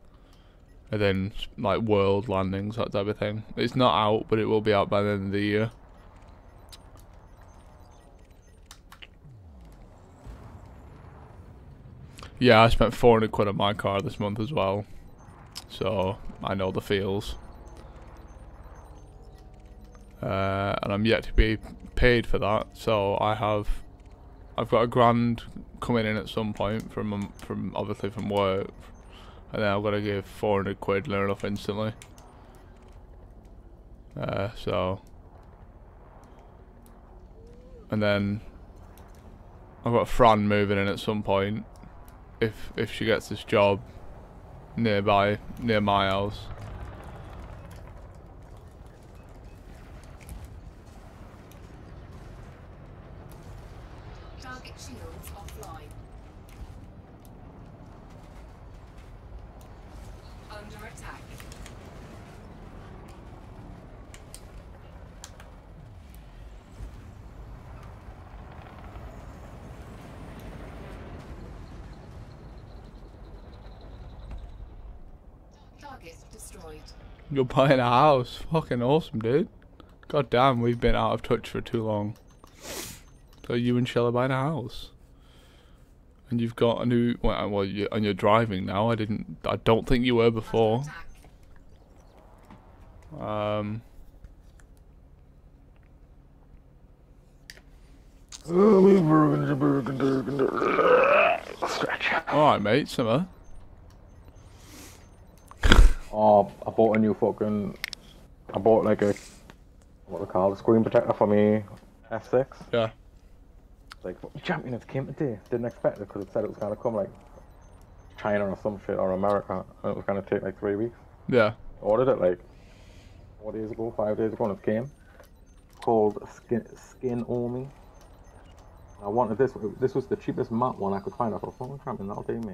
and then like world landings, that type of thing. It's not out, but it will be out by the end of the year. Yeah, I spent 400 quid on my car this month as well, so I know the feels. And I'm yet to be paid for that, so I've got £1,000 coming in at some point from obviously from work, and then I've got to give 400 quid near enough instantly. So, and then I've got Fran moving in at some point. If she gets this job near my house. Target shields offline. Under attack. Target destroyed. You're buying a house. Fucking awesome, dude. God damn, we've been out of touch for too long. So you and Shell are buying a house. And you've got a new, well, and you're driving now. I don't think you were before. Stretch. Alright, mate, summer. Oh, I bought a new fucking, I bought like a, what they call, a screen protector for me S6. Yeah. Like, champion, it came today. Didn't expect it because it said it was gonna come like China or some shit, or America, and it was gonna take like 3 weeks. Yeah. Ordered it like 4 days ago, 5 days ago, and it came. Called Skin Omi. I wanted this. This was the cheapest matte one I could find. I thought, fucking champion, that'll do me.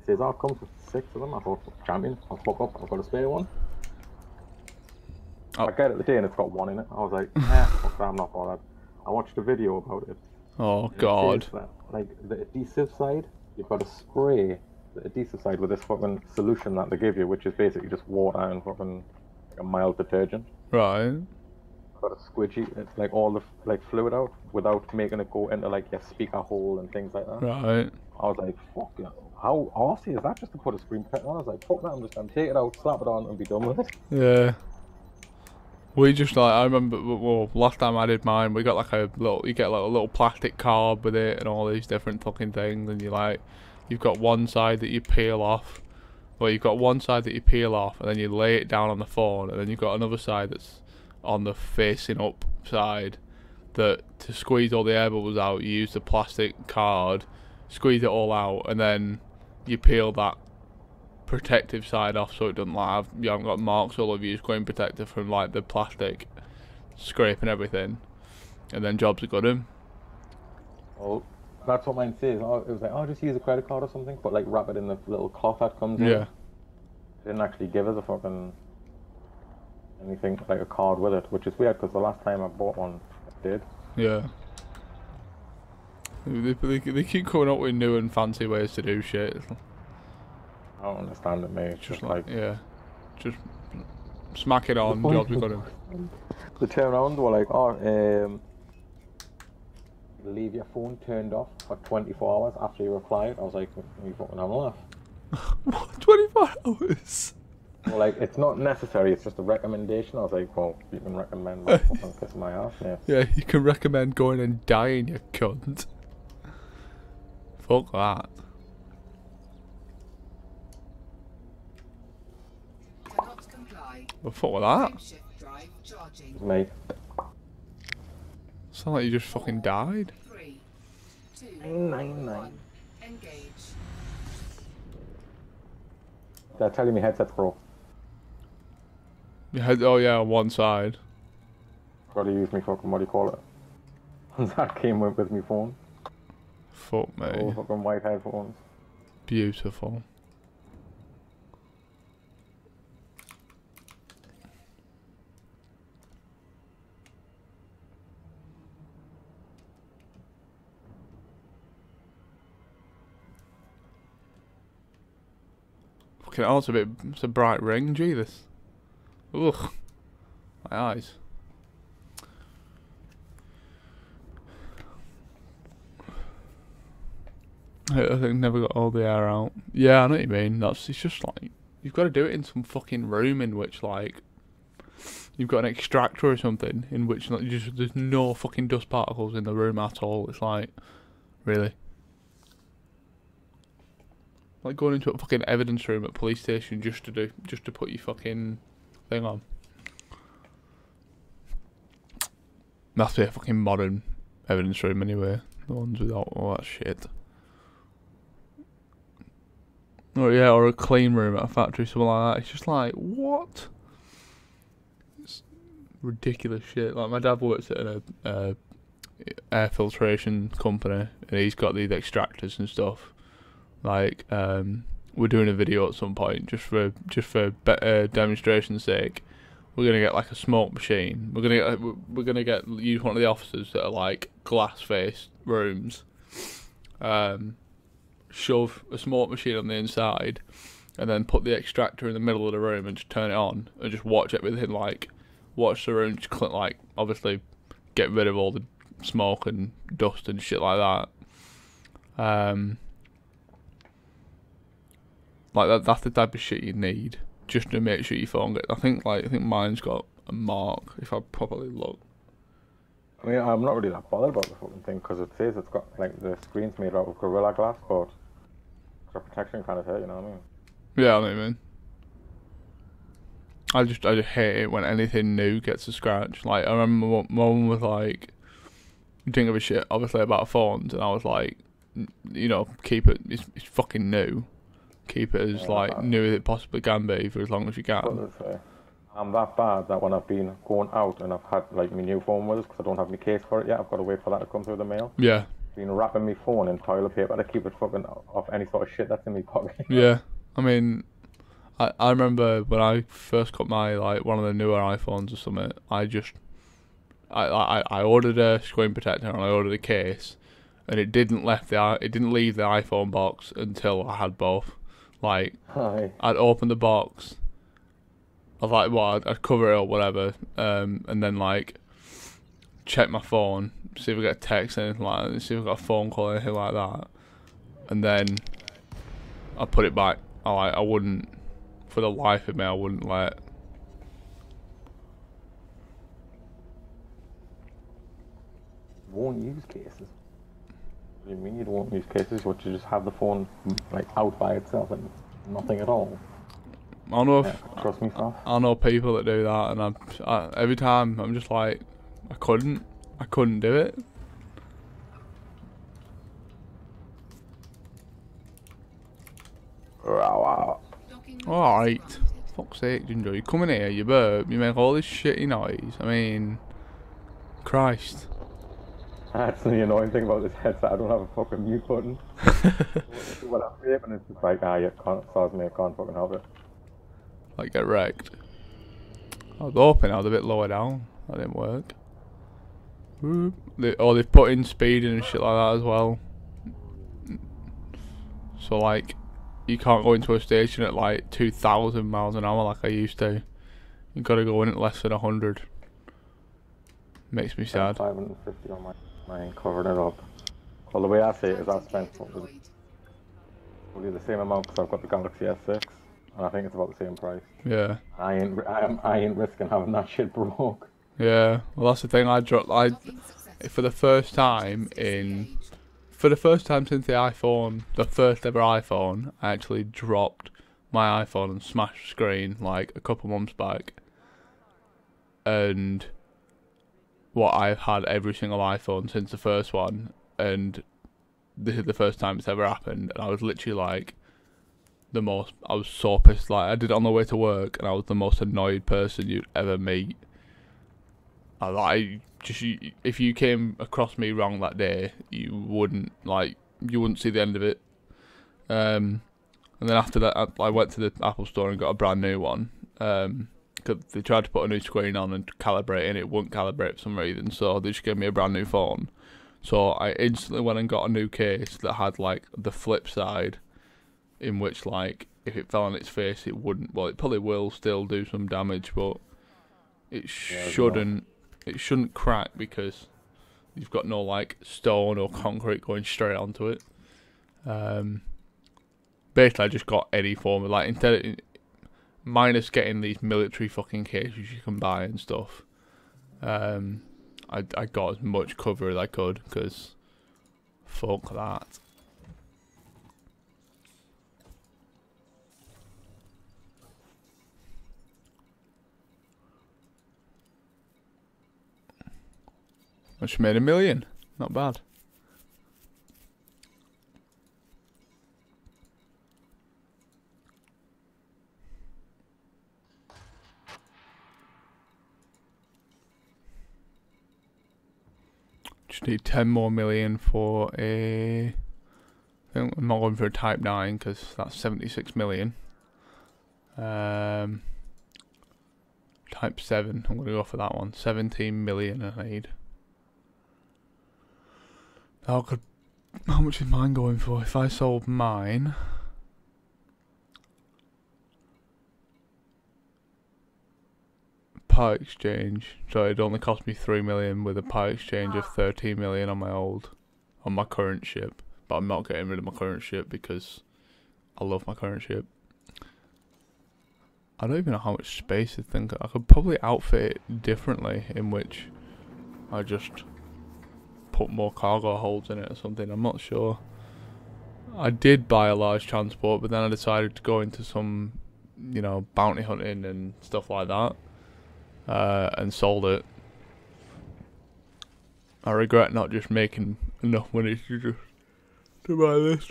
It says, oh, it comes with 6 of them. I thought, champion, I'll fuck up. I've got a spare one. Oh. I get it the day and it's got 1 in it. I was like, nah, fuck that, I'm not bothered. I watched a video about it. Oh god. That, like the adhesive side, you've got to spray the adhesive side with this fucking solution that they give you, which is basically just water and fucking like a mild detergent. Right. Got to squidgy, it's like all the like fluid out without making it go into like your speaker hole and things like that. Right. I was like, fuck yeah. How arsey is that just to put a screen protector on? I was like, fuck that, I'm just gonna take it out, slap it on and be done with it. Yeah. We just like, I remember, well, last time I did mine, we got like a little, you get like a little plastic card with it and all these different fucking things, and you like, you've got one side that you peel off, well, you've got one side that you peel off, and then you lay it down on the phone, and then you've got another side that's on the facing up side, that to squeeze all the air bubbles out, you use the plastic card, squeeze it all out, and then you peel that protective side off so it doesn't like have, you haven't got marks all over you, screen protector from like the plastic scrape and everything, and then jobs are got him. Oh, that's what mine says. Oh, it was like, oh, just use a credit card or something, but like wrap it in the little cloth that comes in. Yeah. They didn't actually give us a fucking anything like a card with it, which is weird because the last time I bought one, it did. Yeah. They keep coming up with new and fancy ways to do shit. I don't understand it, mate. It's just like yeah, just smack it on. Jobs we got him. They turn around, they were like, oh, leave your phone turned off for 24 hours after you replied. I was like, you fucking having a laugh? What? 24 hours? Well, like, it's not necessary, it's just a recommendation. I was like, well, you can recommend my fucking kiss my ass, mate. Yeah, you can recommend going and dying, you cunt. Fuck that. Cannot comply. Well, fuck with that. Frameshift drive charging. It's me. Sound like you just fucking died. 3, 2, 9, 1. Engage. They're telling me headset's broke. Your head, oh yeah, on one side. Gotta use me fucking, what do you call it? That came with me phone. Fuck me. Oh, fucking white headphones. Beautiful. Fucking hell, it's a bright ring, Jesus. Ugh. My eyes. I think never got all the air out. Yeah, I know what you mean. It's just like, you've got to do it in some fucking room in which like, you've got an extractor or something in which like, there's no fucking dust particles in the room at all. It's like, really? Like going into a fucking evidence room at police station just to put your fucking thing on. That's a fucking modern evidence room anyway. The ones without all that shit. Or yeah, or a clean room at a factory, something like that. It's just like, what? It's ridiculous shit. Like my dad works at a air filtration company, and he's got these extractors and stuff. Like, we're doing a video at some point just for demonstration's sake. We're gonna get like a smoke machine. We're gonna use one of the offices that are like glass faced rooms. Shove a smoke machine on the inside, and then put the extractor in the middle of the room and just turn it on and just watch everything. Like, watch the room just like obviously get rid of all the smoke and dust and shit like that. Like that's the type of shit you need just to make sure your phone gets. I think mine's got a mark if I properly look. I mean, I'm not really that bothered about the fucking thing because it says it's got like the screen's made out of Gorilla Glass, but for protection kind of hurt, you know what I mean? Yeah, I know what you mean. I just hate it when anything new gets a scratch. Like I remember mum was like, didn't give a shit obviously about phones, and I was like, you know, keep it. It's fucking new. Keep it as like new as it possibly can be for as long as you can. I'm that bad that when I've been going out and I've had like my new phone with us because I don't have my case for it yet, I've got to wait for that to come through the mail. Yeah. Been wrapping my phone in toilet paper to keep it fucking off any sort of shit that's in my pocket. Yeah, I mean, I remember when I first got my like one of the newer iPhones or something. I ordered a screen protector and I ordered a case, and it didn't leave the iPhone box until I had both. Like, I'd open the box. I was like, well, I'd cover it or whatever, and then like check my phone, see if I get a text or anything like that, see if I got a phone call or anything like that, and then I put it back. I wouldn't, for the life of me, I wouldn't let. Won't use cases. What do you mean you don't use cases? Would you just have the phone like out by itself and nothing at all? I know. Trust me, stuff. I know people that do that, and I every time I'm just like, I couldn't do it. Alright. Fuck's sake, Ginger. You come in here, you burp, you make all this shitty noise. I mean, Christ. That's the annoying thing about this headset. I don't have a fucking mute button. When I'm vaping, it's just like, you can't, sorry me, I can't fucking help it. Like, get wrecked. I was hoping I was a bit lower down. That didn't work. They've put in speeding and shit like that as well. So, like, you can't go into a station at like 2,000 miles an hour like I used to. You gotta go in at less than 100. Makes me sad. 550 on mine, covering it up. Well, the way I see it is I've spent probably the same amount because I've got the Galaxy S6, and I think it's about the same price. Yeah. I ain't risking having that shit broke. Yeah. Well, that's the thing. For the first time since the iPhone, the first ever iPhone, I actually dropped my iPhone and smashed the screen like a couple months back. And I've had every single iPhone since the first one, and this is the first time it's ever happened. And I was literally like I was so pissed. Like, I did it on the way to work, and I was the most annoyed person you'd ever meet. If you came across me wrong that day, you wouldn't see the end of it. And then after that, I went to the Apple store and got a brand new one. Cause they tried to put a new screen on and calibrate it, and it wouldn't calibrate for some reason. So they just gave me a brand new phone. So I instantly went and got a new case that had like the flip side, in which like if it fell on its face, it wouldn't. Well, it probably will still do some damage, but it shouldn't. It shouldn't crack because you've got no like stone or concrete going straight onto it. Basically, I just got any form of like minus getting these military fucking cases you can buy and stuff. I got as much cover as I could because fuck that. I just made $1 million. Not bad. Just need 10 more million for a... I think I'm not going for a Type 9 because that's 76 million. Type 7, I'm going to go for that one. 17 million I need. How much is mine going for? If I sold mine... Part exchange, so it only cost me 3 million with a part exchange of 13 million on my current ship. But I'm not getting rid of my current ship because I love my current ship. I don't even know how much space I think. I could probably outfit it differently, in which I just put more cargo holds in it or something. I'm not sure. I did buy a large transport, but then I decided to go into some, bounty hunting and stuff like that. And sold it. I regret not just making enough money to buy this.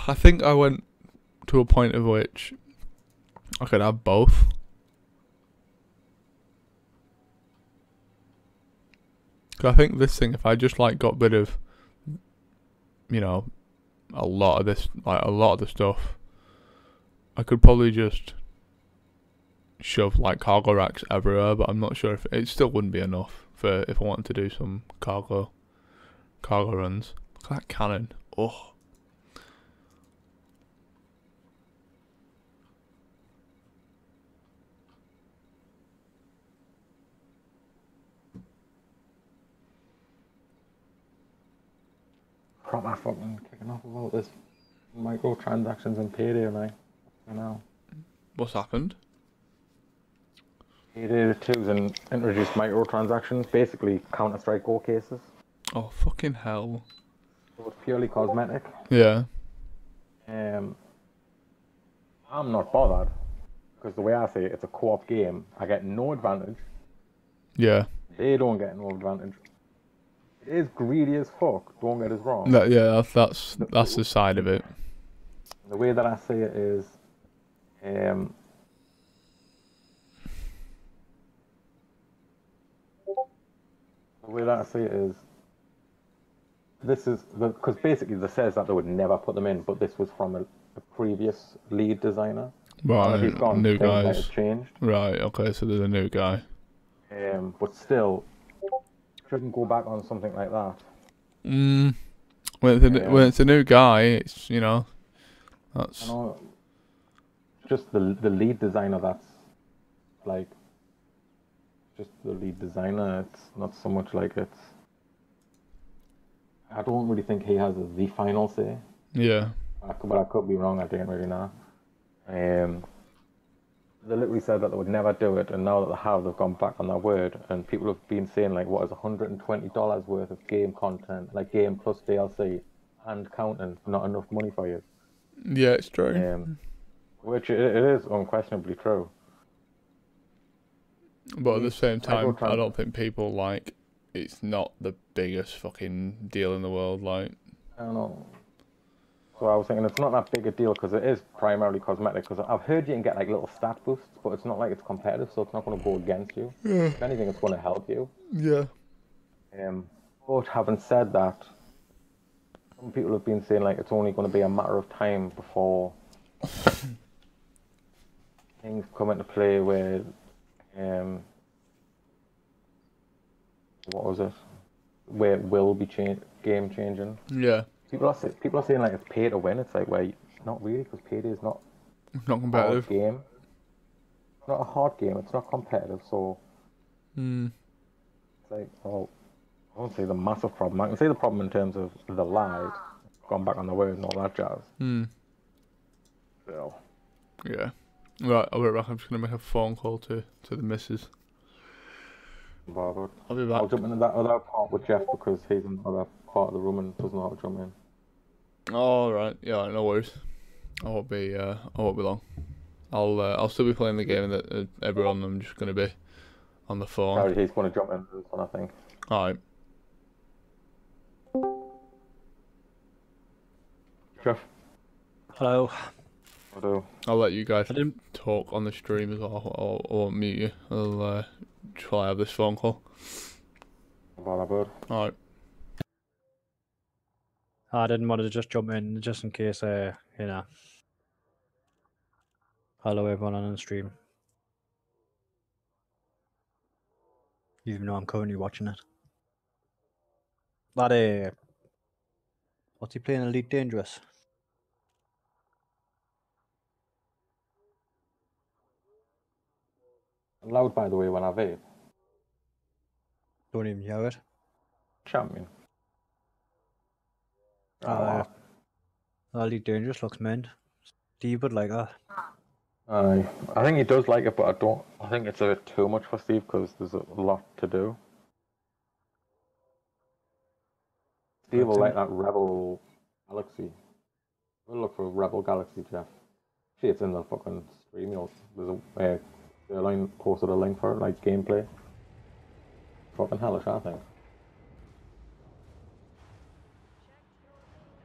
I think I went to a point of which I could have both. I think this thing, if I just got rid of, a lot of this, a lot of the stuff, I could probably just shove cargo racks everywhere, but I'm not sure if it still wouldn't be enough for if I wanted to do some cargo runs. Look at that cannon. Oh. Proper fucking kicking off about this microtransactions and payday, mate. I know. What's happened? Payday 2's and introduced microtransactions, basically Counter-Strike Go cases. Oh, fucking hell. So it's purely cosmetic. Yeah. I'm not bothered, because the way I see it, it's a co-op game. I get no advantage. Yeah. They don't get no advantage. It is greedy as fuck, don't get us wrong. Yeah, that's the side of it. The way that I see it is, The way that I see it is, this is because basically they says that they would never put them in, but this was from a previous lead designer. Right, And if he's gone, new things might guys. have changed. Right, okay, so there's a new guy. But still, shouldn't go back on something like that. When it's a new guy, it's, you know, that's... I know, just the lead designer that's, like, just the lead designer, it's not so much like it's... I don't really think he has the final say. Yeah. But I could be wrong, I don't really know. They literally said that they would never do it, and now that they have, they've gone back on their word, and people have been saying, like, what is $120 worth of game content, like game plus DLC, and counting, not enough money for you. Yeah, it's true. Which it is unquestionably true. But at the same time, I don't think people, like, it's not the biggest fucking deal in the world, like... I don't know. So I was thinking it's not that big a deal because it is primarily cosmetic. Because I've heard you can get like little stat boosts, but it's not like it's competitive, so it's not going to go against you. Yeah. If anything, it's going to help you. Yeah. But having said that, some people have been saying like it's only going to be a matter of time before things come into play where, what was it? Where it will be game changing. Yeah. People are saying like it's pay to win. It's like, well, not really, because payday is not competitive. A hard game. It's not a hard game. It's not competitive. So it's like, well, I won't say the massive problem. I can say the problem in terms of the lag, gone back on the word and all that jazz. So. Yeah. Right, I'll be back. I'm just gonna make a phone call to the missus. Bothered. I'll be back. I'll jump into that other part with Jeff because he's in the other part of the room and doesn't know how to jump in. All right. Yeah, no worries. I won't be long. I'll still be playing the game that everyone. I'm just gonna be on the phone. Sorry, he's going to jump in this one, I think. All right. Jeff. Hello. Hello. I'll let you guys talk on the stream as well. I won't mute you. I'll try have this phone call. All right. I didn't want to just jump in just in case, you know. Hello everyone on the stream. Even though I'm currently watching it. That, what's he playing, Elite Dangerous? Loud, by the way, when I vape. Don't even hear it. Champion. Elite Dangerous looks mint. Steve would like that. I think he does like it, but I think it's a bit too much for Steve because there's a lot to do. Steve will like that Rebel Galaxy. We'll look for Rebel Galaxy, Jeff. See, it's in the fucking stream. There's a Caroline posted a link for it, like gameplay. Fucking hellish, I think.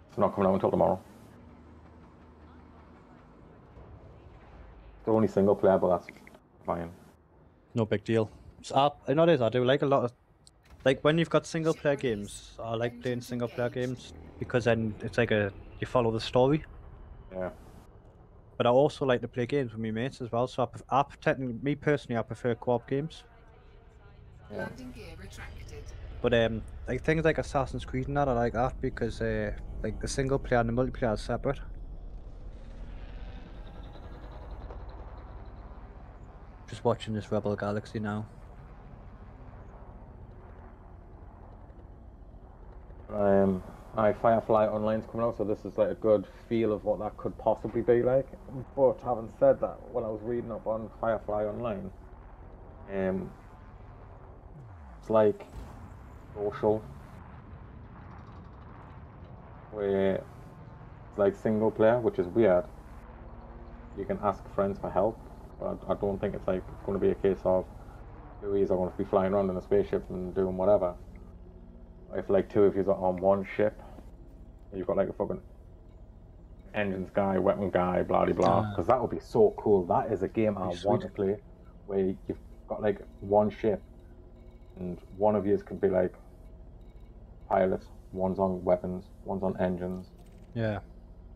It's not coming out until tomorrow. It's only single player, but that's fine. No big deal. So I know this, I do like a lot of, like when you've got single player games, I like playing single player games because then it's like you follow the story. Yeah. But I also like to play games with my mates as well, so me personally, I prefer co-op games. Yeah. But like things like Assassin's Creed and that, I like that because like the single player and the multiplayer are separate. Just watching this Rebel Galaxy now. Firefly Online's coming out, so this is like a good feel of what that could possibly be like. But having said that, when I was reading up on Firefly Online, it's like social, where it's like single player, which is weird. You can ask friends for help, but I don't think it's like going to be a case of two of you are going to be flying around in a spaceship and doing whatever. If like two of you are on one ship, you've got like a fucking engines guy, weapon guy, blah blah blah. Because that would be so cool. That is a game I want to play, where you've got like one ship, and one of yours could be like pilot, one's on weapons, one's on engines. Yeah,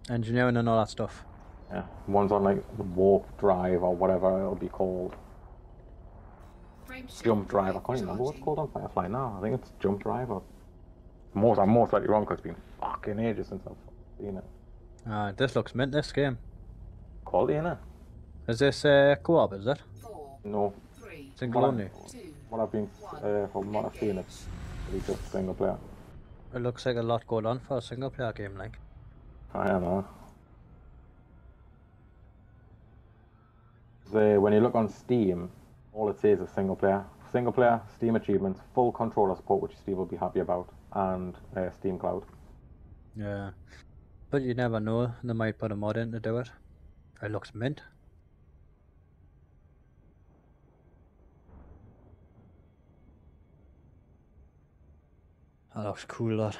engineering and all that stuff. Yeah, one's on like the warp drive or whatever it'll be called. Jump drive. I can't even remember what it's called on Firefly now. I think it's jump drive or. I'm most likely wrong because it's been fucking ages since I've seen it. This looks mint, this game. Quality, innit? Is this co-op, is it? No. Single only? What I've been, from what I've seen, it's just single player. It looks like a lot going on for a single player game, like. I don't know. When you look on Steam, all it says is single player. Single player, Steam achievements, full controller support, which Steve will be happy about, and Steam Cloud. Yeah. But you never know, they might put a mod in to do it. It looks mint. That looks cool, that.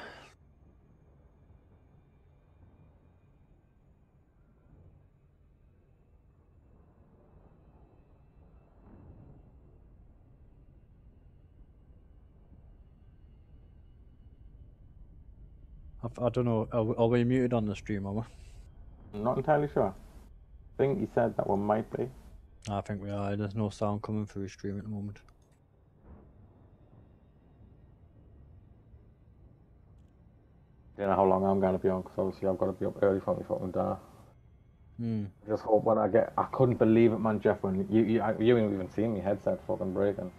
I don't know, are we muted on the stream, are we? I'm not entirely sure. I think he said that one might be. I think we are, there's no sound coming through the stream at the moment. I don't know how long I'm going to be on, because obviously I've got to be up early for me fucking dinner. I just hope when I couldn't believe it, man, Jeff, when you ain't even seen me headset fucking breaking.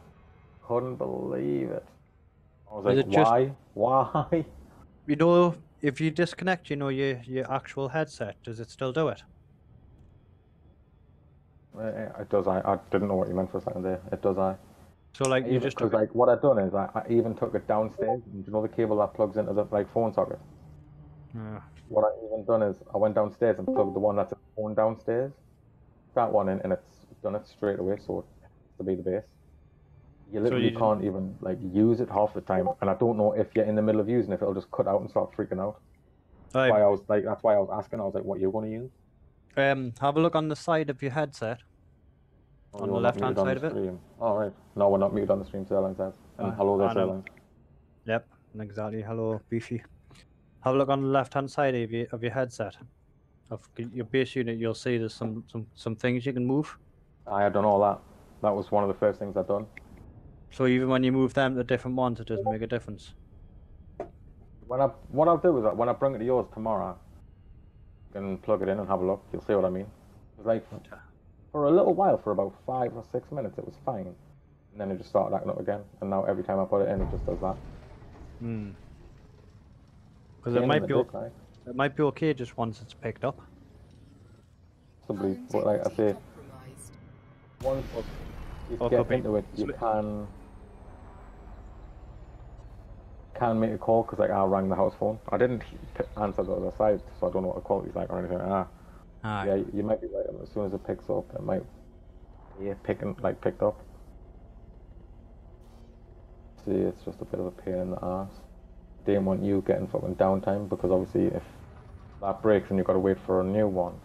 Couldn't believe it. I was like, why? Why? You know, if you disconnect, your actual headset, does it still do it? It does. I didn't know what you meant for a second there. It does. So like you just took like what I've done is I even took it downstairs. And you know the cable that plugs into the like phone socket. Yeah. What I even done is I went downstairs and plugged the one that's a phone downstairs. That one in, and it's done it straight away. So it has to be the base. You literally can't even like use it half the time, and I don't know if you're in the middle of using it, it'll just cut out and start freaking out. That's why I was asking. I was like, "What you're going to use?" Have a look on the side of your headset. On the left-hand side of it. All right. No, we're not muted on the stream. Airline says. And hello there, Airline. Yep, exactly. Hello, Beefy. Have a look on the left-hand side of your headset. Of your base unit, you'll see there's some things you can move. I had done all that. That was one of the first things I'd done. So even when you move them to different ones, it doesn't make a difference. What I'll do is that when I bring it to yours tomorrow, you can plug it in and have a look. You'll see what I mean. It's like for a little while, for about 5 or 6 minutes, it was fine, and then it just started acting up again. And now every time I put it in, it just does that. Because it might be okay just once it's picked up. Somebody, but like I say, once you get into it, you can make a call, because like I rang the house phone. I didn't answer the other side, so I don't know what the quality's like or anything. Yeah, you might be right. As soon as it picks up, it might picked up. See, it's just a bit of a pain in the ass. Didn't want you getting fucking downtime, because obviously if that breaks and you've got to wait for a new one,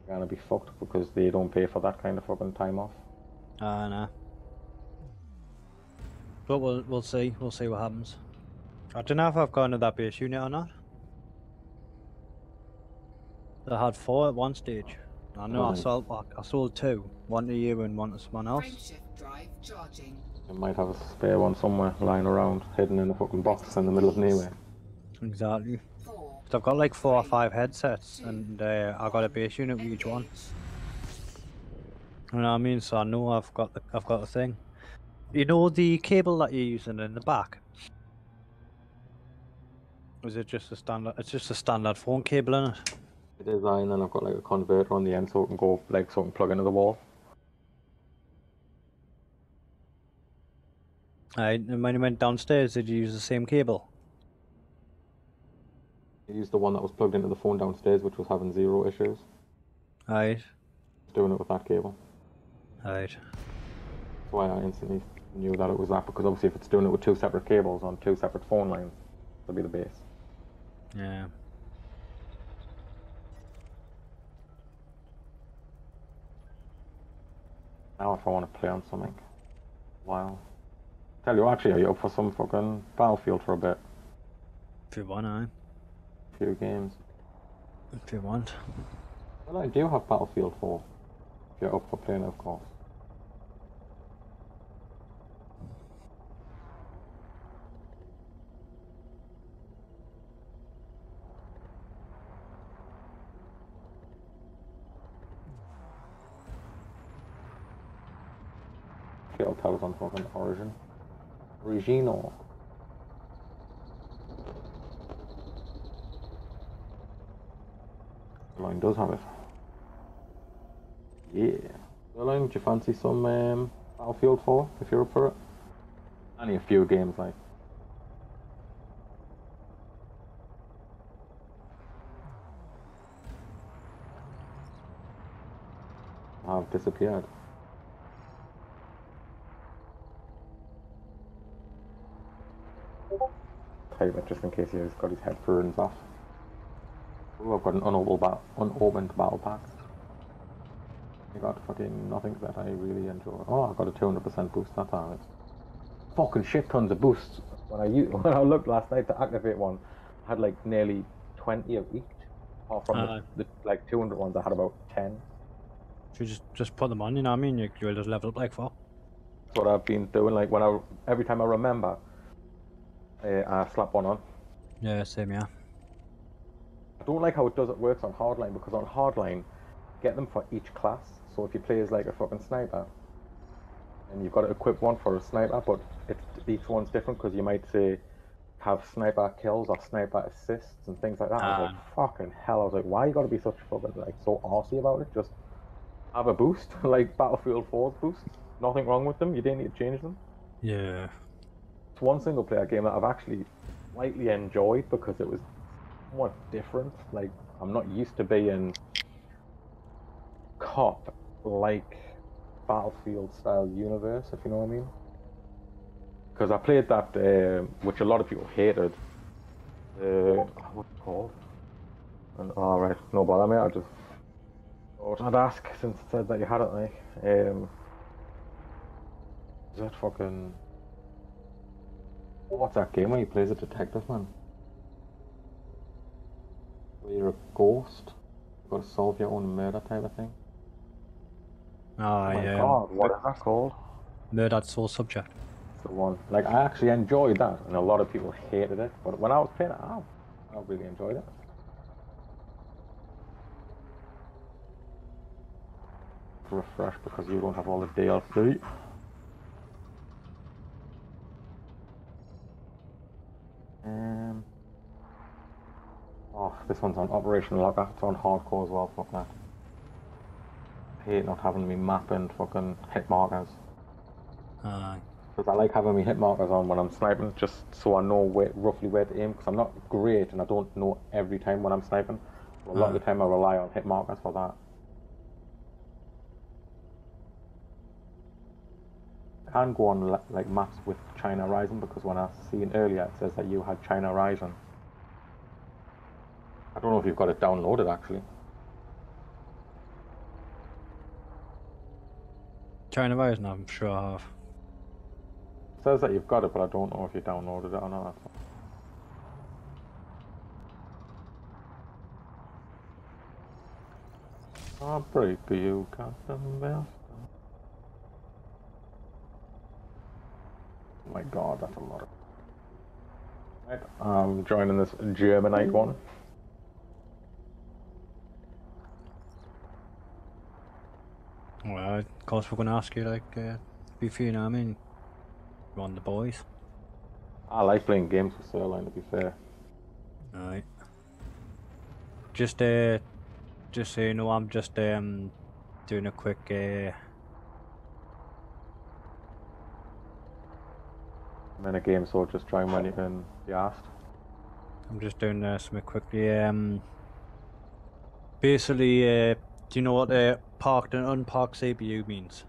you're gonna be fucked, because they don't pay for that kind of fucking time off. Nah. But we'll see. We'll see what happens. I don't know if I've gone to that base unit or not. I had 4 at one stage. I know I sold 2. One to you and one to someone else. You might have a spare one somewhere lying around, hidden in a fucking box in the middle of nowhere. Exactly. So I've got like 4 or 5 headsets, and I got a base unit with each one. You know what I mean? So I know I've got the thing. You know the cable that you're using in the back? Is it just a standard? It's just a standard phone cable, isn't it? It is, and then I've got like a converter on the end, so it can go like so it can plug into the wall. And when you went downstairs, did you use the same cable? I used the one that was plugged into the phone downstairs, which was having 0 issues. Right. Doing it with that cable. Right. That's why I instantly knew that it was that, because obviously if it's doing it with 2 separate cables on 2 separate phone lines, it'll be the base. Yeah. Now if I want to play on something. Wow. Tell you, actually, are you up for some fucking Battlefield for a bit? If you want, aye. A few games. If you want. Well, I do have Battlefield 4. If you're up for playing it, of course. I'll tell us on fucking Origin. Regino. Line does have it. Yeah. Line, do you fancy some Battlefield 4 if you're up for it? Only a few games, like. I've disappeared. Tell you just in case he's got his headphones off. Ooh, I've got an unopened battle pack. I got fucking nothing that I really enjoy. Oh, I got a 200% boost that time. It's fucking shit tons of boosts. When I looked last night to activate one, I had like nearly 20 of each. Apart from the like 200 ones, I had about 10. You just put them on, you know what I mean? You'll just level up like 4. That's what I've been doing. Like every time I remember, I slap one on. Yeah, same, yeah. I don't like how it works on hardline, because on hardline, get them for each class. So if you play as like a fucking sniper, and you've got to equip one for a sniper, but each one's different, because you might say have sniper kills or sniper assists and things like that. I was like, fucking hell! I was like, why you got to be such fucking like so arsey about it? Just have a boost, like Battlefield 4's boosts. Nothing wrong with them. You didn't need to change them. Yeah. It's one single player game that I've actually slightly enjoyed because it was somewhat different. Like, I'm not used to being cop like Battlefield style universe, if you know what I mean. Because I played that, which a lot of people hated. What's it called? And alright, no bother mate, I just thought I'd ask since it said that you had it, like. Is that fucking... What's that game where you play as a detective, man? Where you're a ghost, you've got to solve your own murder type of thing. Oh my god, what is that called? Murdered Soul Subject. That's the one. Like, I actually enjoyed that, and a lot of people hated it, but when I was playing it, I really enjoyed it. Refresh because you don't have all the DLC. Oh, this one's on Operation Locker. It's on hardcore as well. Fuck that. I hate not having me mapping fucking hit markers. Because I like having me hit markers on when I'm sniping, just so I know roughly where to aim. Because I'm not great and I don't know every time when I'm sniping. So a lot of the time I rely on hit markers for that. I can go on like maps with China Rising, because when I seen earlier it says that you had China Rising. I don't know if you've got it downloaded actually. China Rising, I'm sure I have. It says that you've got it, but I don't know if you downloaded it or not. I'll break you, custom best. Oh my god, that's a lot of... Right, I'm joining this Germanite one. Well, of course we're going to ask you, like, if you know what I mean, you want the boys. I like playing games with Sirline, to be fair. Alright. Just so you know, I'm just doing a quick I'm in a game, so just join when you can be asked. I'm just doing something quickly. Basically, do you know what parked and unparked CPU means?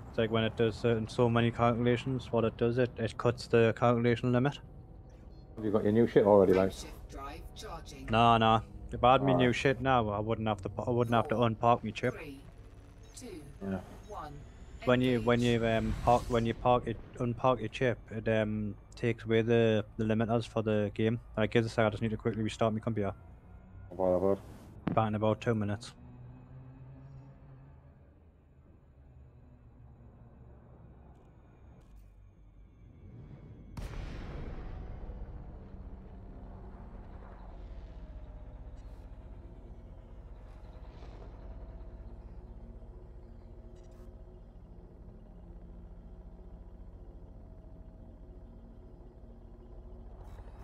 It's like when it does so many calculations, what it does, it cuts the calculation limit. Have you got your new shit already, like? No, If I had me new shit now, I wouldn't have to unpark my chip. 3, 2, Yeah. 1. When you Engage. unpark your chip, it takes away the limiters for the game. I guess I just need to quickly restart my computer. About. Back in about 2 minutes.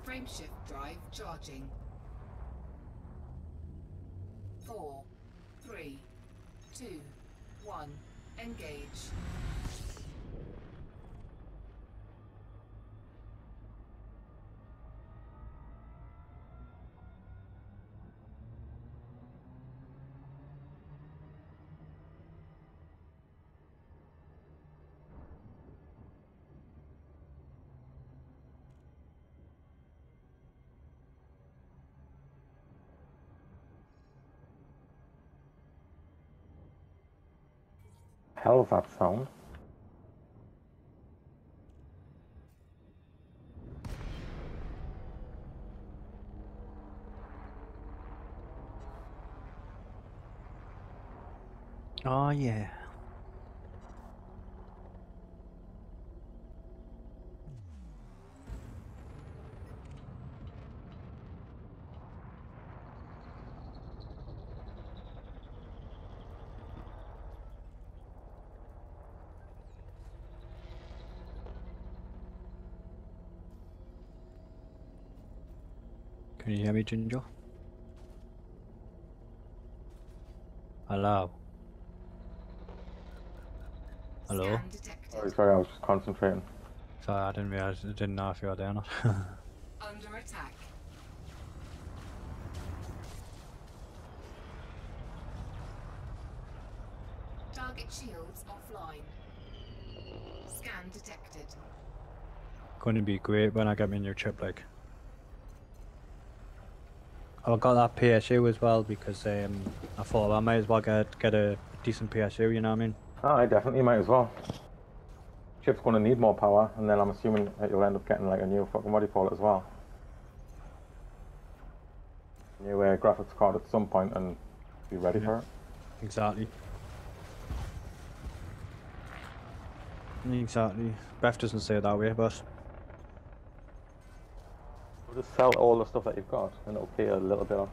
Frameshift drive charging. 4, 3, 2, 1. Engage. Hell of that sound. Oh yeah. Can you hear me, Ginger? Hello? Hello? Scan detected. Sorry, I was just concentrating. Sorry, I didn't realise, I didn't know if you were there or not. Under attack. Target shields offline. Scan detected. Gonna be great when I get my new chip, like. I got that PSU as well because I thought I might as well get a decent PSU, you know what I mean? I definitely might as well. Chip's going to need more power, and then I'm assuming that you'll end up getting like a new fucking what do you call it as well. New graphics card at some point and be ready for it. Exactly. Exactly. Beth doesn't say it that way, but We'll just sell all the stuff that you've got, and it'll pay a little bit off.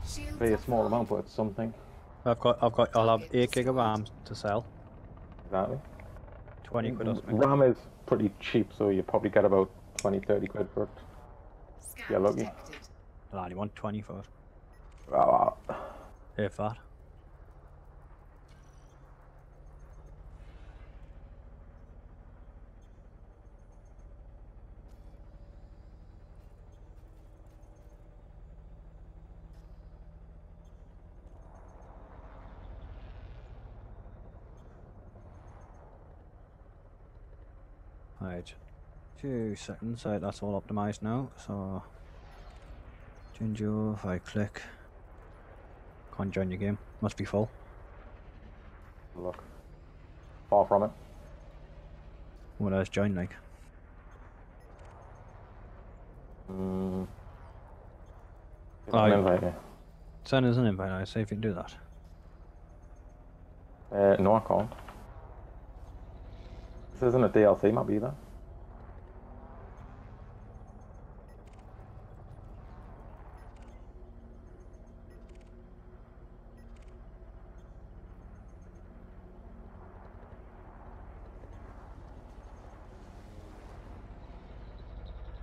Shields Pay a small offline. amount, but it's something. I'll have 8 gig of RAM to sell. Exactly. 20 quid or something. RAM is pretty cheap, so you probably get about 20-30 quid for it. Scan Yeah, lucky. detected. I only want 20 for it. Wow. If that. Right. 2 seconds, right, that's all optimized now, so Ginger, if I click, can't join your game, must be full. Look. Far from it. What else join like? An invite, yeah. Send us an invite, I say if you can do that. No, I can't. This isn't a DLC map either.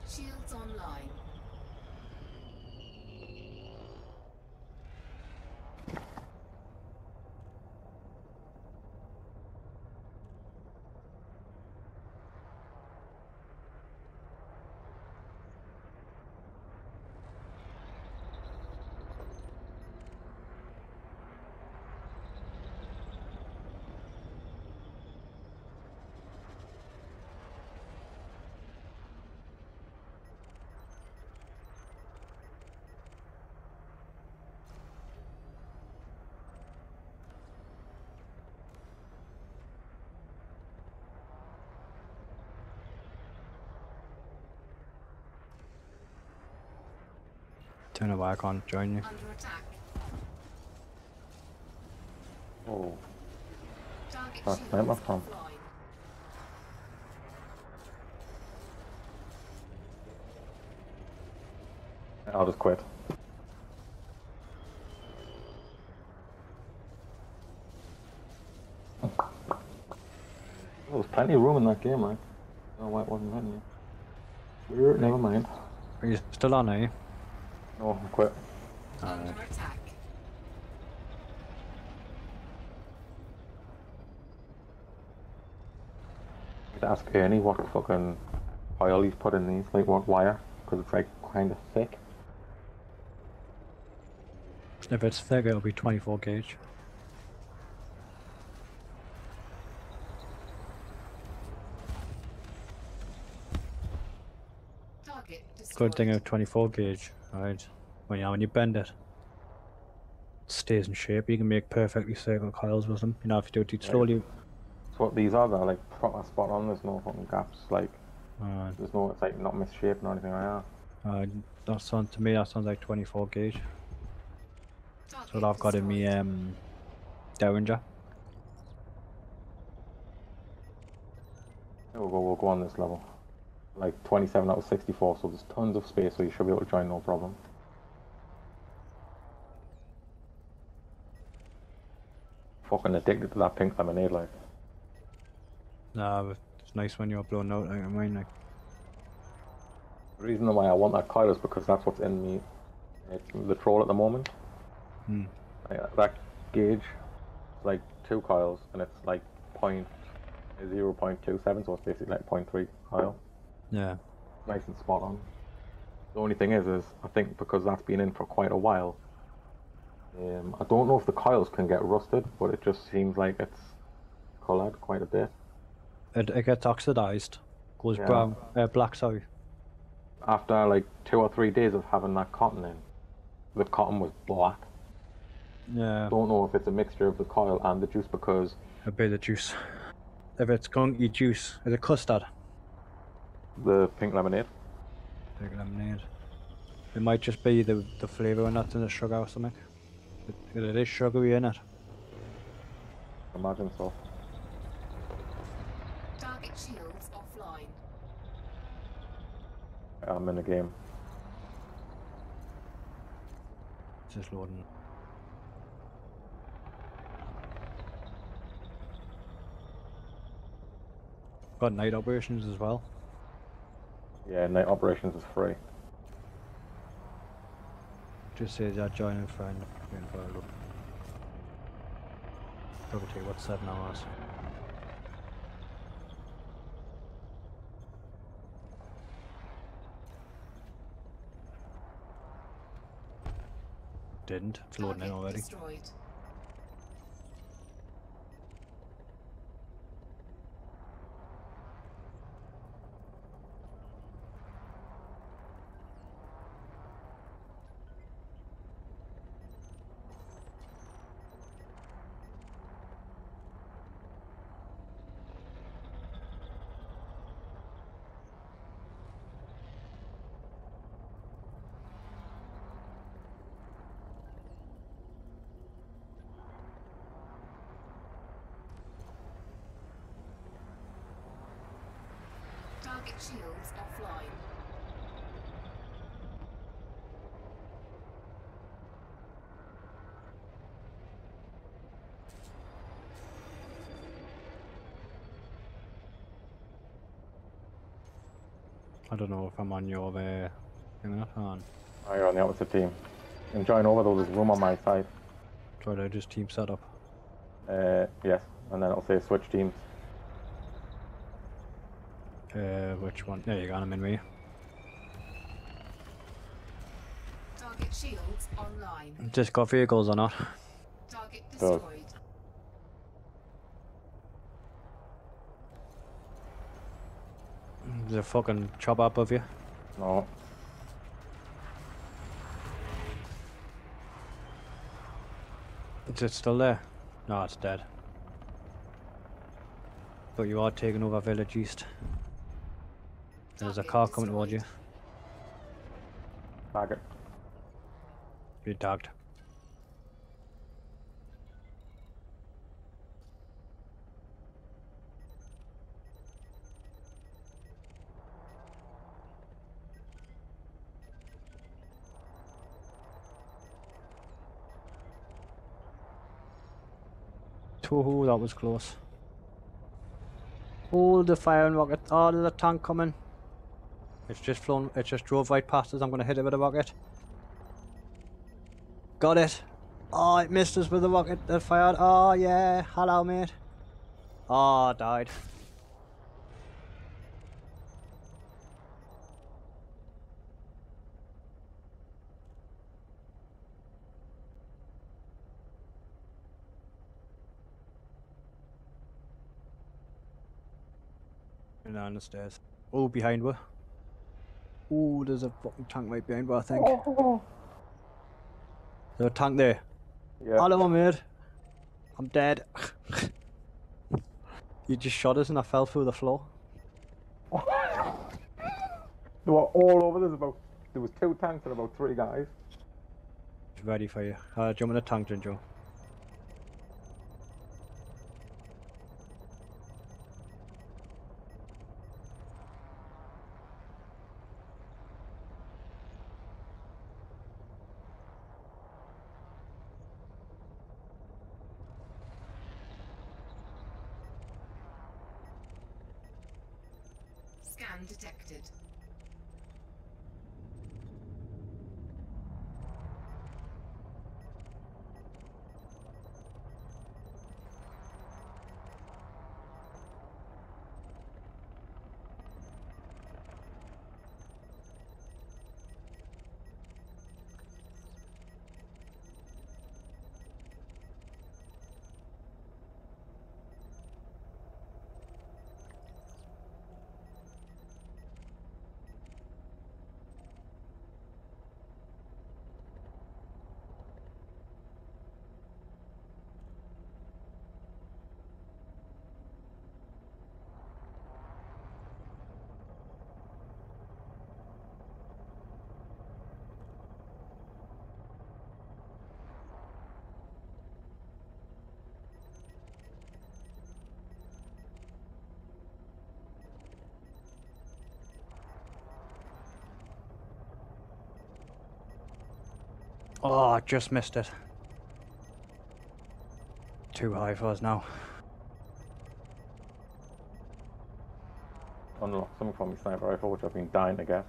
Shields online. Don't know why I can't join you. Under attack. Oh, Target that's shields sniper from. offline. I'll just quit. There was plenty of room in that game, right? I don't know why it wasn't letting you. Never mind. Are you still on, are you? No, I quit. Under attack. I need to ask Ernie what fucking oil he's put in these, like what wire, because it's like kind of thick. If it's thick, it'll be 24 gauge. Target destroyed. Good thing of 24 gauge, right? When you bend it, it stays in shape. You can make perfectly circle coils with them. You know, if you do it too slowly. That's what these are. They're like proper spot on. There's no fucking gaps. Like there's no. It's like not misshaped or anything like that. That sounds to me. That sounds like 24 gauge. That's what I've got in me Derringer. We'll go on this level. Like 27 out of 64, so there's tons of space, so you should be able to join no problem. Fucking addicted to that pink lemonade, like. Nah, but it's nice when you're blown out like mine. Like. The reason why I want that coil is because that's what's in me. It's the troll at the moment. That gauge is like 2 coils, and it's like 0.27, so it's basically like 0.3 coil. Yeah. Nice and spot on. The only thing is I think because that's been in for quite a while, I don't know if the coils can get rusted, but it just seems like it's coloured quite a bit. It gets oxidized, goes brown, black, sorry. After like 2 or 3 days of having that cotton in, the cotton was black. Yeah. Don't know if it's a mixture of the coil and the juice because... A bit of juice. If it's gunky juice, is it custard? The pink lemonade. Pink lemonade. It might just be the flavour and that's in the sugar or something. It is sugary in it. Imagine so. Target shields offline. I'm in the game. It's just loading. Got night operations as well. Yeah, night operations is free. Just says that joining friend. Probably take what, 7 hours. Didn't. It's loading in already. Destroyed. Target shields offline. I don't know if I'm on your thing or not. On. Oh, you're on the opposite team. You can join over though, there's room on my side. Try to just team setup. Yes, and then it'll say switch teams. Which one? There you go, I'm in with you. Target shields online. Just got vehicles or not? Target destroyed. There's a fucking chop up of you. No. Is it still there? No, it's dead. But you are taking over Village East. There's a car coming towards you. Target. Be tagged. Oh, that was close. Oh, the fire and rocket. Oh, there's a tank coming. It's just flown. It just drove right past us. I'm going to hit it with a rocket. Got it. Oh, it missed us with the rocket that fired. Oh, yeah. Hello, mate. Oh, died. Down the stairs. Oh, behind her. Oh, there's a fucking tank right behind her, I think. There's a tank there. Yeah. Hello, mate. I'm dead. You just shot us and I fell through the floor. They were all over. There was 2 tanks and about 3 guys. Ready for you. Jump in the tank, Joe. Scan detected. Oh, I just missed it. Too high for us now. Unlocked something from my sniper rifle, which I've been dying to get.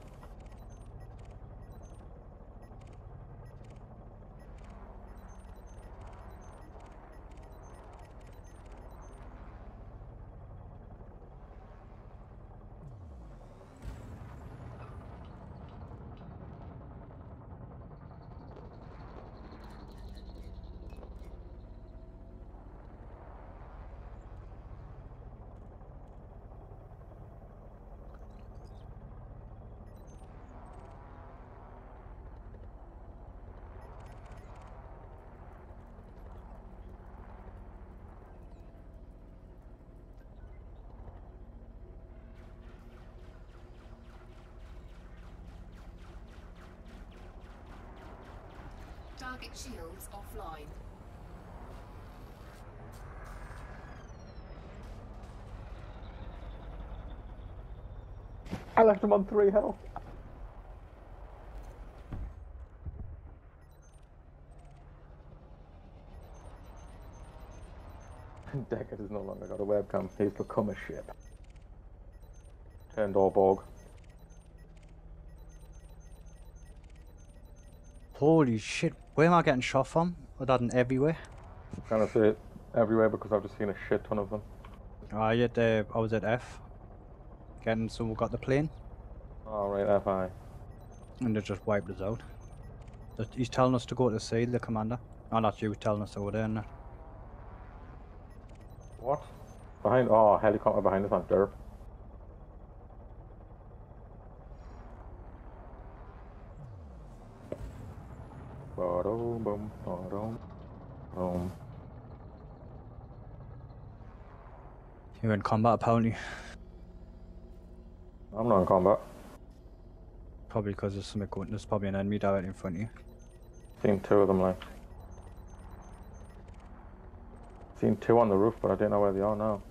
Target shields offline. I left him on 3 health. Deckard has no longer got a webcam. He's become a ship. Turned all bog. Holy shit, where am I getting shot from? Or that in everywhere? I'm trying to say it everywhere because I've just seen a shit ton of them. I was at F. Getting someone got the plane. Alright, FI. And they just wiped us out. He's telling us to go to C, the commander. Oh, not you, telling us to go there, isn't it? What? Behind? Oh, helicopter behind us on derp. Ba-dum, bum, ba-dum, bum. You're in combat apparently. I'm not in combat. Probably because there's something going. There's probably an enemy directly in front of you. Seen two of them, like. Seen two on the roof, but I don't know where they are now.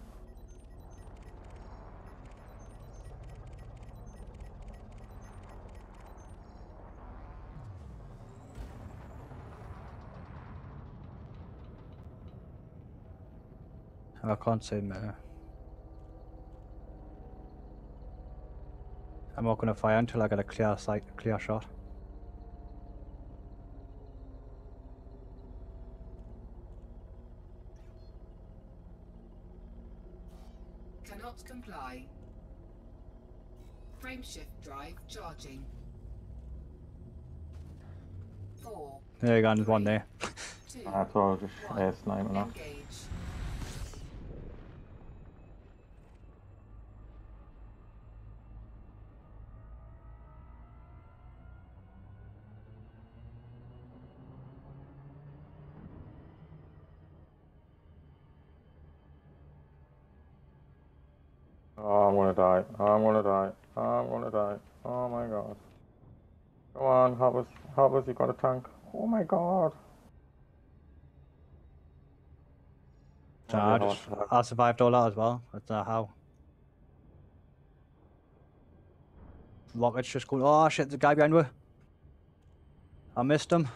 I can't see him. I'm not gonna fire until I get a clear sight, clear shot. Cannot comply. Frameshift drive charging. 4. There you go, there's one there. 2. I thought I was just sniping that. Engage. Oh, I'm gonna die. I'm gonna die. I'm gonna die. Oh my god. Come on, help us, you got a tank. Oh my god. So I survived all that as well. That's how. Rocket's just going, oh shit, the guy behind me. I missed him.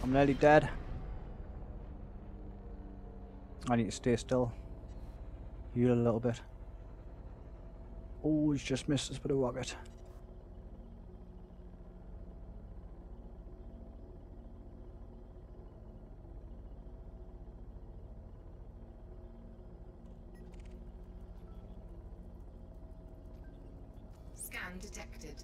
I'm nearly dead. I need to stay still. Heal a little bit. Oh, he's just missed us with a rocket. Scan detected.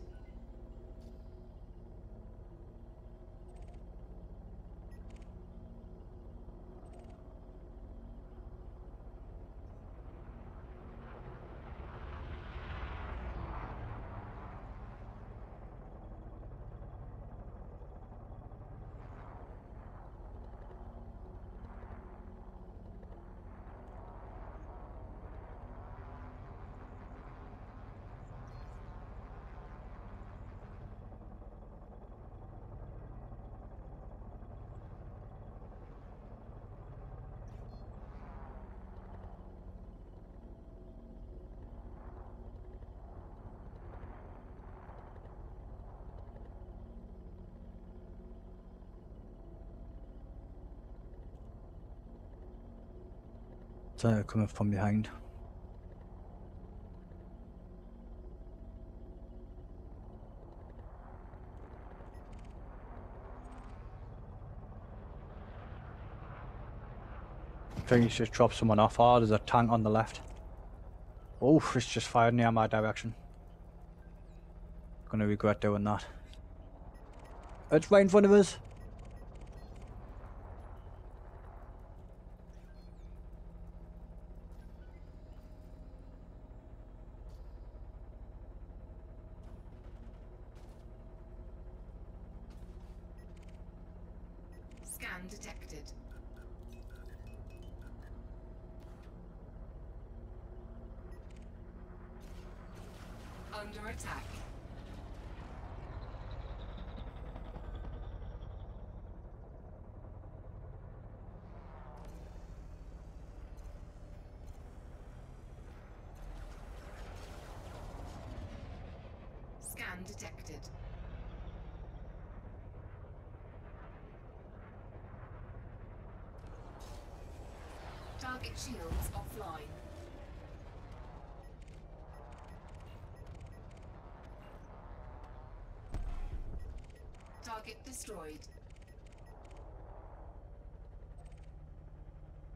So coming from behind. I think he's just dropped someone off. Oh, there's a tank on the left. Oh, it's just fired near my direction. Gonna regret doing that. It's right in front of us. Scan detected. Under attack. Scan detected. Target shields offline. Target destroyed.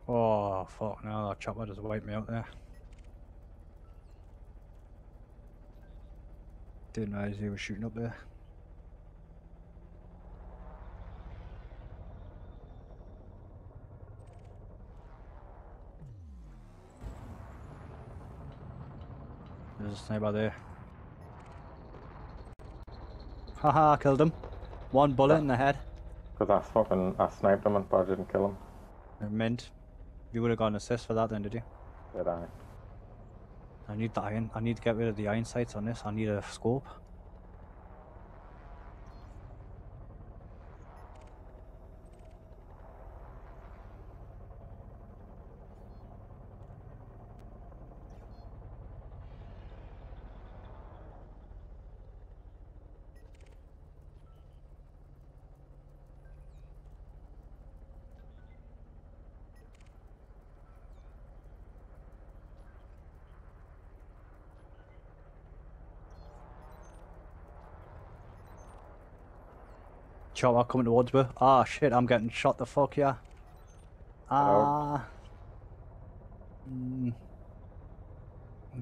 Oh, fuck no, that chopper just wiped me out there. Didn't realize he was shooting up there. There's a sniper there. Haha, killed him. One bullet in the head. Because I sniped him but I didn't kill him. Mint. You would have got an assist for that then, did you? Did I? I need the iron. I need to get rid of the iron sights on this. I need a scope. Chopper coming towards me. Ah, shit, I'm getting shot the fuck, yeah. Ah. I'm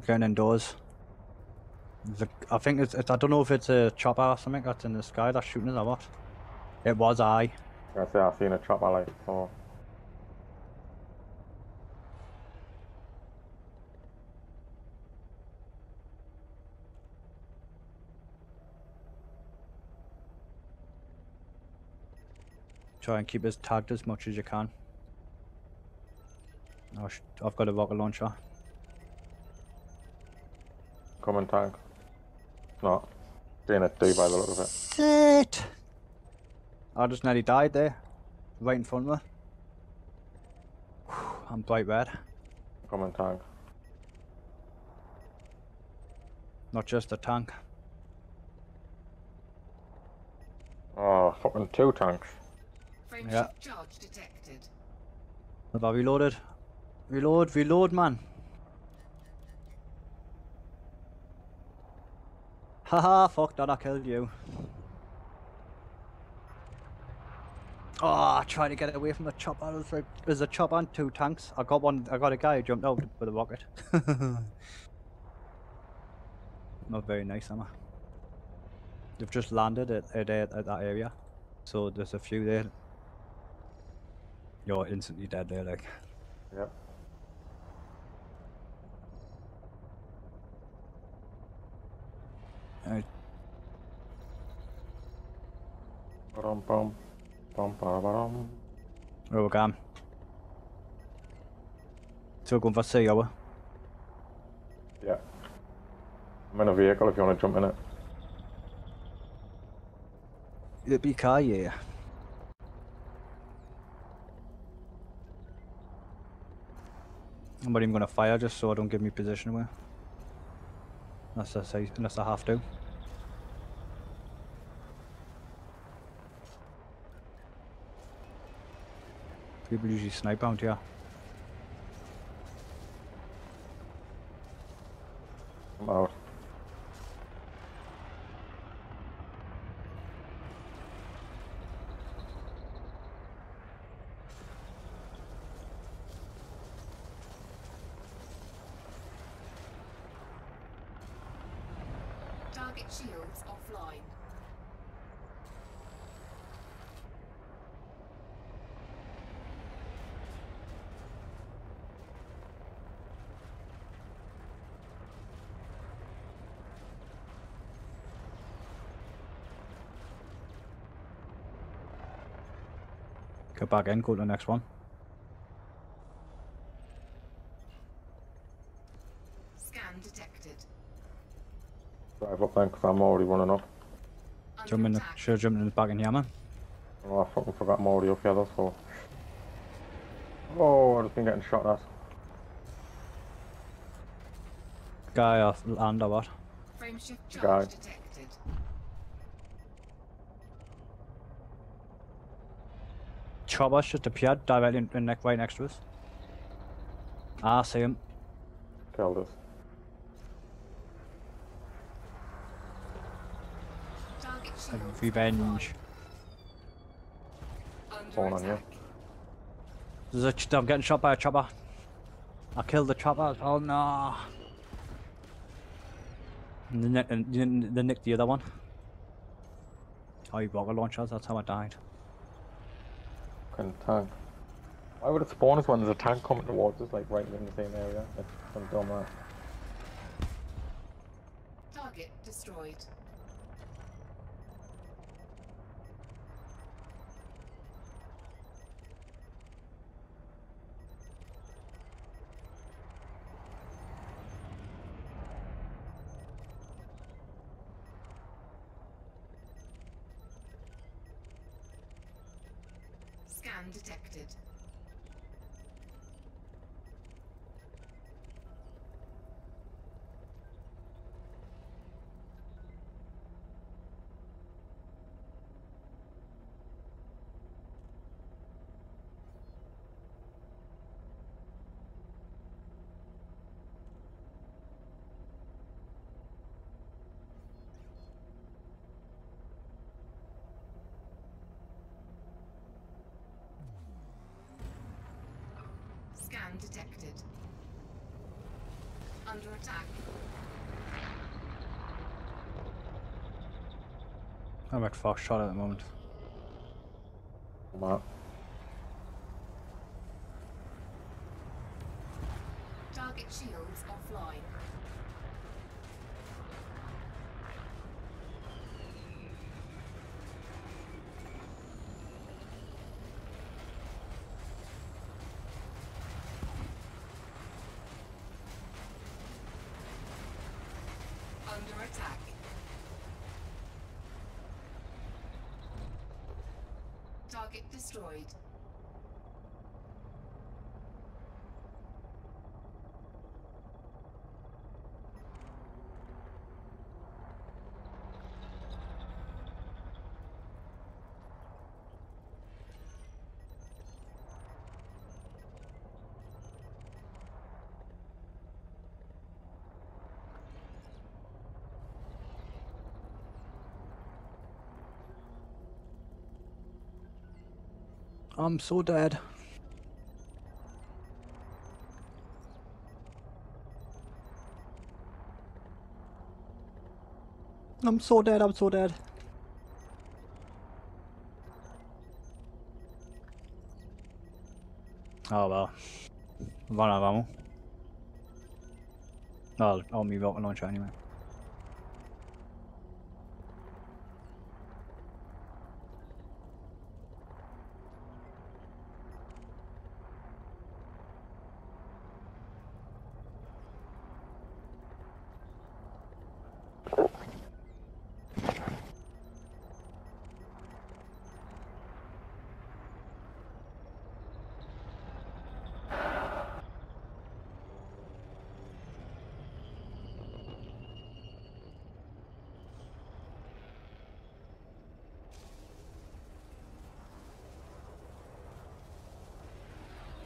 going indoors. I think it's, I don't know if it's a chopper or something that's in the sky that's shooting us or what. It was I. I say I've seen a chopper like so. Try and keep us tagged as much as you can. Oh, I've got a rocket launcher. Coming tank. No. Seeing it do by the look of it. Shit! I just nearly died there. Right in front of me. I'm bright red. Coming tank. Not just a tank. Oh, fucking 2 tanks. Frameship Yeah. charge detected. Have I reloaded? Reload, man. Haha, fuck that, I killed you. Oh, I tried to get away from the chopper. I was like, there's a chopper and 2 tanks. I got a guy who jumped out with a rocket. Not very nice, am I? They've just landed at that area. So there's a few there. You're instantly dead there, like. Yep. Right. Bum bum bum bum. Where we going? So we're going for sea, are we? Yeah. I'm in a vehicle if you want to jump in it. Yippee car, yeah. I'm not even gonna fire just so I don't give me position away. Unless I have to. People usually snipe out here. I'm out. Target shields offline. Go back in, go to the next one. Scan detected. Drive up then because I'm already running up. Jump in the, should have jumped in the back in here, man. Oh, I fucking forgot I'm already up here though, so. Oh, I've just been getting shot at. Guy off land or what? Frameshift Guy. charge detected. Chopper's just appeared directly right next to us. Ah, I see him. Killed us. Target shields Revenge. under Phone on you. attack. I'm getting shot by a chopper. I killed the chopper. Oh no. And they nicked the other one. Oh, you rocket launchers, that's how I died. Fucking tank. Why would it spawn us when there's a tank coming towards us, like right in the same area? That's some dumb ass. Target destroyed. Scan detected. Scan detected. Under attack. I'm at 4 shot at the moment. I'm out. Target shields offline. Under attack. Target destroyed. I'm so dead. I'm so dead, I'm so dead. Oh well. Run out of ammo. Well, I'll move out the launcher anyway.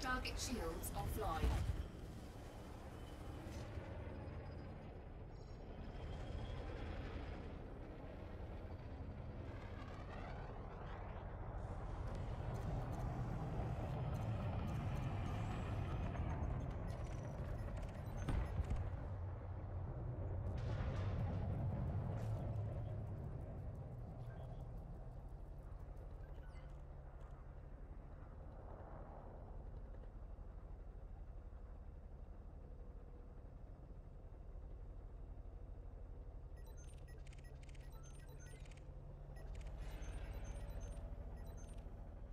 Target shields offline.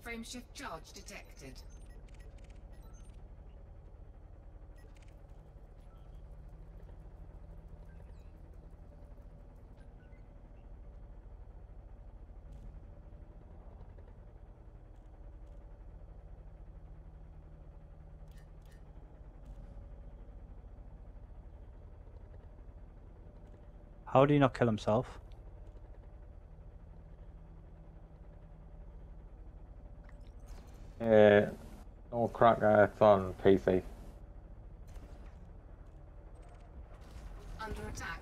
Frameshift charge detected. How did he not kill himself? No crack, it's on PC. Under attack.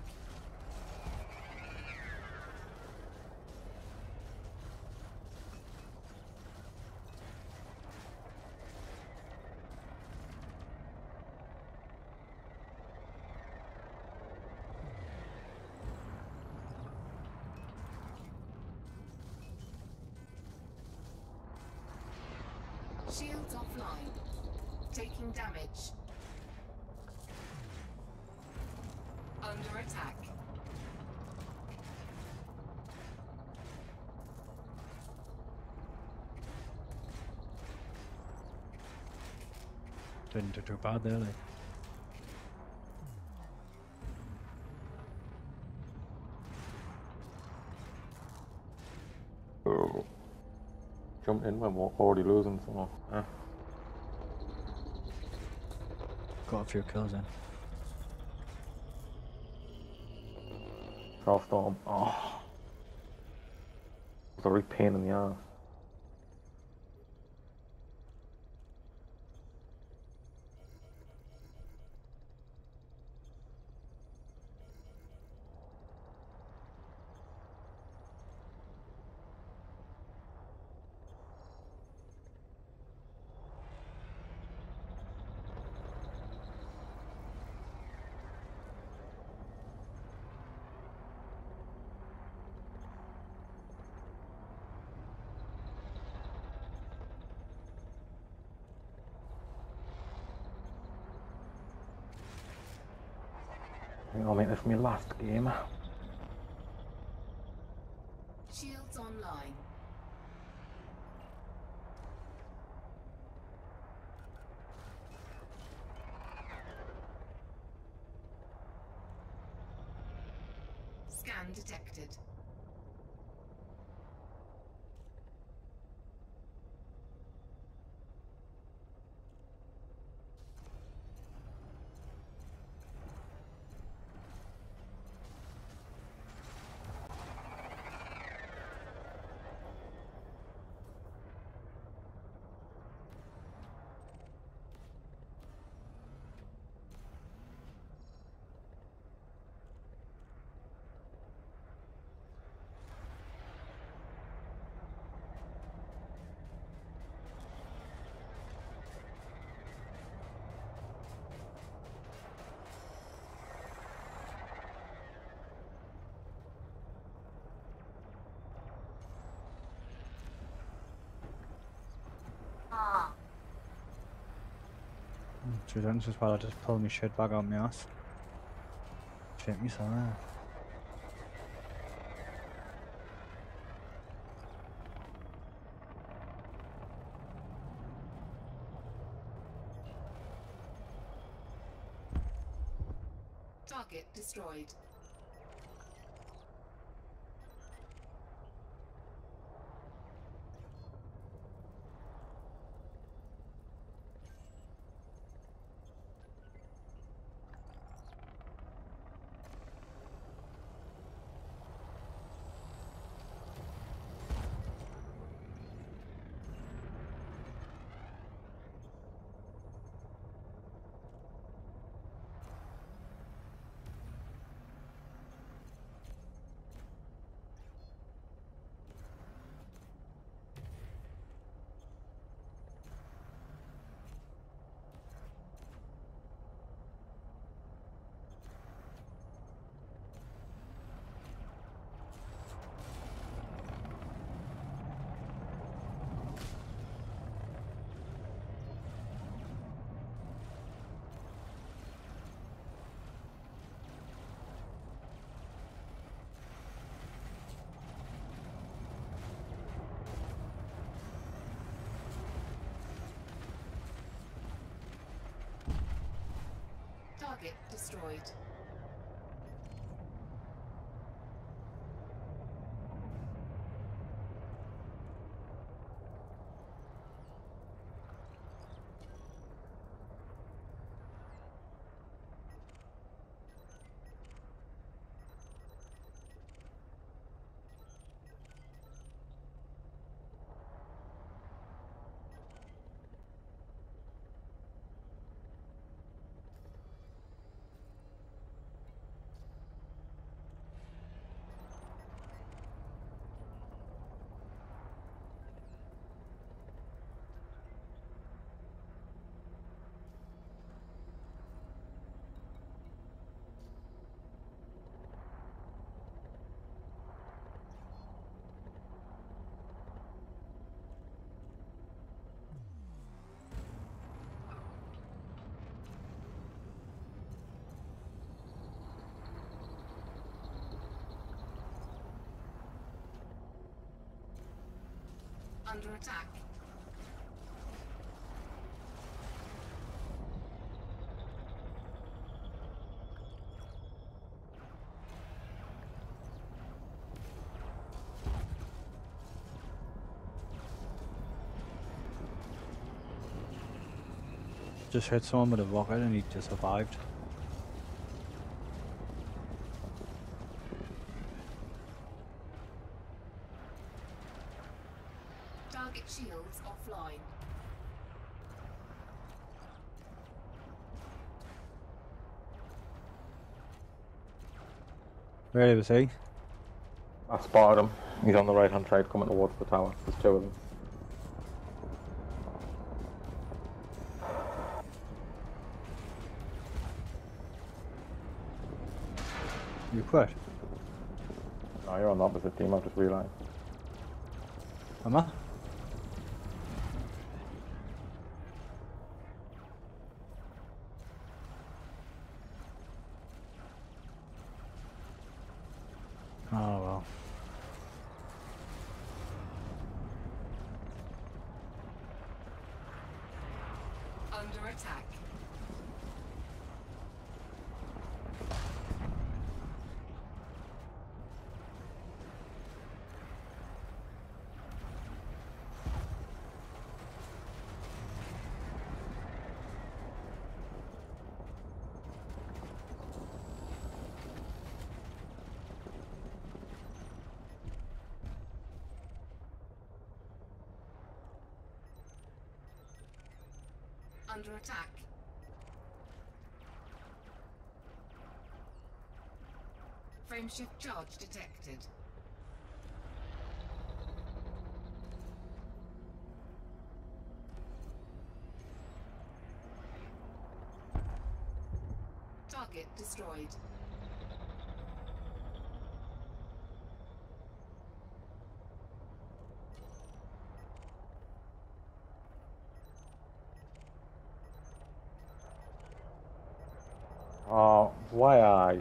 Shields offline. Taking damage. Under attack. Didn't do too bad there, like. Oh. Jumped in when we're already losing, so yeah. Got a few kills in. Crossstorm. Oh. It's a real pain in the ass. I think I'll make this my last game. Shields online. Scan detected. To be honest as well, I just pulled my shit back out my ass. Shit myself there. Target destroyed. Target destroyed. Under attack. Just hit someone with a rocket and he just survived. Target shields offline. Where was he? I spotted him. He's on the right hand side coming towards the tower. There's two of them. You quit? No, you're on the opposite team, I've just realised. Am I? Oh well. Under attack. Under attack. Frameshift charge detected. Target destroyed. Oh, why I?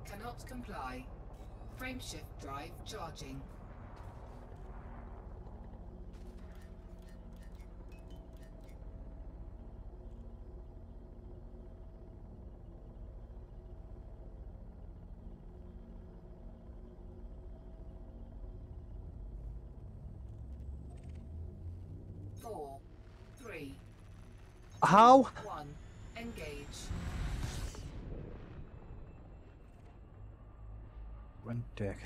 Cannot comply. Frameshift drive charging. Four, three, How? 1. Engage. Run dick.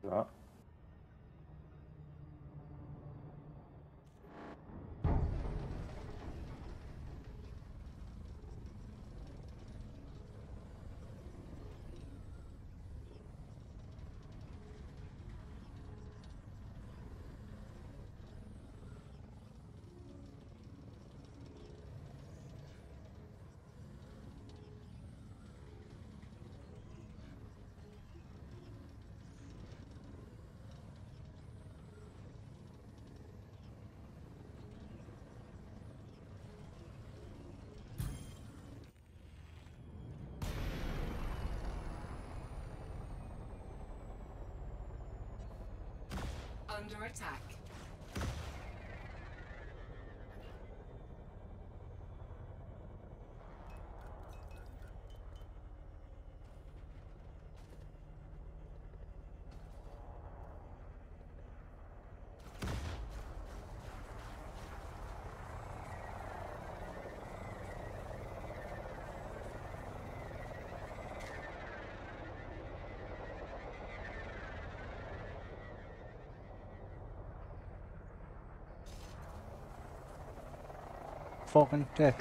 That. Under attack. fucking dick.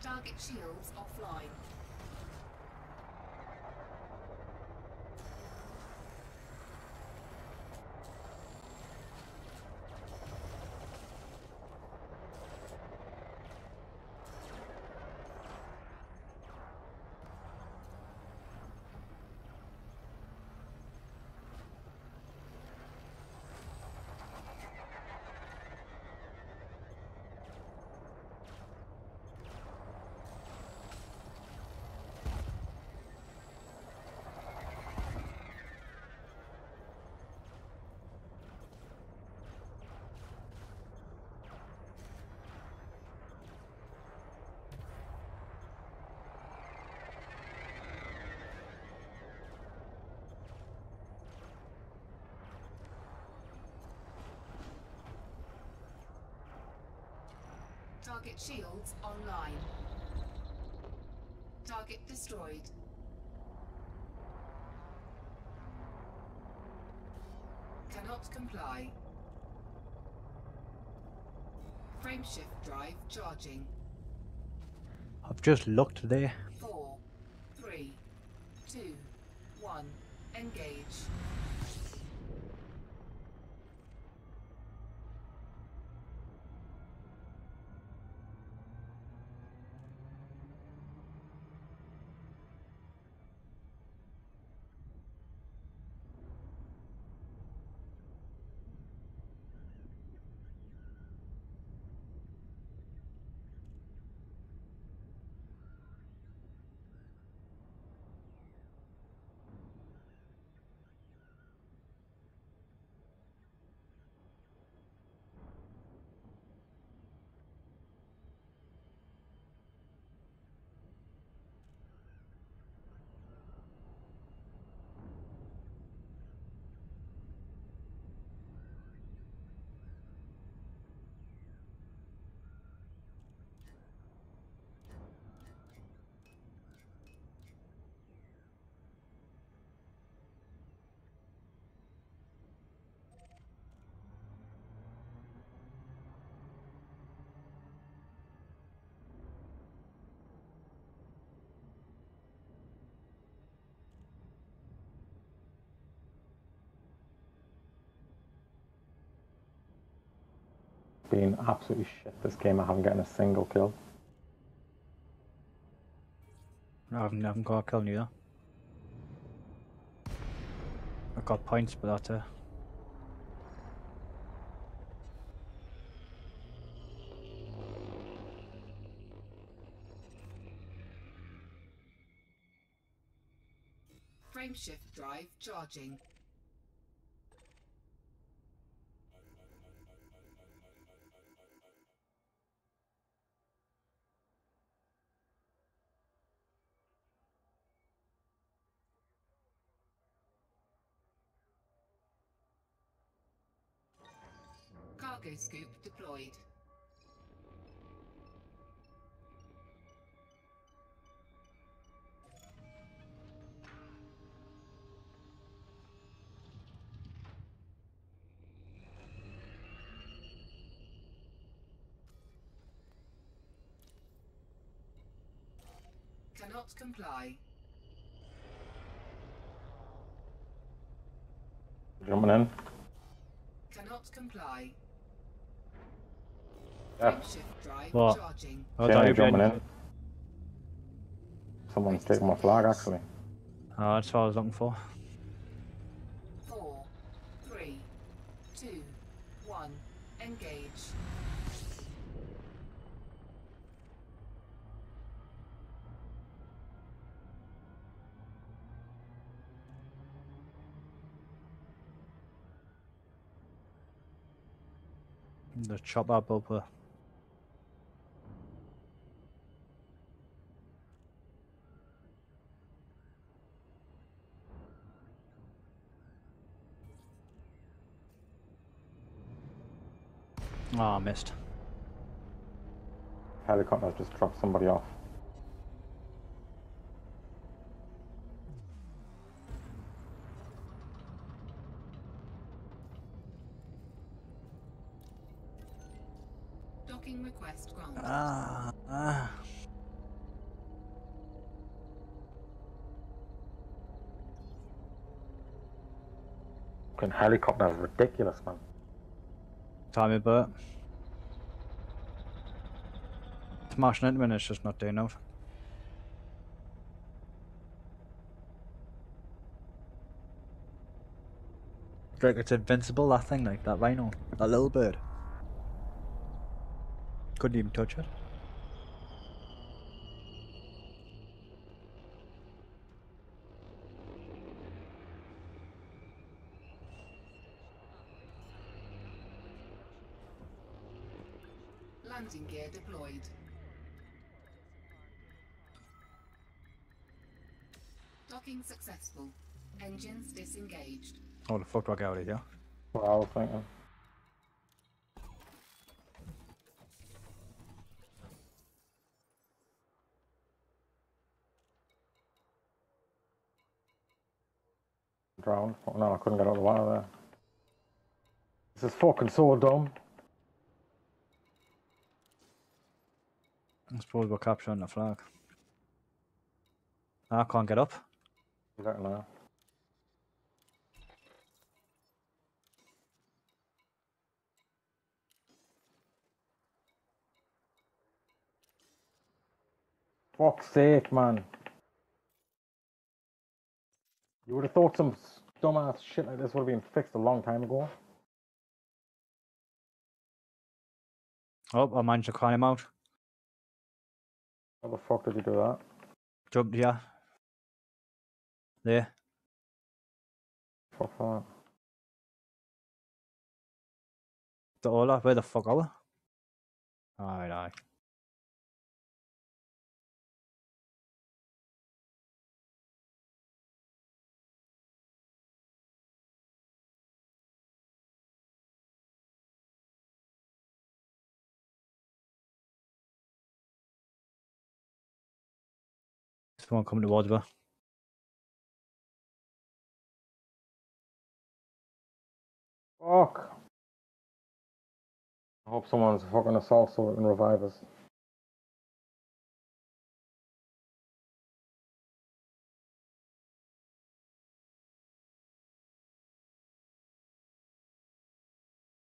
Target shields offline. Target shields online. Target destroyed. Cannot comply. Frameshift drive charging. I've just looked there. 4, 3, 2, 1. Engage. Been absolutely shit this game. I haven't gotten a single kill. I haven't got a kill neither. I got points, but that's it. Frameshift drive charging. Cargo scoop deployed. Cannot comply. Jumping in. Cannot comply. Yeah. Frameshift drive What? charging. Oh, Jamie you're jumping being... in. Someone's taking my flag actually. Oh, that's what I was looking for. 4, 3, 2, 1. Engage. The chopper bumper. Oh, I missed. Helicopter's just dropped somebody off. Docking request granted. Fucking helicopter is ridiculous, man. Tell me about it. Smashing into it and it's just not doing out. Like it's invincible, that thing, like that rhino. That little bird. Couldn't even touch it. Landing gear deployed. Docking successful. Engines disengaged. Oh, the fuck do I get out of here? What I was thinking. Drowned. Oh, no, I couldn't get out of the water there. This is fucking so dumb. I suppose we're capturing the flag. I can't get up. You don't know. Fuck's sake, man. You would have thought some dumbass shit like this would have been fixed a long time ago. Oh, I managed to climb him out. How the fuck did you do that? Jumped here. There. Fuck that. The Ola, where the fuck are we? Alright, aye. Someone coming towards me. Fuck. I hope someone's fucking assault so it can revive us.